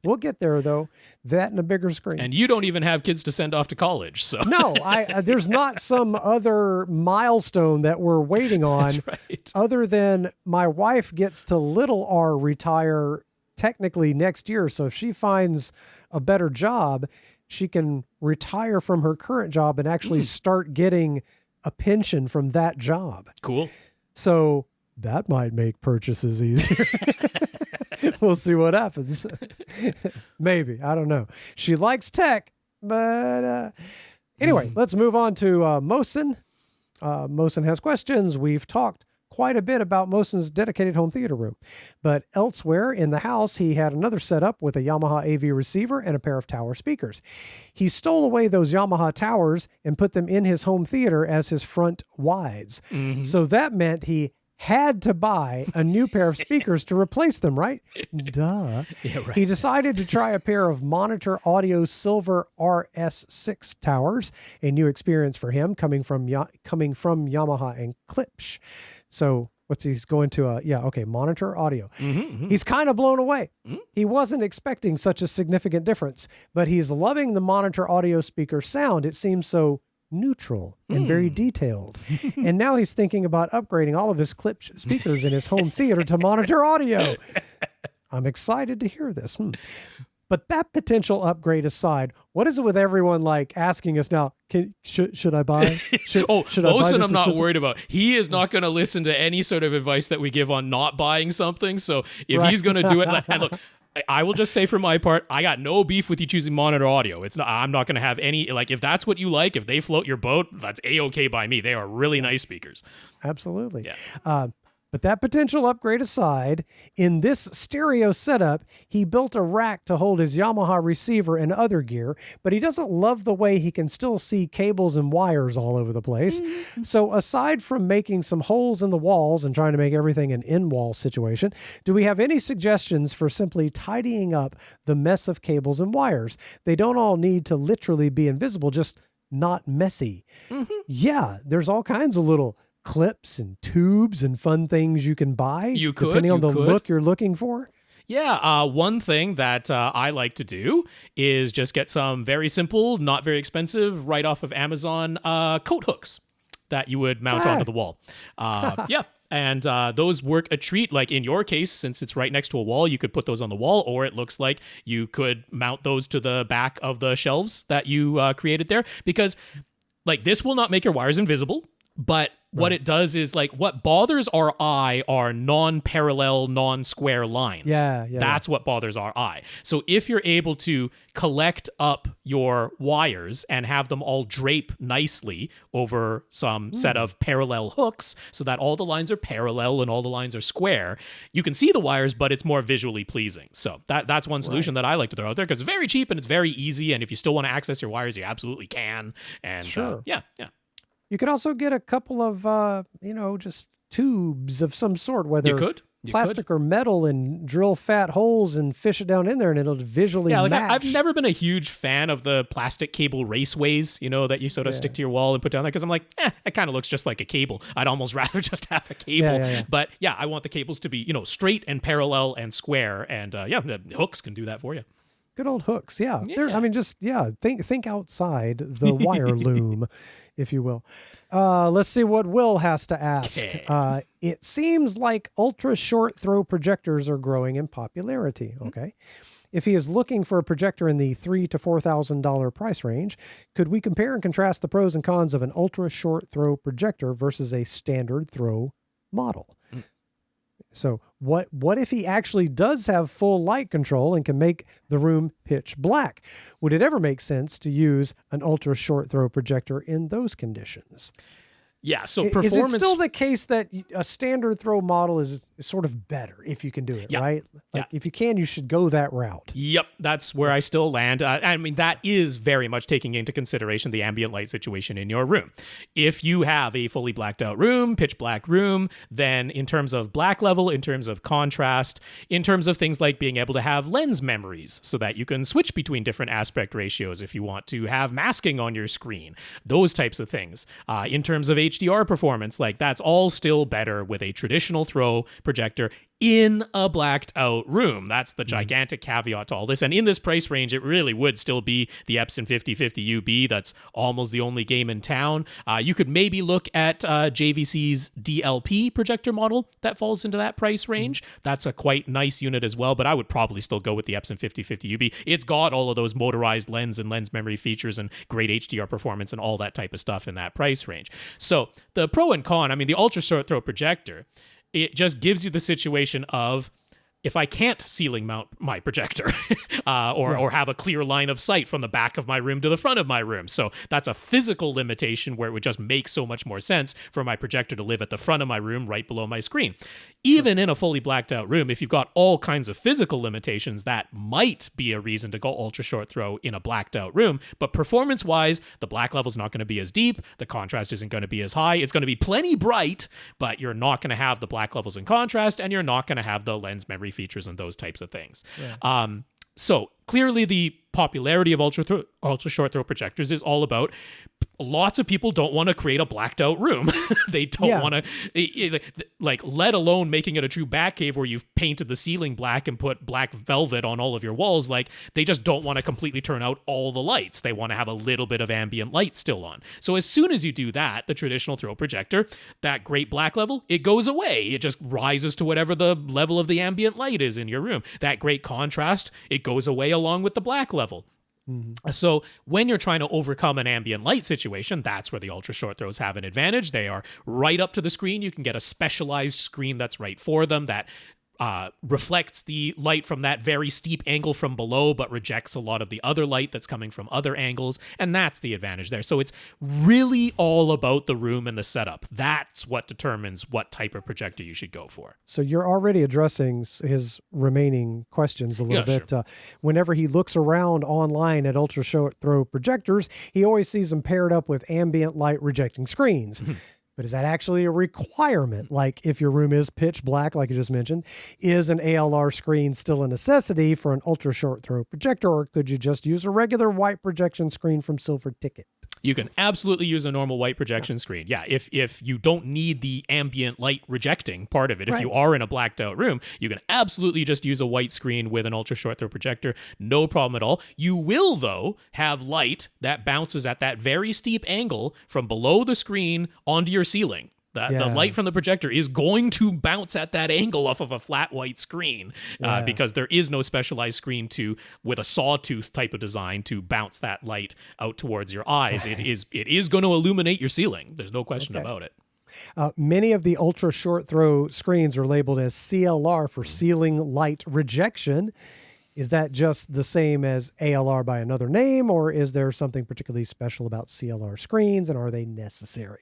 We'll get there though. That and a bigger screen. And you don't even have kids to send off to college, so. No, there's not some other milestone that we're waiting on. That's right. Other than my wife gets to little R retire technically next year. So if she finds a better job, she can retire from her current job and actually start getting a pension from that job. Cool. So that might make purchases easier. We'll see what happens. Maybe. I don't know. She likes tech, but anyway, let's move on to Mohsen. Mohsen has questions. We've talked quite a bit about Mohsen's dedicated home theater room. But elsewhere in the house, he had another setup with a Yamaha AV receiver and a pair of tower speakers. He stole away those Yamaha towers and put them in his home theater as his front wides. Mm-hmm. So that meant he had to buy a new pair of speakers to replace them, right? Duh. Yeah, right. He decided to try a pair of Monitor Audio Silver RS6 towers, a new experience for him coming from Yamaha and Klipsch. So he's going to Monitor Audio. Mm-hmm, mm-hmm. He's kind of blown away. Mm-hmm. He wasn't expecting such a significant difference, but he's loving the Monitor Audio speaker sound. It seems so neutral and very detailed. And now he's thinking about upgrading all of his Klipsch speakers in his home theater to Monitor Audio. I'm excited to hear this. But that potential upgrade aside, what is it with everyone like asking us now, should I buy? Should I buy Mohsen, this I'm not worried about. He is not going to listen to any sort of advice that we give on not buying something. So if he's going to do it, and look, I will just say for my part, I got no beef with you choosing Monitor Audio. I'm not going to have any, if that's what you like, if they float your boat, that's A-okay by me. They are really nice speakers. Absolutely. Yeah. But that potential upgrade aside, in this stereo setup, he built a rack to hold his Yamaha receiver and other gear, but he doesn't love the way he can still see cables and wires all over the place. Mm-hmm. So aside from making some holes in the walls and trying to make everything an in-wall situation, do we have any suggestions for simply tidying up the mess of cables and wires? They don't all need to literally be invisible, just not messy. Mm-hmm. Yeah, there's all kinds of little clips and tubes and fun things you can buy depending on the look you're looking for. Yeah, one thing that I like to do is just get some very simple, not very expensive, right off of Amazon coat hooks that you would mount onto the wall. Yeah, and those work a treat. Like in your case, since it's right next to a wall, you could put those on the wall, or it looks like you could mount those to the back of the shelves that you created there. Because this will not make your wires invisible. But what it does is, like, what bothers our eye are non-parallel, non-square lines. That's what bothers our eye. So if you're able to collect up your wires and have them all drape nicely over some set of parallel hooks so that all the lines are parallel and all the lines are square, you can see the wires, but it's more visually pleasing. So that's one solution that I like to throw out there, because it's very cheap and it's very easy. And if you still want to access your wires, you absolutely can. And yeah. You could also get a couple of, just tubes of some sort, whether plastic or metal, and drill fat holes and fish it down in there, and it'll visually match. I've never been a huge fan of the plastic cable raceways, that you sort of stick to your wall and put down there, because I'm like, it kind of looks just like a cable. I'd almost rather just have a cable. But I want the cables to be, straight and parallel and square, and the hooks can do that for you. Good old hooks, yeah. Think outside the wire loom, if you will. Let's see what Will has to ask. Okay. It seems like ultra short throw projectors are growing in popularity. Okay. If he is looking for a projector in the $3,000 to $4,000 price range, could we compare and contrast the pros and cons of an ultra short throw projector versus a standard throw model? So what if he actually does have full light control and can make the room pitch black? Would it ever make sense to use an ultra short throw projector in those conditions? Yeah, so performance... Is it still the case that a standard throw model is sort of better if you can do it, right? If you can, you should go that route. Yep, that's where I still land. I mean, that is very much taking into consideration the ambient light situation in your room. If you have a fully blacked out room, pitch black room, then in terms of black level, in terms of contrast, in terms of things like being able to have lens memories so that you can switch between different aspect ratios if you want to have masking on your screen, those types of things. In terms of HDR performance, like, that's all still better with a traditional throw projector in a blacked out room. That's the gigantic caveat to all this. And in this price range, it really would still be the Epson 5050 UB. That's almost the only game in town. You could maybe look at JVC's DLP projector model that falls into that price range. That's a quite nice unit as well, but I would probably still go with the Epson 5050 UB. It's got all of those motorized lens and lens memory features and great HDR performance and all that type of stuff in that price range. So the pro and con, I mean, the ultra short throw projector, it just gives you the situation of, if I can't ceiling mount my projector or have a clear line of sight from the back of my room to the front of my room. So that's a physical limitation where it would just make so much more sense for my projector to live at the front of my room right below my screen. Even in a fully blacked out room, if you've got all kinds of physical limitations, that might be a reason to go ultra short throw in a blacked out room. But performance wise, the black level is not going to be as deep. The contrast isn't going to be as high. It's going to be plenty bright, but you're not going to have the black levels in contrast, and you're not going to have the lens memory features and those types of things. So clearly the popularity of ultra short throw projectors is all about lots of people don't want to create a blacked out room. They don't want to, like, let alone making it a true bat cave where you've painted the ceiling black and put black velvet on all of your walls. Like, they just don't want to completely turn out all the lights. They want to have a little bit of ambient light still on. So as soon as you do that, the traditional throw projector, that great black level, it goes away. It just rises to whatever the level of the ambient light is in your room. That great contrast, it goes away along with the black level. So when you're trying to overcome an ambient light situation, that's where the ultra short throws have an advantage. They are right up to the screen. You can get a specialized screen that's right for them, that reflects the light from that very steep angle from below, but rejects a lot of the other light that's coming from other angles. And that's the advantage there. So it's really all about the room and the setup. That's what determines what type of projector you should go for. So you're already addressing his remaining questions a little bit. Sure. Whenever he looks around online at ultra short throw projectors, he always sees them paired up with ambient light rejecting screens. But is that actually a requirement? Like, if your room is pitch black, like you just mentioned, is an ALR screen still a necessity for an ultra short throw projector, or could you just use a regular white projection screen from Silver Ticket? You can absolutely use a normal white projection screen. Yeah, if you don't need the ambient light rejecting part of it, if you are in a blacked out room, you can absolutely just use a white screen with an ultra short throw projector. No problem at all. You will, though, have light that bounces at that very steep angle from below the screen onto your ceiling. The light from the projector is going to bounce at that angle off of a flat white screen because there is no specialized screen with a sawtooth type of design to bounce that light out towards your eyes. It is going to illuminate your ceiling. There's no question about it. Many of the ultra short throw screens are labeled as CLR for ceiling light rejection. Is that just the same as ALR by another name, or is there something particularly special about CLR screens, and are they necessary?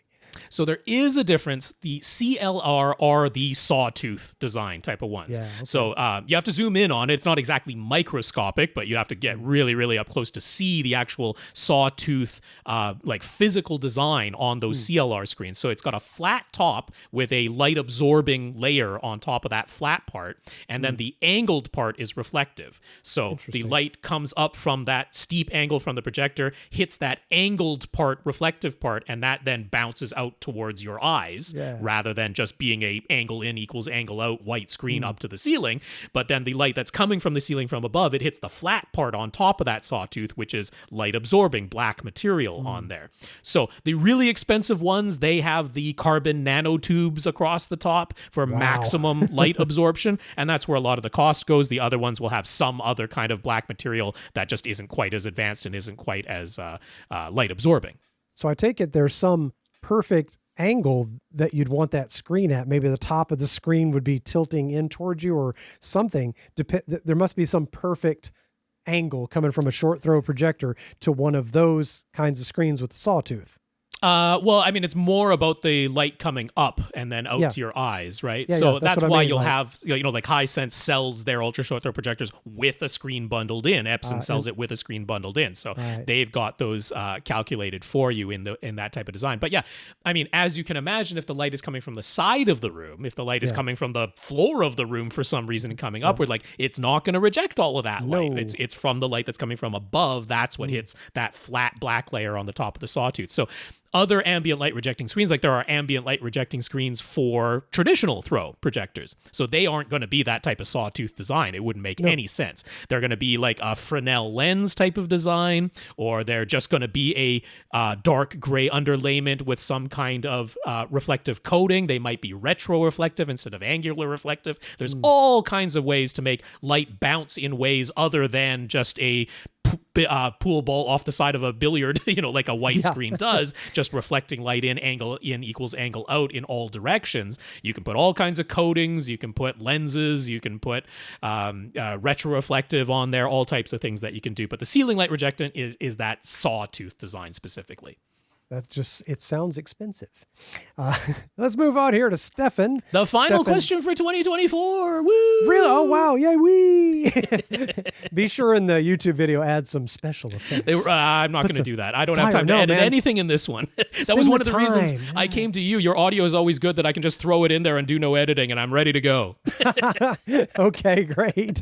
So there is a difference. The CLR are the sawtooth design type of ones. Yeah, okay. So you have to zoom in on it. It's not exactly microscopic, but you have to get really, really up close to see the actual sawtooth like physical design on those CLR screens. So it's got a flat top with a light absorbing layer on top of that flat part, and then the angled part is reflective. So the light comes up from that steep angle from the projector, hits that angled part, reflective part, and that then bounces out towards your eyes rather than just being a angle in equals angle out white screen up to the ceiling. But then the light that's coming from the ceiling from above, it hits the flat part on top of that sawtooth, which is light absorbing black material on there. So the really expensive ones, they have the carbon nanotubes across the top for maximum light absorption, and that's where a lot of the cost goes. The other ones will have some other kind of black material that just isn't quite as advanced and isn't quite as light absorbing. So I take it there's some perfect angle that you'd want that screen at. Maybe the top of the screen would be tilting in towards you or something. There must be some perfect angle coming from a short throw projector to one of those kinds of screens with the sawtooth. Well, I mean, it's more about the light coming up and then out to your eyes, right? So that's why you'll have, like Hisense sells their ultra short throw projectors with a screen bundled in. Epson sells it with a screen bundled in. So they've got those calculated for you in that type of design. But yeah, I mean, as you can imagine, if the light is coming from the side of the room, if the light is coming from the floor of the room for some reason and coming upward, like it's not going to reject all of that light. It's from the light that's coming from above. That's what hits that flat black layer on the top of the sawtooth. So other ambient light rejecting screens, like there are ambient light rejecting screens for traditional throw projectors. So they aren't going to be that type of sawtooth design. It wouldn't make any sense. They're going to be like a Fresnel lens type of design, or they're just going to be a dark gray underlayment with some kind of reflective coating. They might be retro reflective instead of angular reflective. There's all kinds of ways to make light bounce in ways other than just a pool ball off the side of a billiard, like a white screen does, just reflecting light in, angle in equals angle out in all directions. You can put all kinds of coatings, you can put lenses, you can put retroreflective on there, all types of things that you can do. But the ceiling light rejectant is that sawtooth design specifically. It sounds expensive. Let's move on here to Stefan. The final question for 2024. Woo! Really? Oh, wow. Yay, wee! Be sure in the YouTube video, add some special effects. I'm not going to do that. I don't have time to edit anything in this one. That was one of the reasons I came to you. Your audio is always good that I can just throw it in there and do no editing, and I'm ready to go. Okay, great.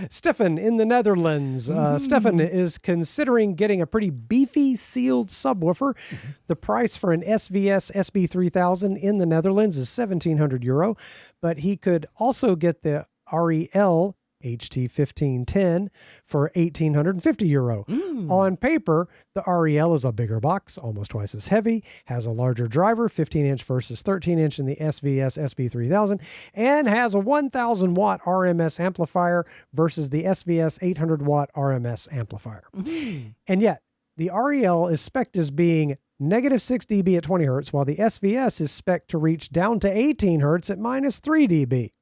Stefan in the Netherlands. Stefan is considering getting a pretty beefy sealed subwoofer. The price for an SVS SB-3000 in the Netherlands is €1,700, but he could also get the REL HT 1510 for €1,850. On paper, the REL is a bigger box, almost twice as heavy, has a larger driver, 15-inch versus 13-inch in the SVS SB-3000, and has a 1,000-watt RMS amplifier versus the SVS 800-watt RMS amplifier. And yet, the REL is spec'd as being -6 dB at 20 hertz, while the SVS is spec'd to reach down to 18 hertz at -3 dB.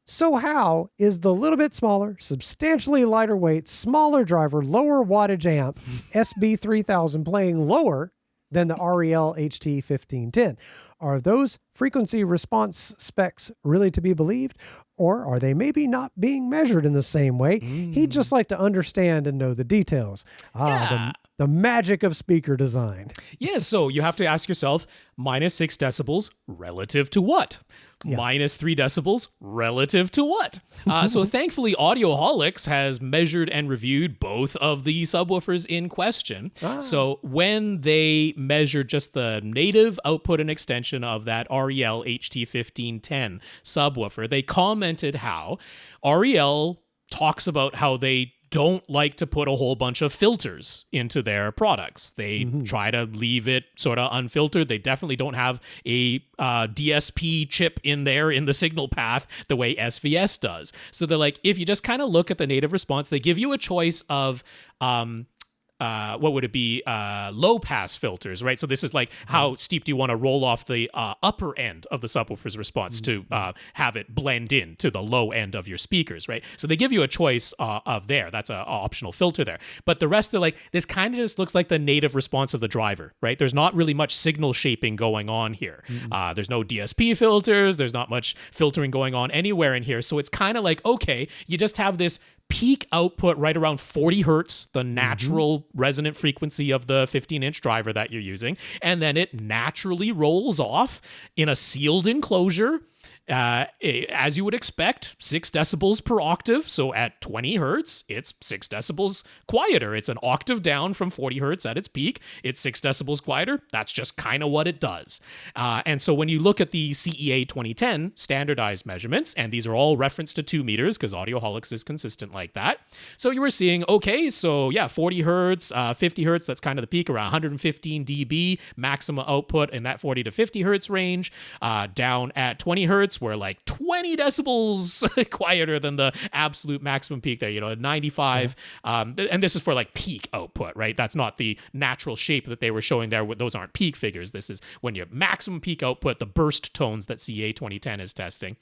So how is the little bit smaller, substantially lighter weight, smaller driver, lower wattage amp SB-3000 playing lower than the REL HT 1510? Are those frequency response specs really to be believed? Or are they maybe not being measured in the same way? He'd just like to understand and know the details. The magic of speaker design. Yeah, so you have to ask yourself, -6 decibels relative to what? -3 decibels relative to what? So thankfully, Audioholics has measured and reviewed both of the subwoofers in question. So when they measured just the native output and extension of that REL HT 1510 subwoofer, they commented how REL talks about how they don't like to put a whole bunch of filters into their products. They try to leave it sort of unfiltered. They definitely don't have a DSP chip in there in the signal path the way SVS does. So they're like, if you just kind of look at the native response, they give you a choice of what would it be? Low pass filters, right? So this is like how steep do you want to roll off the upper end of the subwoofer's response to have it blend in to the low end of your speakers, right? So they give you a choice of there. That's an optional filter there. But the rest, they're like, this kind of just looks like the native response of the driver, right? There's not really much signal shaping going on here. There's no DSP filters. There's not much filtering going on anywhere in here. So it's kind of like, okay, you just have this peak output right around 40 hertz, the natural resonant frequency of the 15-inch driver that you're using, and then it naturally rolls off in a sealed enclosure. As you would expect, 6 decibels per octave. So at 20 hertz, it's 6 decibels quieter. It's an octave down from 40 hertz at its peak. It's 6 decibels quieter. That's just kind of what it does. And so when you look at the CEA 2010 standardized measurements, and these are all referenced to 2 meters because Audioholics is consistent like that. So you were seeing, okay, so yeah, 40 hertz, 50 hertz, that's kind of the peak, around 115 dB maximum output in that 40 to 50 hertz range. Down at 20 hertz, we're like 20 decibels quieter than the absolute maximum peak there, 95. And this is for like peak output, right? That's not the natural shape that they were showing there. Those aren't peak figures. This is when your maximum peak output, the burst tones that CA 2010 is testing.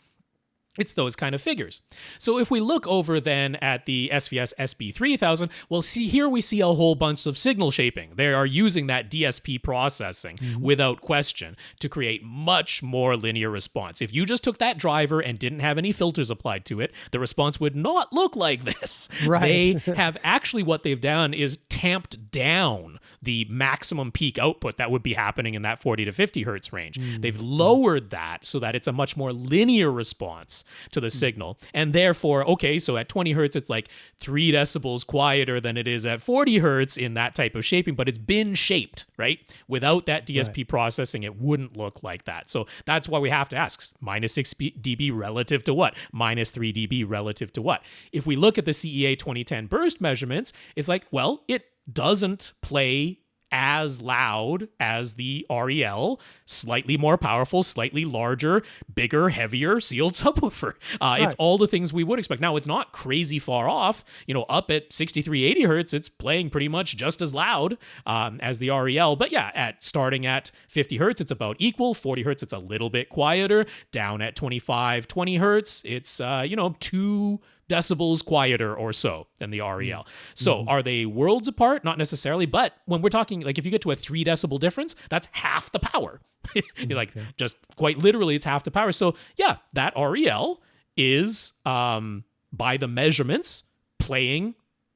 It's those kind of figures. So if we look over then at the SVS SB-3000, well, here we see a whole bunch of signal shaping. They are using that DSP processing without question to create much more linear response. If you just took that driver and didn't have any filters applied to it, the response would not look like this. Right. They have actually, what they've done is tamped down the maximum peak output that would be happening in that 40 to 50 hertz range. They've lowered that so that it's a much more linear response to the signal. And therefore, okay, so at 20 hertz, it's like 3 decibels quieter than it is at 40 hertz in that type of shaping, but it's been shaped, right? Without that DSP processing, it wouldn't look like that. So that's why we have to ask, minus 6 dB relative to what? Minus 3 dB relative to what? If we look at the CEA 2010 burst measurements, it's like, well, it doesn't play as loud as the REL, slightly more powerful, slightly larger, bigger, heavier sealed subwoofer. It's all the things we would expect. Now, it's not crazy far off. Up at 6380 hertz, it's playing pretty much just as loud as the REL. But yeah, starting at 50 hertz, it's about equal. 40 hertz, it's a little bit quieter. Down at 20 hertz, it's 2 decibels quieter or so than the REL. So are they worlds apart? Not necessarily, but when we're talking, like if you get to a 3 decibel difference, that's half the power. Just quite literally, it's half the power. So yeah, that REL is, by the measurements, playing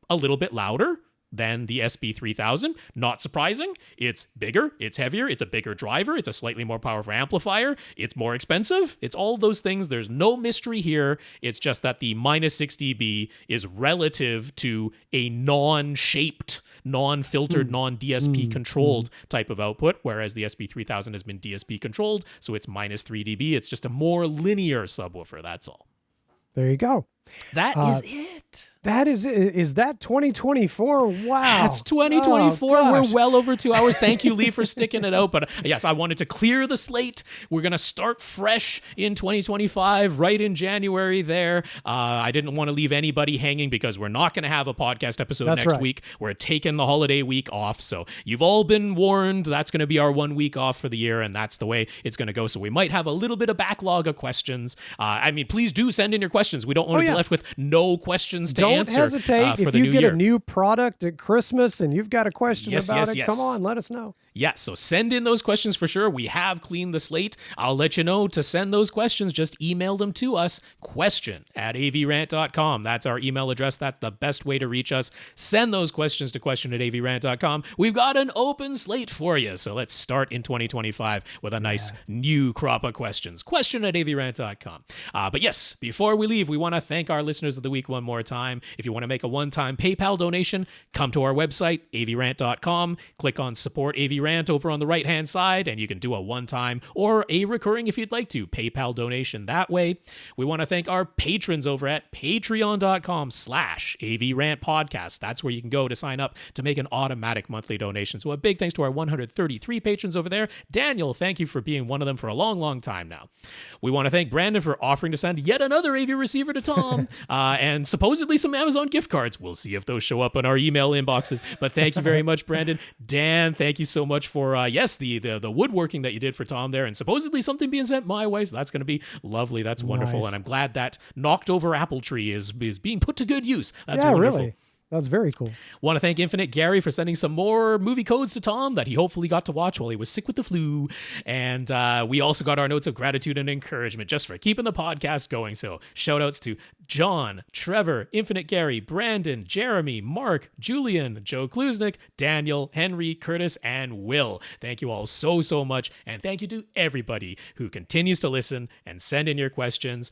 a little bit louder than the SB-3000. Not surprising. It's bigger, it's heavier, it's a bigger driver, it's a slightly more powerful amplifier, it's more expensive. It's all those things. There's no mystery here. It's just that the minus 6 dB is relative to a non-shaped, non-filtered, non-DSP controlled type of output, whereas the SB-3000 has been DSP controlled, so it's minus 3 dB. It's just a more linear subwoofer, that's all. There you go. That is it. That is that 2024? Wow. That's 2024. Oh, we're well over 2 hours. Thank you, Lee, for sticking it out. But yes, I wanted to clear the slate. We're going to start fresh in 2025, right in January there. I didn't want to leave anybody hanging because we're not going to have a podcast episode next week. We're taking the holiday week off. So you've all been warned. That's going to be our 1 week off for the year, and that's the way it's going to go. So we might have a little bit of backlog of questions. Please do send in your questions. We don't want to be left with no questions to answer. Don't hesitate. If you get a new product at Christmas and you've got a question about it, come on, let us know. Yeah, so send in those questions for sure. We have cleaned the slate. I'll let you know to send those questions. Just email them to us, question@avrant.com. That's our email address. That's the best way to reach us. Send those questions to question@avrant.com. We've got an open slate for you. So let's start in 2025 with a nice new crop of questions. Question@avrant.com. But yes, before we leave, we want to thank thank our listeners of the week one more time. If you want to make a one-time PayPal donation, come to our website, avrant.com, click on Support AVRant over on the right-hand side, and you can do a one-time or a recurring, if you'd like to, PayPal donation that way. We want to thank our patrons over at patreon.com/AVRant podcast. That's where you can go to sign up to make an automatic monthly donation. So a big thanks to our 133 patrons over there. Daniel, thank you for being one of them for a long, long time now. We want to thank Brandon for offering to send yet another AV receiver to Tom and supposedly some Amazon gift cards. We'll see if those show up in our email inboxes. But thank you very much, Brandon. Dan, thank you so much for, the woodworking that you did for Tom there, and supposedly something being sent my way. So that's going to be lovely. That's wonderful. Nice. And I'm glad that knocked over apple tree is being put to good use. That's yeah, wonderful. Really. That's very cool. Want to thank Infinite Gary for sending some more movie codes to Tom that he hopefully got to watch while he was sick with the flu. And we also got our notes of gratitude and encouragement just for keeping the podcast going. So shout outs to John, Trevor, Infinite Gary, Brandon, Jeremy, Mark, Julian, Joe Klusnick, Daniel, Henry, Curtis, and Will. Thank you all so, so much. And thank you to everybody who continues to listen and send in your questions.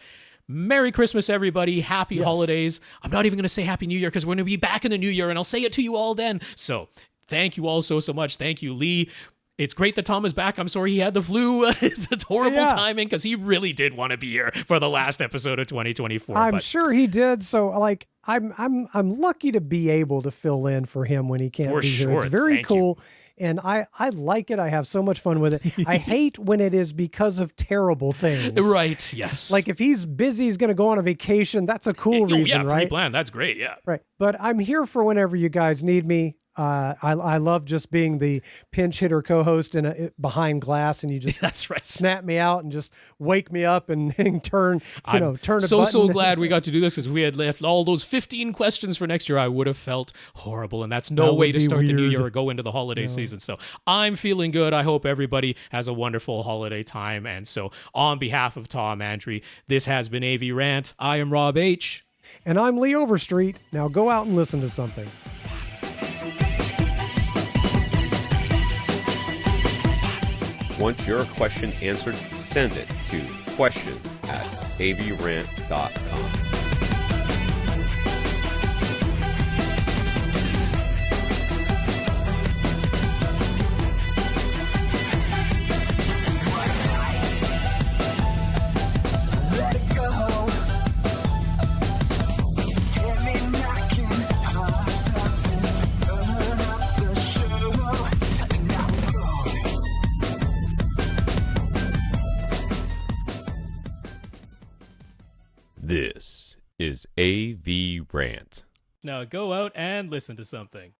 Merry Christmas, everybody. Happy holidays. I'm not even going to say Happy New Year because we're going to be back in the new year, and I'll say it to you all then. So thank you all so, so much. Thank you, Lee. It's great that Tom is back. I'm sorry he had the flu. It's horrible timing because he really did want to be here for the last episode of 2024. I'm sure he did. So, like, I'm lucky to be able to fill in for him when he can't be here. It's very cool. And I like it. I have so much fun with it. I hate when it is because of terrible things. Right, yes. Like if he's busy, he's going to go on a vacation. That's a cool reason, right? Pre-planned. That's great, yeah. Right. But I'm here for whenever you guys need me. I love just being the pinch hitter co-host behind glass, and you just that's right. snap me out and just wake me up and turn a button. So glad we got to do this because we had left all those 15 questions for next year. I would have felt horrible, and that's no way to start the new year or go into the holiday season. So I'm feeling good. I hope everybody has a wonderful holiday time. And so on behalf of Tom Andrew, this has been AV Rant. I am Rob H. And I'm Lee Overstreet. Now go out and listen to something. Want your question answered? Send it to question@avrant.com. This is AV Rant. Now go out and listen to something.